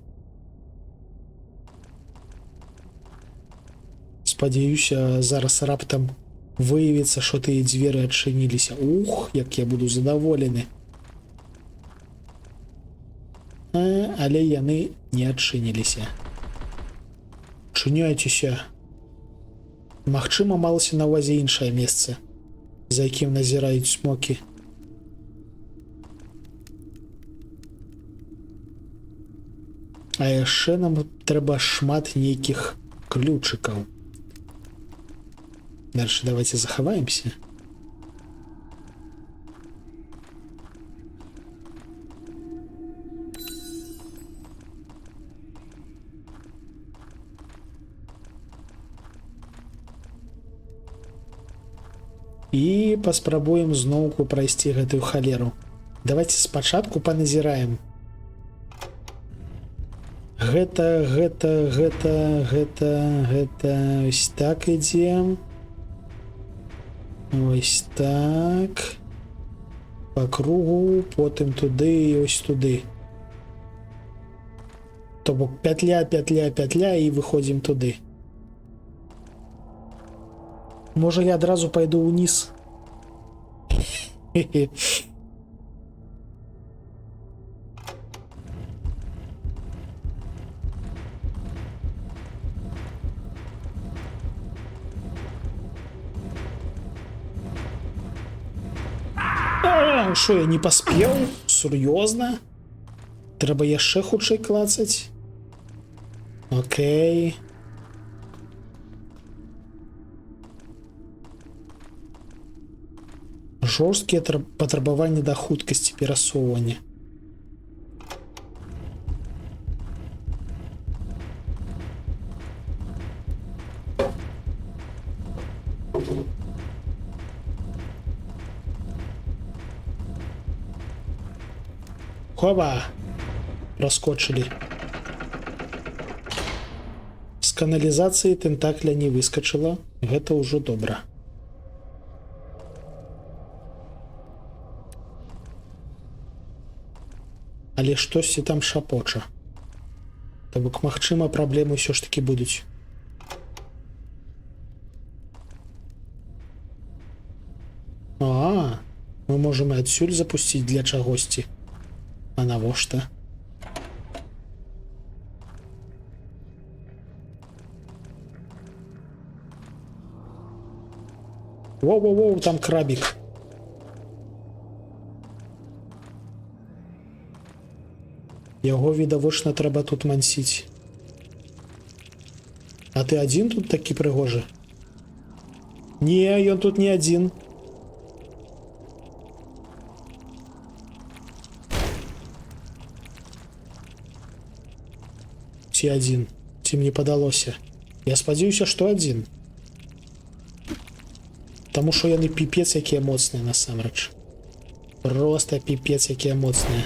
Спадзяюся, зараз раптам выявіцца, што тыя дзверы адчыніліся. Ух, як я буду задаволены. Але яны не адчыніліся. Чыняйцеся. Магчыма, малася на ўвазе іншае месца, за якім назіраюць смокі. А яшчэ нам трэба шмат нейкіх ключыкаў. Дальше давайте захаваемся. І паспрабуем зноўку прайсці гэтую халеру. Давайте спачатку паназіраем. Гэта ось так ідзе. Ось так. По кругу, потым туды і ось туды. То бок пятля і выходзім туды. Можа я адразу пайду ўніз. Хе-хе. Шо, я не паспеў? Сур'ёзна? Трэба яшчэ хутчэй клацаць? Окей. Жорсткія патрабаванні да хуткасці перасоўвання. Хова! Проскочили. З каналізацыі тентакля не выскочыла. Гэта ўжо добра. Але штосьці там шапоча. То бок, магчыма, праблемы ўсё ж такі будуць. А, мы можем і адсюль запусціць для чагосьці. А навошта? Воу-воу-воу, там крабик. Яго відавочна трэба тут мансіць. А ты адзін тут такі прыгожы? Не, ён тут не адзін. Ці адзін? Ці мне падалося? Я спадзяюся, што адзін. Таму што яны піпец якія моцныя насамрэч. Проста піпец якія моцныя.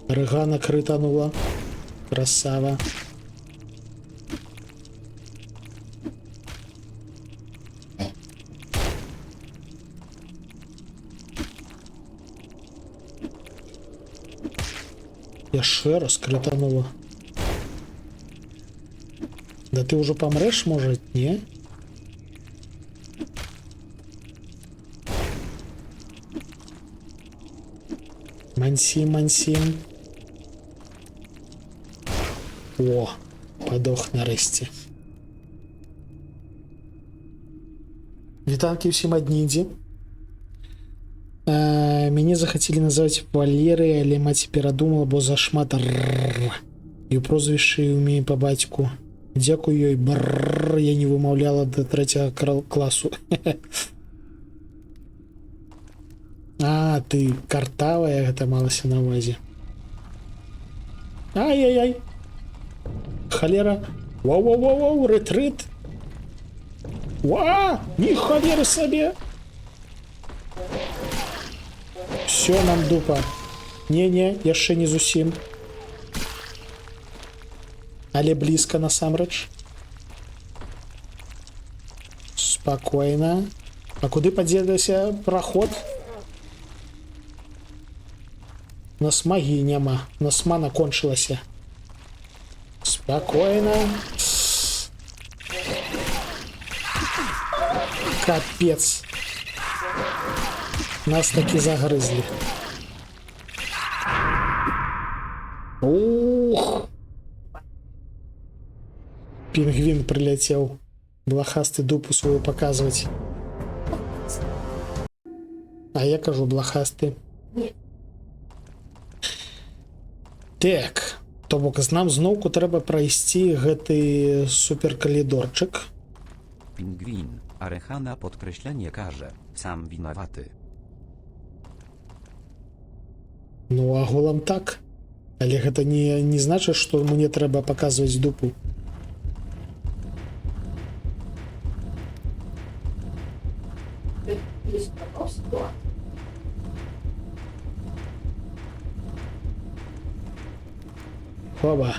Рыгана крытанула. Красава. Яшчэ раз крытанула. Да ты ўжо памрэш, можа, не? Мансім, мансім. О, падох нарэшце. Вітанкі ўсім ад Нідзі. Мяне захацелі назваць Валерыя, але маці перадумала, бо зашмат рррр. І ў прозвішчы ў мяне па бацьку. Дзякую ёй, брррр, я не вымаўляла да 3 класу. А, ты картавая, гэта малася на ўвазе. Ай-яй-яй. Халера. Вау-вау-вау, рэтрыт. Уа, ні халеры сабе. Все, нам дупа. Не-не, яшчэ не зусім. Але блізка насамрэч. Спакойна. А куды падзелася праход? Нас магіі няма. Нас мана кончылася. Спакойна. Капец. Нас таки загрызли. Ух! Пінгвін прилетел. Блохасты дупу свою показывать. А я кажу блохасты. Так. То бок нам зноўку трэба прайсці гэты суперкалідорчык. Pingwin, Arechana podkreślenie karze, sam winowaty. Ну, агулам так. Але гэта не значыць, што мне трэба паказваць дупу. Есть вопрос, да. Хоба.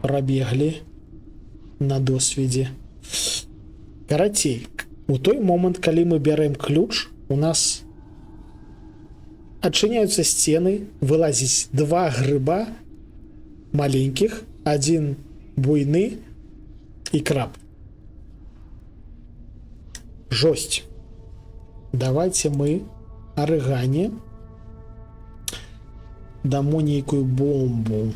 Пробеглі на досведзе. Карацей, у той момант, калі мы бярэм ключ, у нас адчыняюцца сцены, вылазіць два грыба маленькіх, один буйны і краб. Жосць. Давайте мы арыгане дамо нейкую бомбу.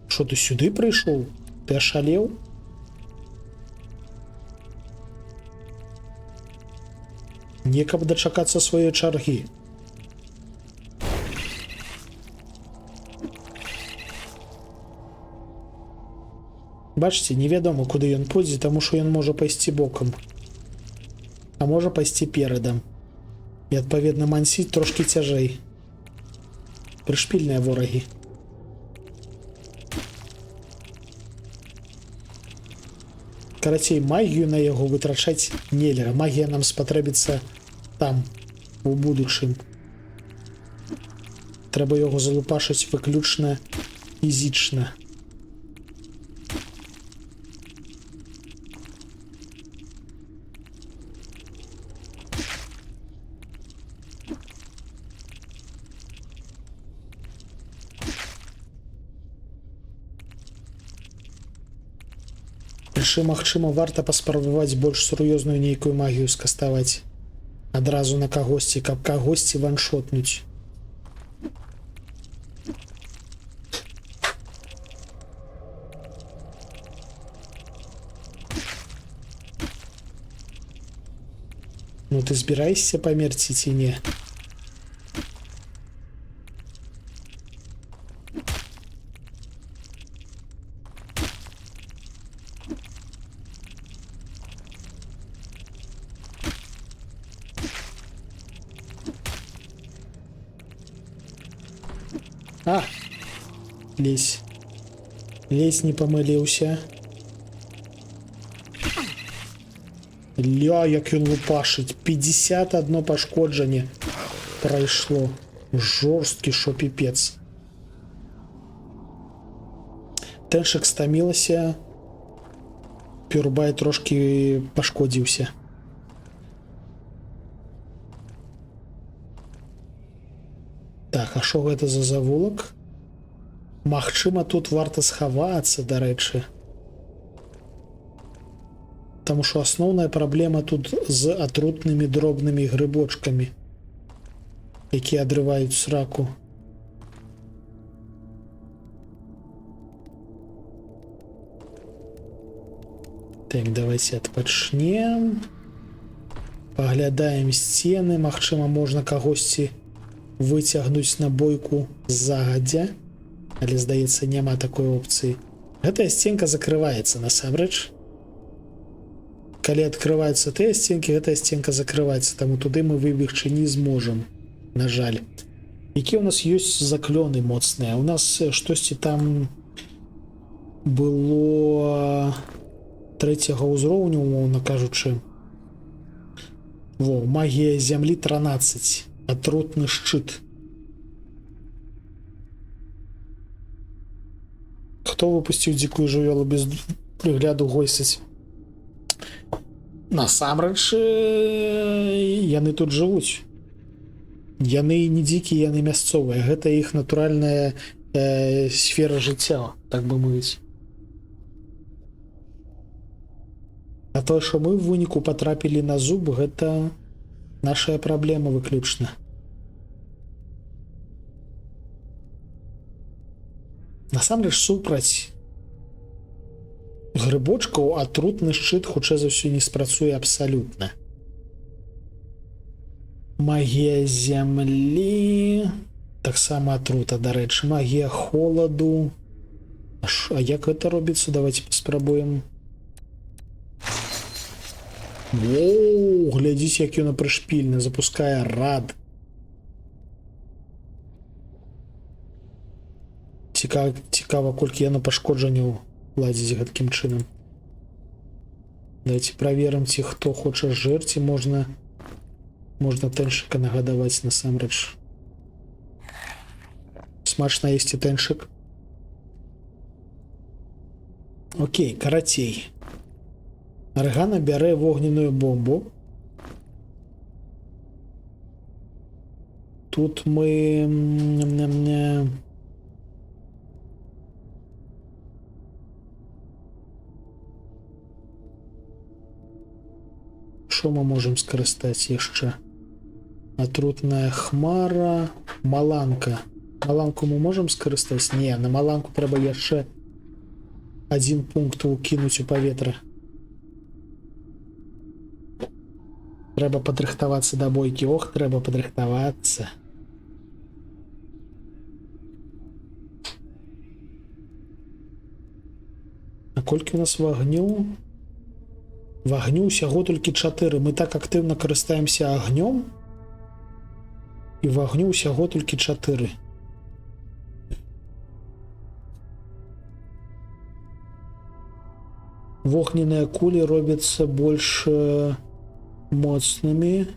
Що ты сюды прыйшоў? Ты ашалеў? Не каб дачакацца сваёй чаргі. Бачце, невядома, куды ён пойдзе, таму што ён можа пайсці бокам. А можа пайсці перадам. І, адпаведна, мансіць трошкі цяжэй. Прышпільныя ворагі. Карацей, магію на яго вытрачаць нельга. Магія нам спатрэбіцца там, у будучым. Трэба яго залупашыць выключна фізічна. Магчыма, варта паспрабаваць больш сур'ёзную нейкую магію скаставаць адразу на кагосьці, каб кагосьці ваншотнуць. Ну ты збіраешся памерці ці не? А! Лезь. Лезь, не памыліўся. Ля, як ён лупашыць. 51 пашкоджанне прайшло. Жорсткі, шо піпец. Тэншык стамілася. Пюрбай трошки пашкодзіўся. Так, а що гэта за завулак? Магчыма, тут варта схавацца, дарэчы. Таму што асноўная праблема тут з атрутнымі дробнымі грыбочкамі, якія адрываюць сраку. Так, давайте адпачнем. Паглядаем сцены. Магчыма, можна кагосьці выцягнуць на бойку загадзя, але, здаецца, няма такой опцыі. Гэтая сценка закрываецца насамрэч. Калі адкрываюцца тыя сценкі, гэтая сценка закрываецца, таму туды мы выбегчы не зможам, на жаль. Які ў нас ёсць заклёны моцныя? У нас штосьці там было 3-го ўзроўню, умоўна кажучы. Во, магія зямлі 13. Атрутны шчыт. Хто выпусціў дзікую жывёлу без прыгляду гойсаць? Насамрэч, яны тут жывуць. Яны не дзікія, яны мясцовыя. Гэта іх натуральная сфера жыцця, так бы мовіць. А то, што мы в выніку патрапілі на зуб, гэта нашая праблема выключна. Насамрэч, супраць грыбочкаў атрутны шчыт хутчэй за ўсё не спрацуе абсалютна. Магія зямлі таксама атрута, дарэчы. Магія холаду А як гэта робіцца? Давайте паспрабуем. Воу, глядзіце, як ён прышпільна запускае рад. Цікава, колькі яно пашкоджанняў ладзіць гэткім чынам. Давайте праверым, ці хто хоча жыр, ці можна тэншыка нагадаваць насамрэч. Смачна есці тэншык. Окей, карацей. Аргана бярэ вогненную бомбу. Тут мы... Што мы можам скарыстаць яшчэ? Атрутная хмара, маланка. Маланку мы можам скарыстаць? Не, на маланку трэба яшчэ один пункт укінуць у паветра. Трэба падрыхтавацца да бойкі. Ох, трэба падрыхтавацца. А колькі у нас вагню? Вагню ўсяго толькі 4. Мы так актыўна карыстаемся агнём. І вагню ўсяго толькі 4. Вогненныя кулі робяцца больш моцнымі.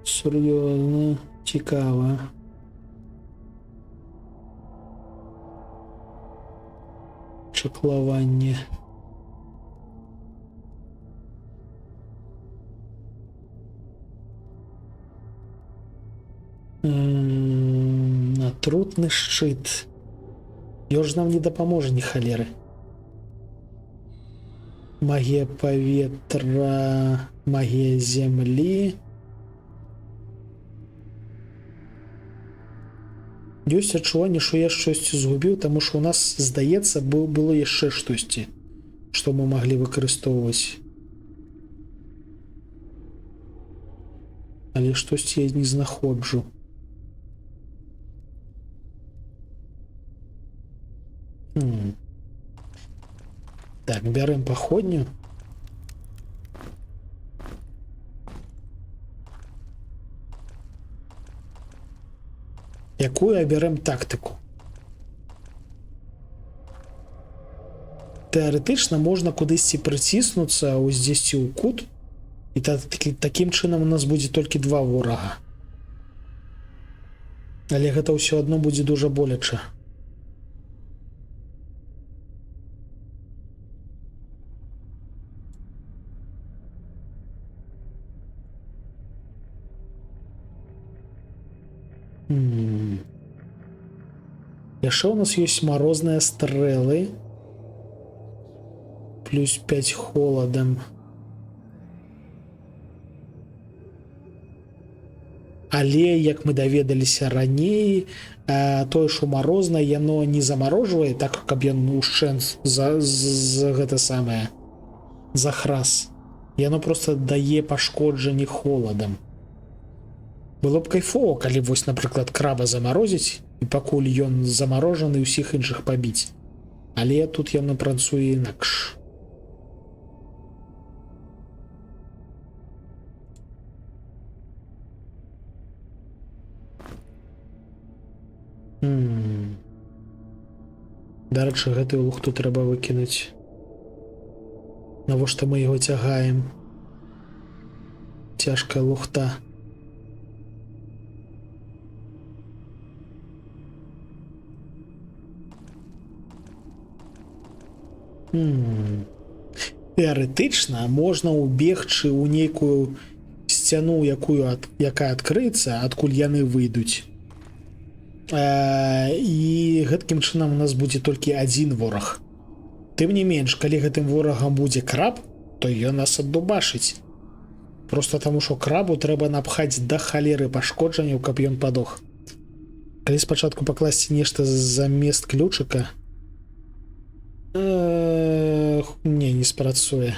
Сур'ёзна, цікава. Чаклаванне. Атрутны шчыт. Ён ж нам не дапаможа, ні халеры. Магія паветра, магія зямлі. Ёсць адчуванне, што я штосьці згубіў, таму што ў нас, здаецца, было яшчэ штосьці, што мы маглі выкарыстоўваць. Але штосьці я не знаходжу. Так, бярем паходню. Якую абярем тактыку? Тэарэтычна можна кудысьці прыціснуцца, уздзесці ў кут, і такім чынам у нас будзе толькі 2 ворага. Але гэта ўсё адно будзе дужа боляча. Яшчэ у нас ёсць марозныя стрэлы. Плюс 5 холадам. Але, як мы даведаліся раней, тое, што марознае, яно не замарожвае, так, каб ён ушчэнт гэта самае захрас. Яно проста дае пашкоджанне холадам. Было б кайфово, калі вось, напрыклад, краба замарозіць, і пакуль ён замарожаны, ўсіх іншых пабіць. Але тут яно працуе інакш. Дарэчы, гэтую лухту трэба выкінуць. Навошта мы яго цягаем? Цяжкая лухта. Тэарэтычна можна ўбегчы ў нейкую сцяну, якая адкрыецца, адкуль яны выйдуць. І гэткім чынам у нас будзе толькі адзін вораг. Тым не менш, калі гэтым ворагам будзе краб, то ён нас аддубашыць. Проста таму, што крабу трэба напхаць да халеры пашкоджанняў, каб ён падох. Калі спачатку пакласці нешта замест ключыка, не спрацуе.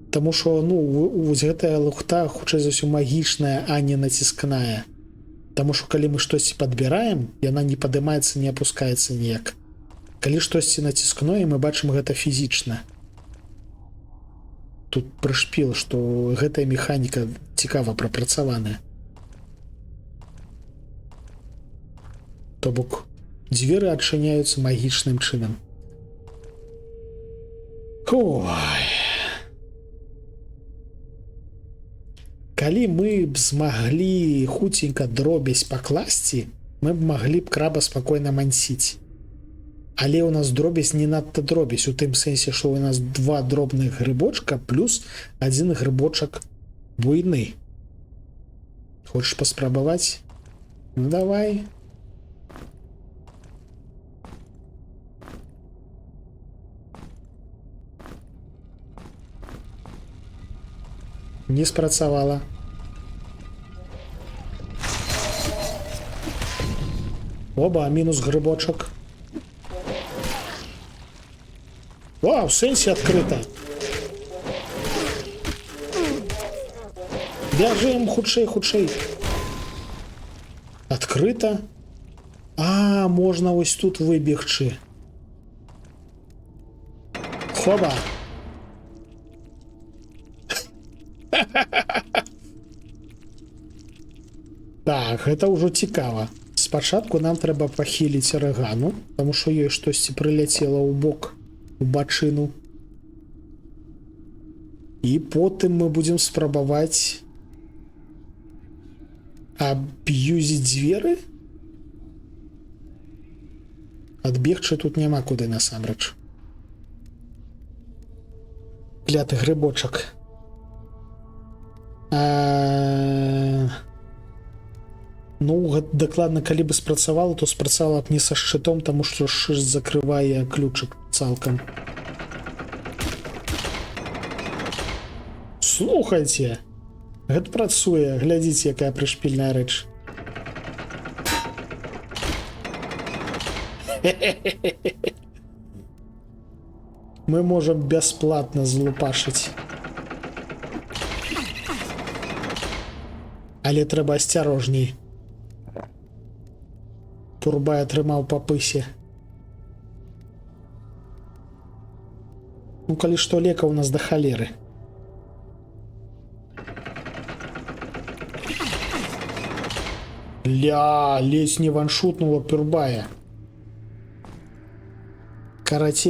Таму што ну вось гэтая лухта хутчэй за ўсё магічная, а не націскная. Таму што калі мы штосьці падбіраем, яна не падымаецца, не апускаецца ніяк. Калі штосьці націскное, мы бачым гэта фізічна. Тут прышпіл, што гэтая механіка цікава прапрацаваная. То бок дзверы адчыняюцца магічным чынам. Ой. Калі мы б змаглі хуценька дробязь пакласці, мы б маглі б краба спакойна мансіць. Але ў нас дробязь не надта дробязь, у тым сэнсе, што ў нас 2 дробных грыбочка плюс 1 грыбочак буйны. Хочаш паспрабаваць? Ну давай. Не спрацавала. Оба, мінус грыбочак. Вау, в сэнсе адкрыта. Бяжым, хутчэй, хутчэй. Адкрыта. А, можна вось тут выбегчы. Хоба. Так, гэта ўжо цікава. Спачатку нам трэба пахіліць арэгану, таму што ёй штосьці прыляцела ў бок, у бачыну. І потым мы будзем спрабаваць аб'юзіць дзверы. Адбегчы тут няма куды насамрэч. Кляты грыбочак. Ну, дакладна, калі бы спрацавала, то спрацавала б не са шчытом, таму што шчыт закрывае ключык цалкам. Слухайце, гэта працуе, глядзіце, якая прышпільная рэч. Мы можам бясплатна злупашыць. Але трэба асцярожней. Турбай атрымаў па пысе. Ну, калі што, лека ў нас да халеры. Ля, ледзь не ваншутнула Турбая. Карацей,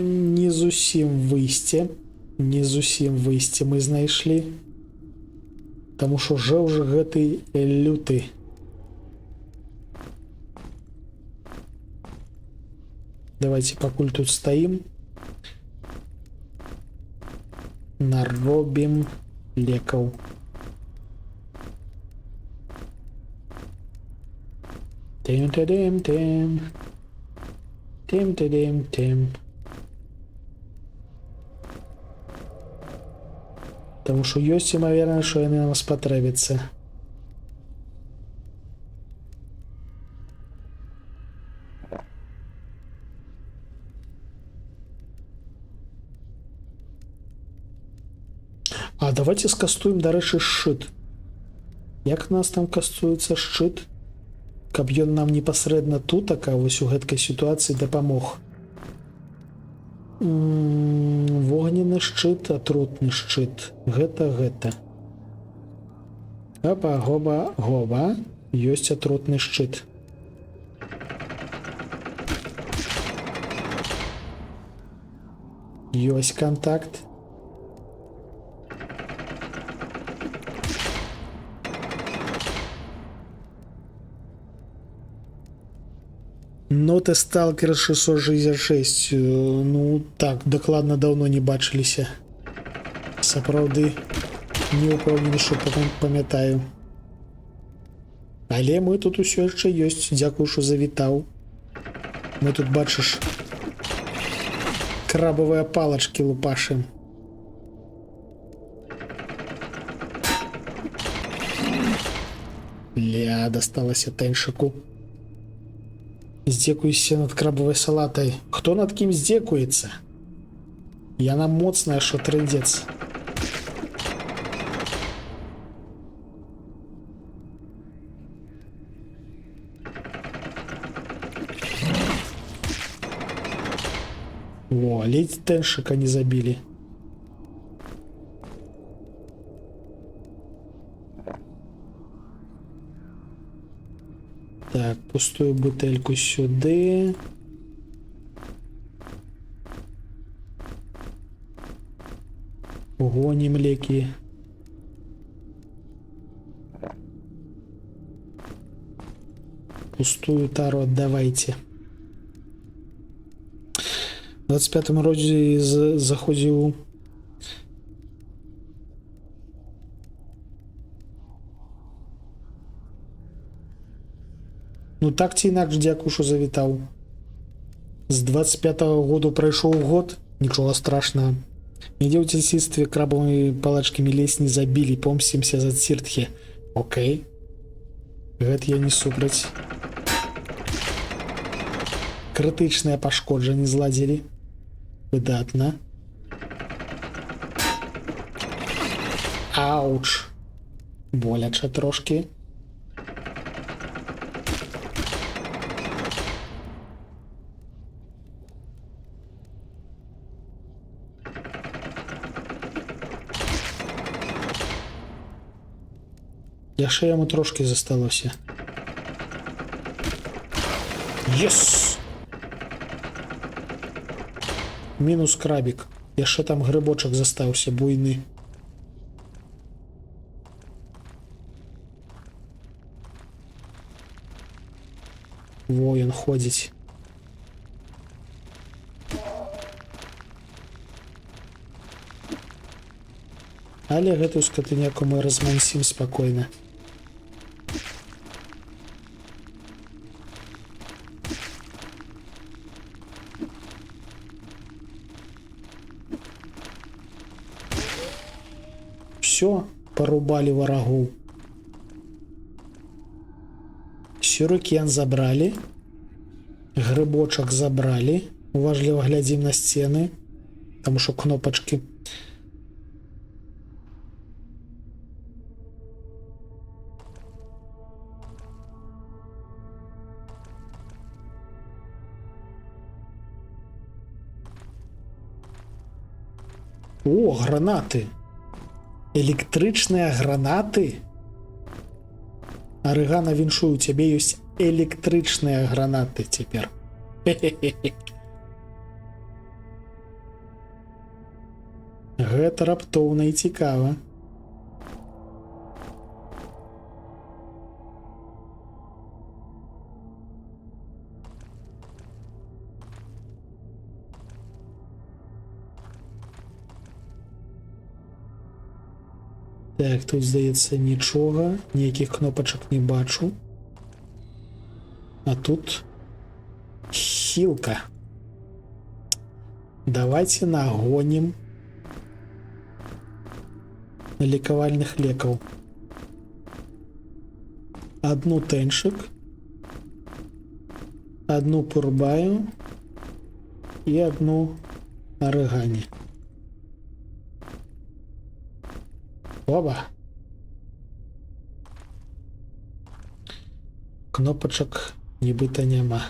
не зусім выйсце. Не зусім выйсце мы знайшлі. Таму што жэў жа гэты люты. Давайте пакуль тут стаім. Наробім лекаў. Тим-тим-тим. Тим-тим-тим. Таму што ёсць імавернасць, што яны нам спатрэбяцца. А давайте скастуем, дарэчы, шчыт. Як нас там кастуецца шчыт? Каб ён нам непасрэдна тут, а вось у гэткай сітуацыі дапамог. Вогненны шчыт, атрутны шчыт. Гэта. Опа, гоба, гоба. Ёсць атрутны шчыт. Ёсць контакт. Ноты Сталкер 666. Ну, так, дакладна даўно не бачыліся. Сапраўды, не ўпэўнены, што памятаю. Але мы тут усё яшчэ ёсць. Дзякую, што завітаў. Мы тут, бачыш, крабавыя палачкі лупашым. Ля, дасталася тэньшыку. Здзекуйся над крабавай салатай. Хто над кім здзекуецца? Яна моцная, що трындзец. О, ледь теншика не забили. Так, пустую бутельку сюди. Гоним леки. Пустую тару отдавайте. В 25-му році заходив ну так ці інакш дзякую, що завітаў. З 25-го году прайшоў год, нічога страшного. Нідзе ў дзяцінстве крабавымі палачкамі ледзь не забілі, помсцімся за ціртхе. Окей. Гэта я не супраць. Крытычныя пашкоджанні зладзілі. Выдатна. Ауч. Боляча трошки. Яшчэ яму трошки засталося. Єс! Мінус крабік. Яшчэ там грибочак застаўся буйны. Во, ён ходзіць. Але гэтую скатыняку мы размансім спакойна. Все, порубали врагу. Сюрыкен забрали. Грибочек забрали. Уважливо глядим на стены. Потому что кнопочки. О, гранаты. Электрычныя гранаты? Арыгана, віншую, у цябе ёсць электрычныя гранаты цяпер. Гэта раптоўна і цікава. Так, тут, здаецца, нічога, ніякіх кнопачак не бачу. А тут хілка. Давайте нагонім лекавальных лекаў. Одну тэншык, одну пурбаю і одну арыгані. Оба. Кнопочек нібыта няма.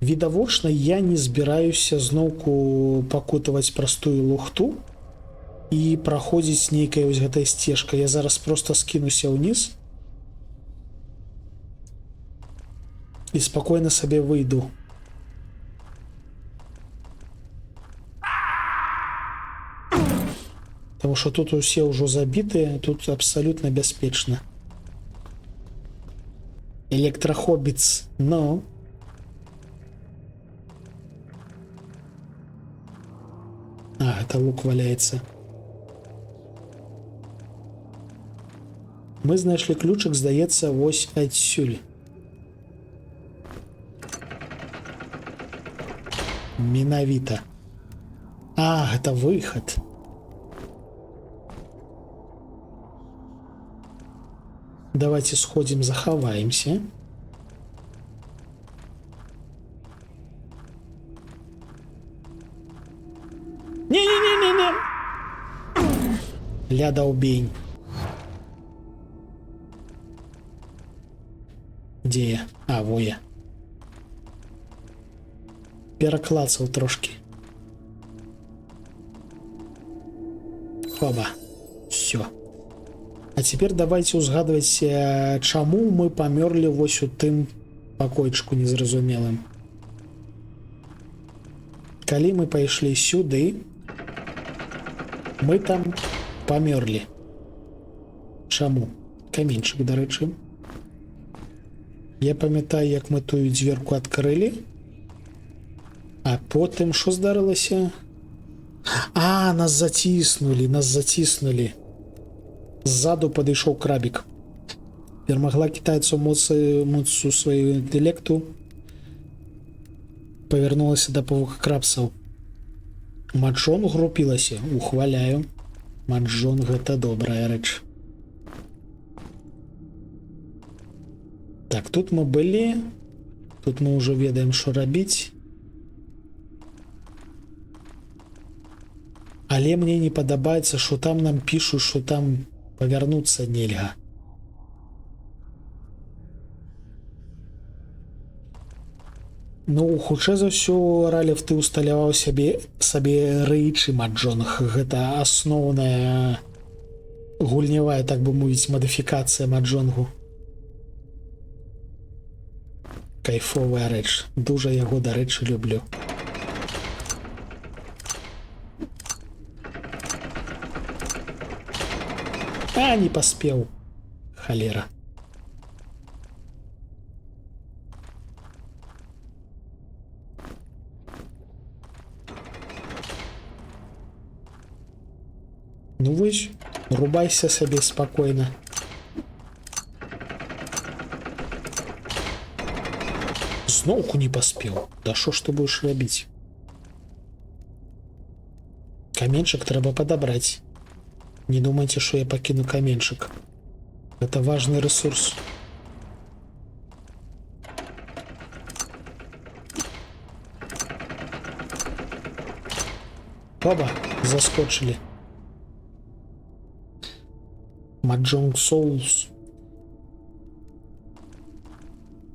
Відавочна, я не збіраюся зноўку пакутаваць простую лухту і праходзіць нейкая вось гэтая сцежка. Я зараз просто скінуся ўніз і спакойна сабе выйду. Потому что тут усе ўжо забітыя, тут абсолютно бяспечна. Электрохоббитс, но... А, это лук валяется. Мы знайшлі ключик, здаецца, вось адсюль. Менавіта. А, это выход. Давайте сходим, заховаемся. Ля долбень. Где я? А, во я. Пераклацаў трошки. Хоба. Все. А теперь давайте узгадывать, чаму мы памёрлі вось у тым пакойчыку незразумелым. Калі мы пайшлі сюды, мы там памёрлі. Чаму? Каменчык, дарэчы. Я памятаю, як мы тую дзверку адкрылі. А потым што здарылася? А, нас заціснулі. Ззаду падышоў крабік. Перамагла кітайцаў моцу сваю інтэлекту. Павярнулася да павука крабсаў. Маджон групілася. Ухваляю. Маджон гэта добрая рэч. Так, тут мы былі. Тут мы ўжо ведаем, што рабіць. Але мне не падабаецца, што там нам пішуць, што там павярнуцца нельга. Ну, хутчэй за ўсё, Ралеф, ты усталяваў сабе рэйчы маджонг. Гэта асноўная гульнявая, так бы мовіць, мадыфікацыя маджонгу. Кайфовая рэч. Дужа яго, дарэчы, люблю. А, не паспеў. Халера. Ну вось, рубайся сабе спакойна. Зноўку не паспеў. Да што ж ты будеш рабіць? Каменчык трэба падабраць. Не думайте, что я покину каменчик. Это важный ресурс. Оба, заскочили. Маджонг соус.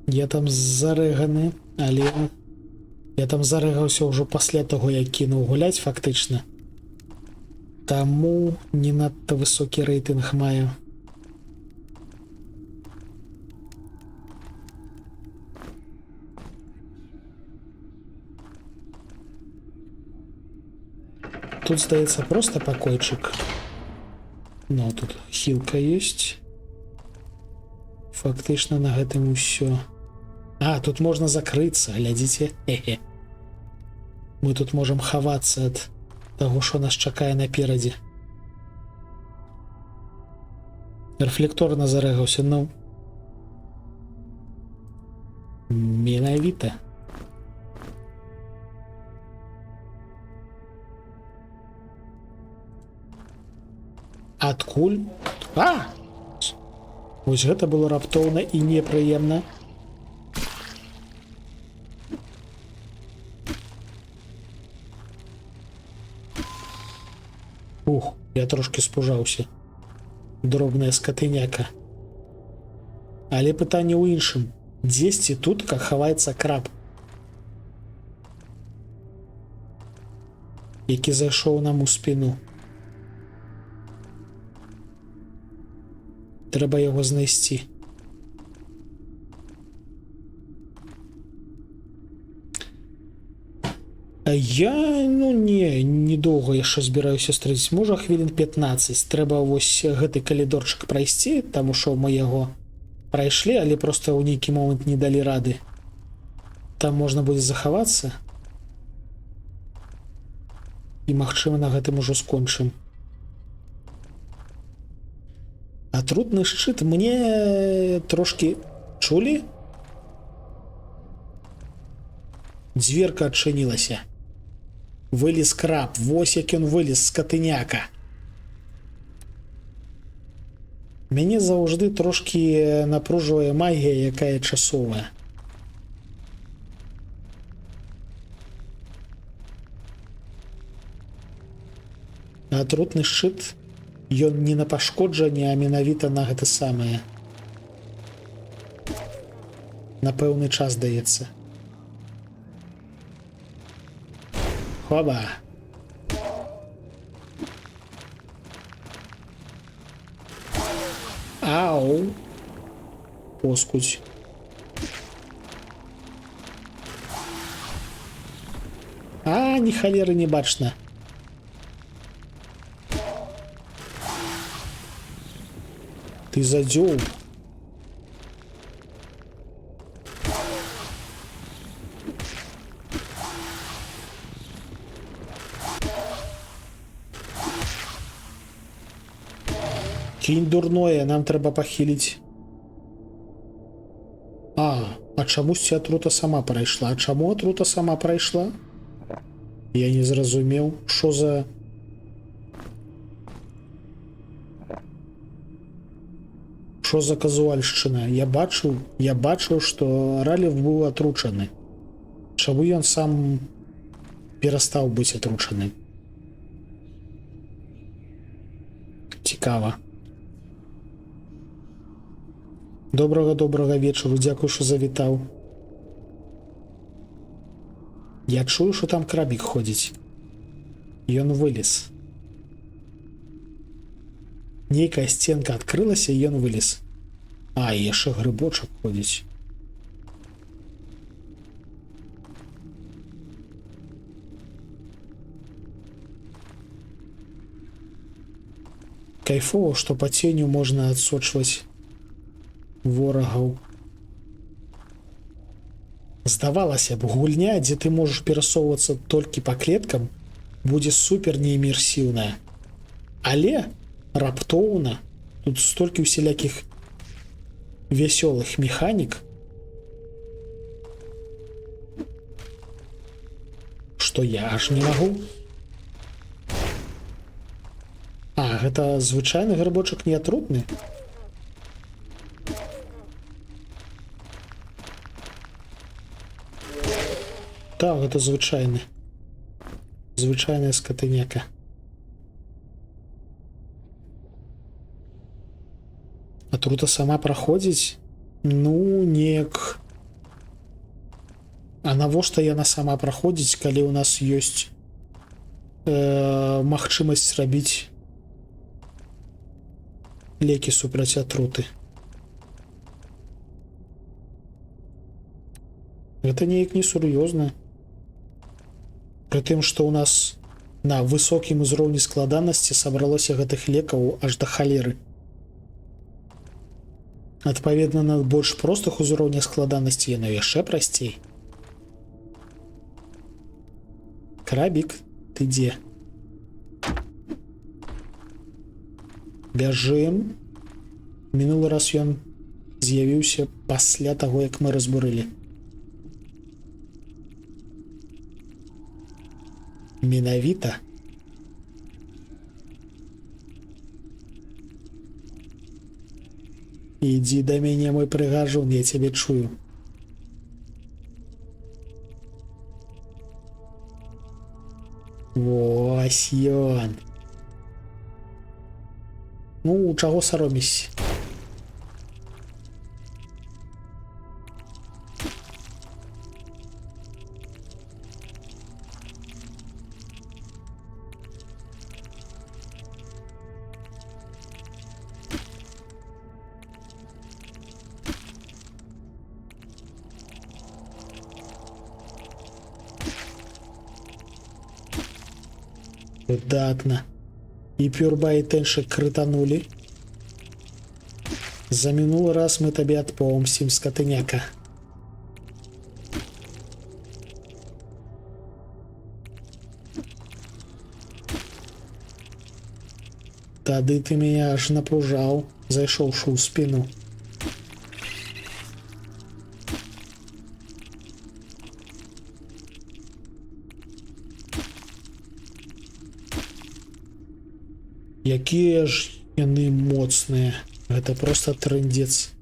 Я там зарэганы, але я там зарэгаўся ўжо пасля таго, як кінуў гуляць фактычна. Таму не надта высокі рэйтынг маю. Тут, здаецца, просто пакойчык. Ну, тут хілка ёсць. Фактычна на гэтым усё. А, тут можна закрыцца, глядзіце. Хе-хе. Мы тут можам хавацца ад таго, што нас чакае наперадзе. Рэфлекторна зарэгаўся, ну. Менавіта. Адкуль? А! Вось гэта было раптоўна і непрыемна. Ух, я трошки спужаўся. Дробная скатыняка. Але пытанне ў іншым. Дзесьці тут, как хаваецца краб, які зайшоў нам у спіну. Трэба яго знайсці. Я, ну не, недоўга яшчэ збіраюся стрэліць. Можа, хвілін 15. Трэба вось гэты калідорчык прайсці, таму што мы яго прайшлі, але проста ў нейкі момант не далі рады. Там можна будзе захавацца. І, магчыма, на гэтым ужо скончым. Атрутны шчыт мне трошки... Чулі? Дзверка адчынілася. Вылез краб. Вось як ён вылез, скатыняка. Мяне заўжды трошки напружвае магія, якая часовая. Атрутны шчыт Ён не на пашкоджанне, а менавіта на гэта самае. На пэўны час даецца. Хоба. Ау. Поскудь. А, ні халеры не бачна. Ты задзёў. Кінь дурное, нам трэба пахіліць. А чамусьці атрута сама прайшла? А чаму атрута сама прайшла? Я не зразумеў, што за... Што за казуальшчына? Я бачыў, што Ралев быў атручаны. Чаму ён сам перастаў быць атручаны? Цікава. Добрага вечару, дзякую, што завітаў. Я чую, што там крабік ходзіць. Ён вылез. Нейкая сценка адкрылася, і ён вылез. А, яшчэ грыбочак ходзіць. Кайфово, што па ценю можна адсочваць ворагаў. Здавалася б, гульня, дзе ты можаш перасоўвацца толькі па клеткам, будзе супер неімерсіўная. Але раптоўна тут столькі усялякіх вясёлых механік, што я аж не магу. А, гэта звычайны грыбочак не атрутны? Так, гэта звычайны. Звычайная скатыняка. Атрута сама праходзіць? Ну, неяк... А навошта яна сама праходзіць, калі ў нас ёсць магчымасць рабіць лекі супраць атруты? Гэта неяк несур'ёзна. Пры тым, што ў нас на высокім узроўні складанасці сабралося гэтых лекаў аж да халеры. Адпаведна, на больш простых узроўнях складанасці яно яшчэ прасцей. Крабік, ты дзе? Бяжым. Мінулы раз ён з'явіўся пасля таго, як мы разбурылі. Менавіта. Ідзі да мяне, мой прыгажун, я цябе чую. Вось ён. Ну, чаго саромешся? Выдатна. І Пюрба, і Тэншык крытанулі. За мінулы раз мы табе адпомсцім, скатыняка. Тады ты мяне аж напружаў, зайшоўшы ў спіну. Якія ж яны моцныя. Гэта проста трындзец.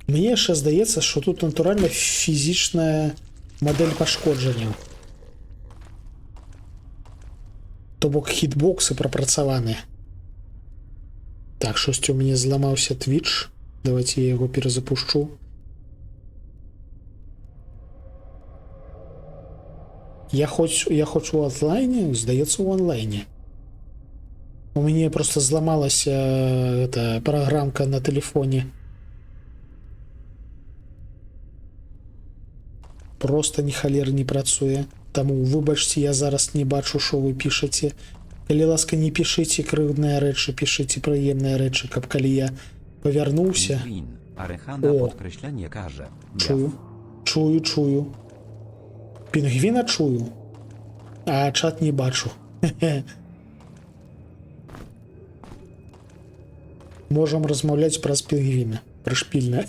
Мне яшчэ здаецца, што тут натуральна фізічная мадэль пашкоджанняў. То бок хітбоксы прапрацаваныя. Так, щось у мяне зламаўся Twitch. Давайте я яго перазапушчу. Я хочу у онлайне, здаецца, у онлайне. У мяне просто зламалася эта праграмка на тэлефоне. Просто ні халер не працуе. Таму выбачце, я зараз не бачу, што вы пішаце. Калі ласка, не пішыце крыўдныя рэчы, пішыце прыемныя рэчы, каб калі я павярнуўся. Pingwin. Arechana O. podkreślenie karze. Чую, чую. Пінгвіна чую, а чат не бачу. Можам размаўляць праз пінгвіна. Прышпільна.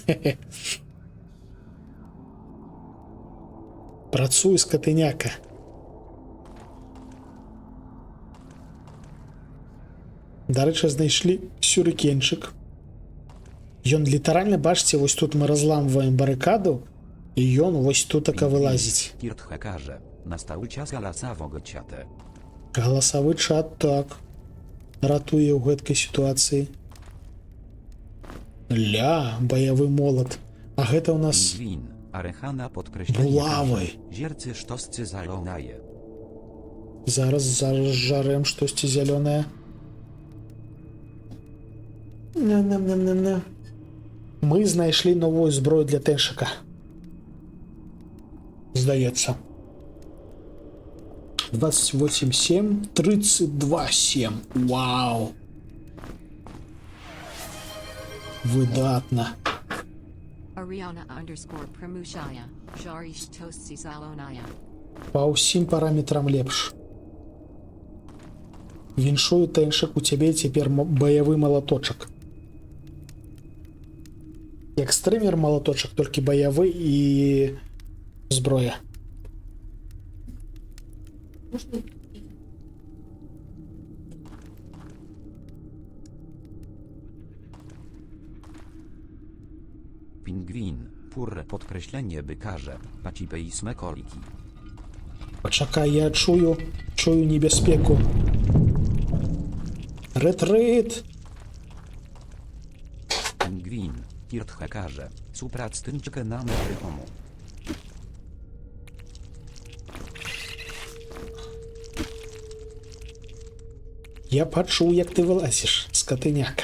Працуй, скатыняка. Дарэчы, знайшлі сюрыкенчык. Ён літаральна, бачыце, вось тут мы разламваем барыкаду, і ён вось тутака вылазіць. Kirthe karze. Nastały czas lasawego ciate. Галасавы чат, так. Ратуе ў гэткай сітуацыі. Ля, баявы молат. А гэта ў нас Pingwin. Arechana podkreślenie Булавай. karze. Ziercy sztoscy zalonaje. Зараз жарэм штосьці зялёнае. Не. Мы знайшлі новую зброю для тэншыка. Здаецца. 28-7, 32-7. Вау. Выдатна. Ariana underscore Pramushaya, Jarish Tosi Salonaya. Па ўсім параметрам лепш. Віншую, тэншык, у цябе цяпер баявы малаточак. Як стрымер малаточак, толькі баявы і зброя. Можно Pingwin. Purre podkreślenie by karze. Pacipy i smekoliki. Пачакай, я чую небяспеку. Рэт. Pingwin. Kirthe karze. Suprac tynczkę na metrychomu. Я пачуў, як ты вылазіш, скатыняка.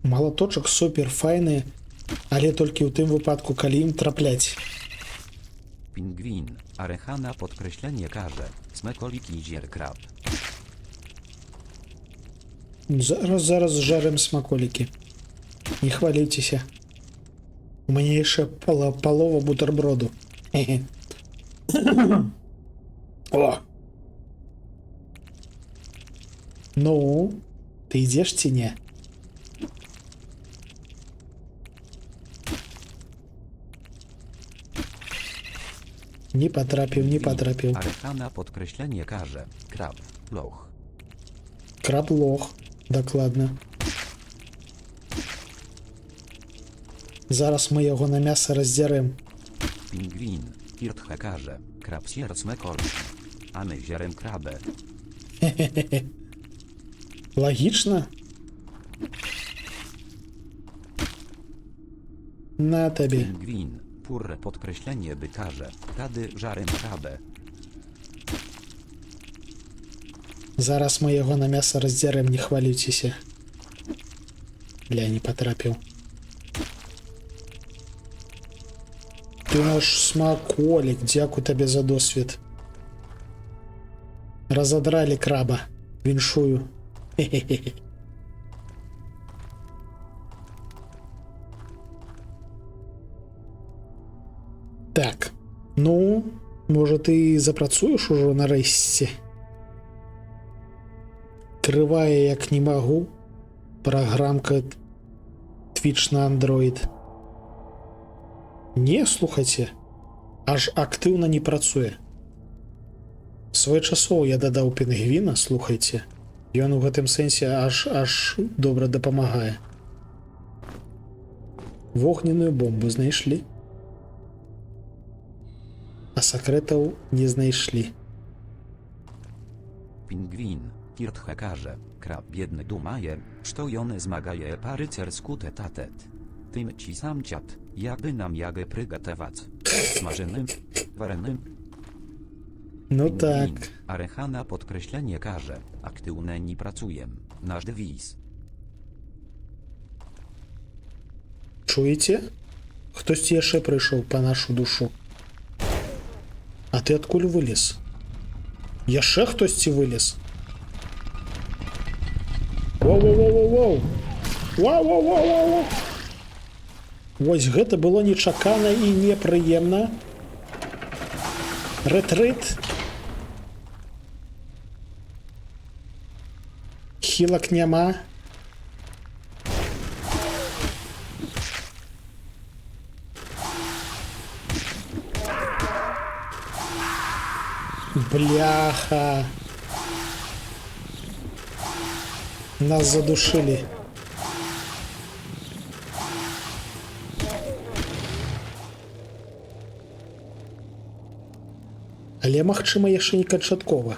Малаточак супер файны, але толькі ў тым выпадку, калі ім трапляць. Pingwin. Arechana podkreślenie karze. Smekoliki zier krab. Зараз жарым смаколікі. Не хваліцеся. У мяне яшчэ палова бутэрброду. О! Ну, ты ідзеш ці не? Не потрапіў. Arechana podkreślenie karze. Krab. Loch. Краб лох, дакладна. Зараз мы яго на мяса раздзярэм. Pingwin. Kirthe karze. Krab sier smekoliki. A my zierem krabę. Лагічна? На табе. Pingwin. Purre podkreślenie by karze. Tady żarem krabę. Зараз мы яго на мяса раздзярэм, не хвалюйцеся. Ля, не патрапіў. Ты наш смаколік, дзякуй табе за досвед. Разадралі краба. Віншую. Хе-хе-хе. Так, ну, можа ты запрацуеш ужо нарэшце? Крывае як не магу. Праграмка Twitch на Android. Не, слухайце, аж актыўна не працуе. Своечасова я дадаў пінгвіна, слухайце. Ён у гэтым сэнсе аж добра дапамагае. Вогненную бомбу знайшлі. А сакрэтаў не знайшлі. Pingwin, Kirthe każe, krab biedny dumaje, što on zmagaje parycersku tetatet. Tym ci sam ciat, jakby nam jagę prygatewać. Smażynym, warenym. Ну Pingwin, так. Arechana podkreślenie każe, aktywne nie pracuję, nasz dewіз. Чуеце? Хтосьці яшчэ прыйшоў па нашу душу. А ты адкуль вылез? Яшчэ хтосьці вылез? Воу-воу-воу-воу-воу! Вау-воу-воу-воу! Вось гэта было нечакана і непрыемна. Рэтрыт. Хілак няма. Бляха. Нас задушили. Але магчыма яшчэ не канчаткова.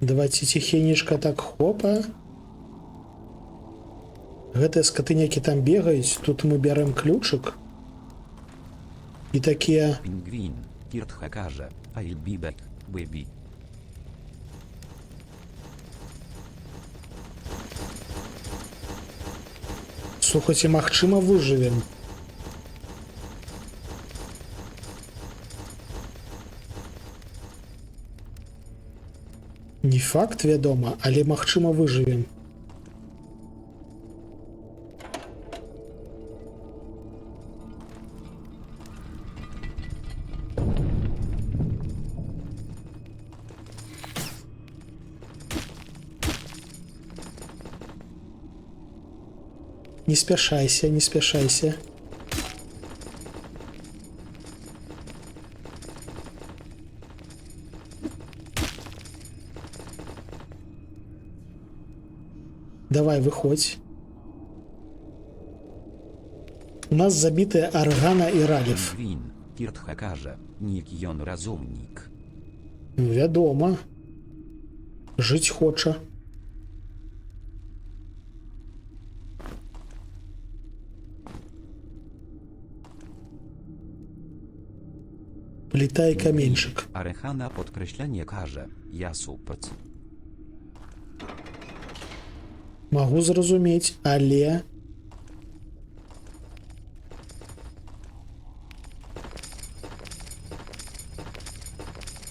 Давайте тихенечко так хопа. Гэтыя скатынякі там бегаюць. Тут мы бярем ключик. І такія... Pingwin, Kirthe każe, I'll be back, baby. Слухайте, магчыма выжывем. Не факт, вядома, але магчыма выжывем. Не спяшайся, не спяшайся. Давай, выходь. У нас забитая Аргана и Ралев. Pingwin, Kirthe każe, нікі ён разумнік. Вядома. Жыць хоча. Пліта і каменьчык. Arechana podkreślenie każe, ja supc. Магу зразумець, але...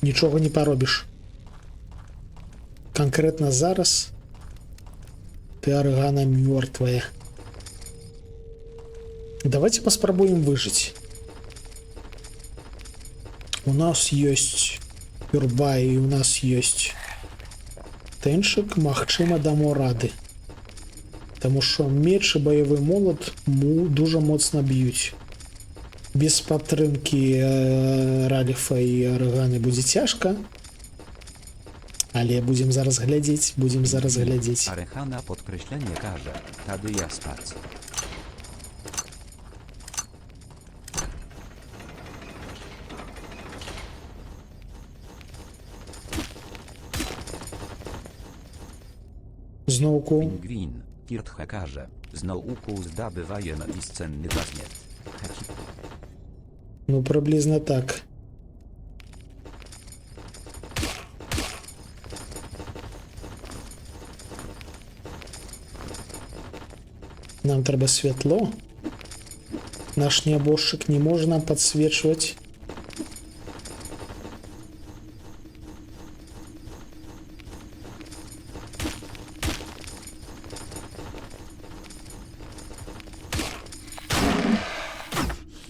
Нічога не паробіш. Конкретно зараз ты, Аргана, мертвая. Давайте поспробуем выжить. У нас есть юрба и у нас есть тэншик, магчыма, дамо рады. Таму што меч і баявы молот дуже моцна б'юць. Без падтрымкі Ралефа і Арганы будзе цяжка. Але будзем зараз глядзець, будзем зараз глядзець. Arechana podkreślenie każe, tady ja spać. Зноўку. Pingwin, Kirthe każe, z nauku zdobywajem i cenny baznet. Heci. Ну, приблизно так. Нам треба святло. Наш небожчик не може нам підсвічувати.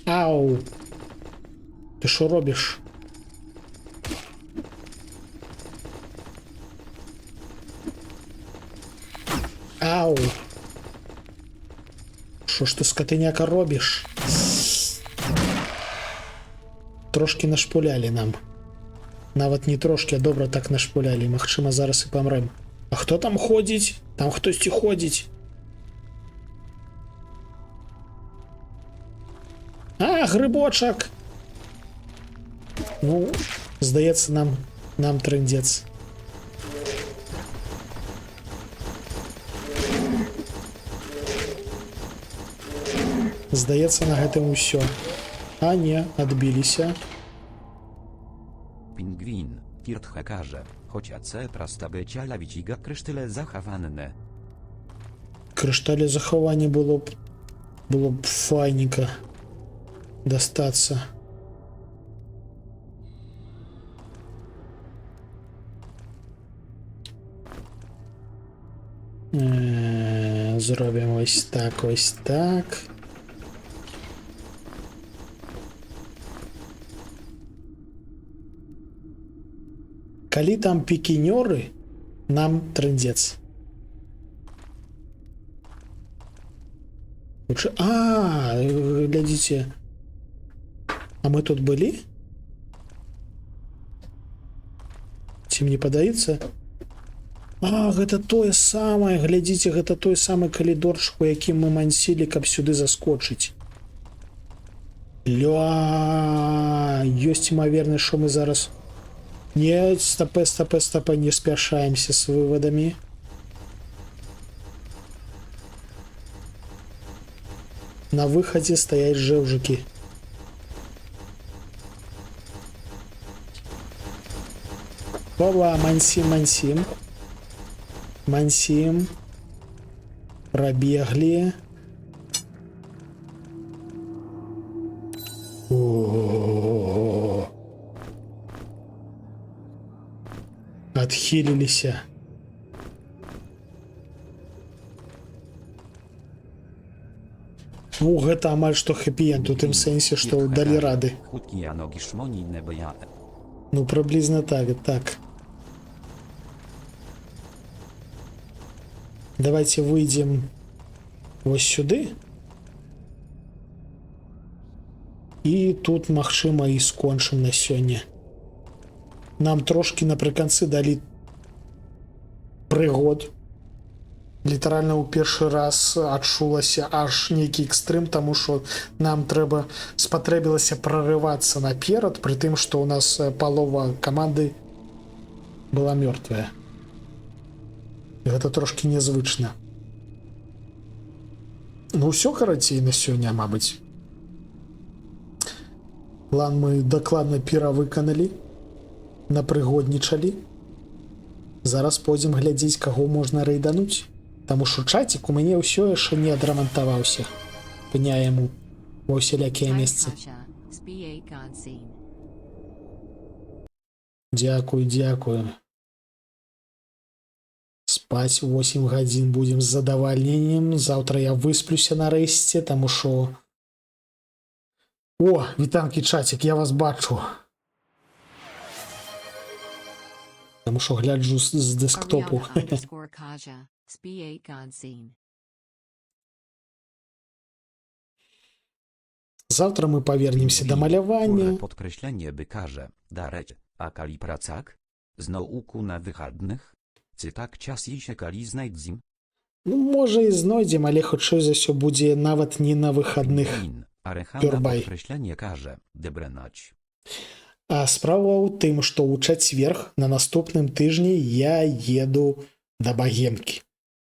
Ау! Ти що робиш? Ау! Що ж ти, скотиняка, робиш? Трошки нашпулялі нам. Нават не трошки, а добра так нашпулялі. Магчыма, зараз і памрэм. А хто там ходзіць? Там хтосьці ходзіць. А, грибочак. Ну, здаецца, нам трындзец. Здаецца, на гэтым усё. А не, адбіліся. Pingwin, Kirt Hakarze, chociaż prosta bycia lawidziga krysztyle zachowane. Крышталі захавання было б файненько дастацца. Зробім ось так, ось так. Калі там пікінёры, нам трындзец. А, глядзіце. А мы тут былі? Ці мне падаецца? А, гэта тое самае, глядзіце, гэта той самы калідорчык, у якім мы мансілі, каб сюды заскочыць. Ля, ёсць імавернасць, што мы зараз... Не, стопэ, не спяшаемся с выводами. На выходе стоять жевжики. Баба, мансим. Мансим. Пробегли. О-о-о-о. Отхилились. Ну, гэта амаль што хэпі-энд у тым сэнсе, што далі рады. Хуткі ногі шмоні не баяе. Ну, приблизно так. Давайте выйдем вось сюды. І тут, магчыма, і скончым на сёння. Нам трошки напрыканцы далі прыгод. Літаральна ў першы раз адчулася аж нейкі экстрым, таму што нам спатрэбілася прарывацца наперад, пры тым, што ў нас палова каманды была мёртвая. Гэта трошки нязвычна. Ну ўсё, карацей, на сёння, мабыць. План мы дакладна перавыканалі, напрыгоднічалі. Зараз пойдзем глядзець, каго можна рэйдануць. Таму што чацік у мяне ўсё яшчэ не адрамантаваўся. Пня яму ва ўсялякія месцы. Дзякую. Спаць 8 гадзін будзем з задавальненнем. Заўтра я высплюся нарэшце, таму што... О, вітанкі, чацік, я вас бачу. Таму што гляджу з дэсктопу. Завтра мы повернемся до малявання. Podkreślenie bykarze, dareć, a kali pracak? Znouku na wychadnych? Cy tak cias i się kali znajdzim? Ну, можа і знойдзем, але хутчэй за ўсё будзе нават не на выхадных. Пёрбай. Podkreślenie każe, debrenać. А справа ў тым, што ў чацверг на наступным тыжні я еду да Багемкі.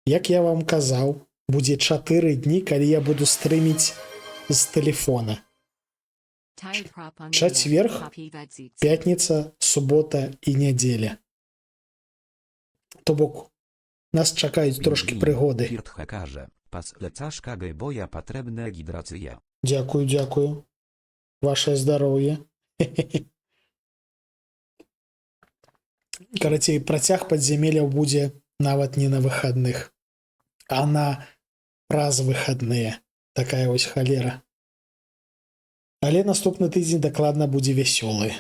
Як я вам казаў, будзе 4 дні, калі я буду стрыміць з тэлефона. Чацверг, пятніца, субота і нядзеля. То бок, нас чакаюць трошкі прыгоды. Kirt Hakarze, pas lecaszka geboja patrебne гидрацыя. Дзякую. Ваше здароўе. Карацей, працяг падзямелляў будзе нават не на выхадных, а на праз выхадныя. Такая вось халера. Але наступны тыдзень дакладна будзе вясёлы.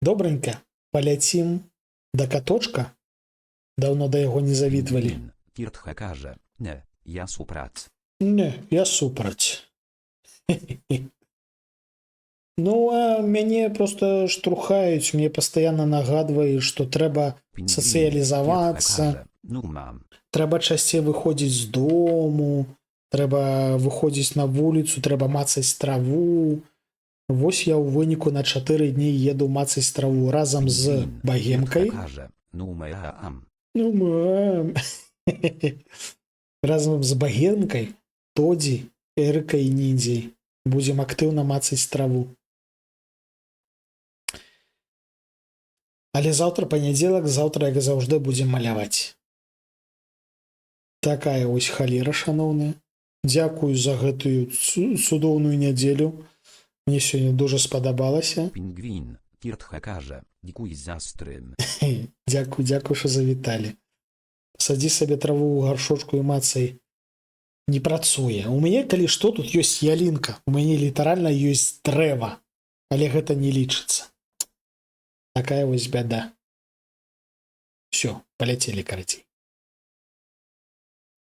Добренька, паляцім да каточка. Даўно да яго не завітвалі. Kirt Hakarze, nie, ja suprac. Не, я супраць. Ну, а мяне просто штурхаюць, мне пастаянна нагадваюць, што трэба Pingwin сацыялізавацца, Tirthakarze. No mam. трэба часцей выходзіць з дому, трэба выходзіць на вуліцу, трэба мацаць траву. Вось я ў выніку на 4 дні еду мацаць траву разам з Pingwin багемкай. Tirthakarze. No mam. Ну, мам. Разам з багенкай, Тодзі, Эрыкай і Ніндзяй будзем актыўна мацаць траву. Але заўтра панядзелак, заўтра, як заўжды, будзем маляваць. Такая вось халера, шаноўная. Дзякую за гэтую цудоўную нядзелю. Мне сёння дуже спадабалася. Pingwin Tirthakarze. Dziękuję za stream. Дзякую, што завіталі. Садзі сабе траву ў гаршочку і мацай. Не працуе. У мяне, калі што, тут ёсць ялінка. У мяне літаральна ёсць дрэва. Але гэта не лічыцца. Такая вось бяда. Всё, паляцелі карацей.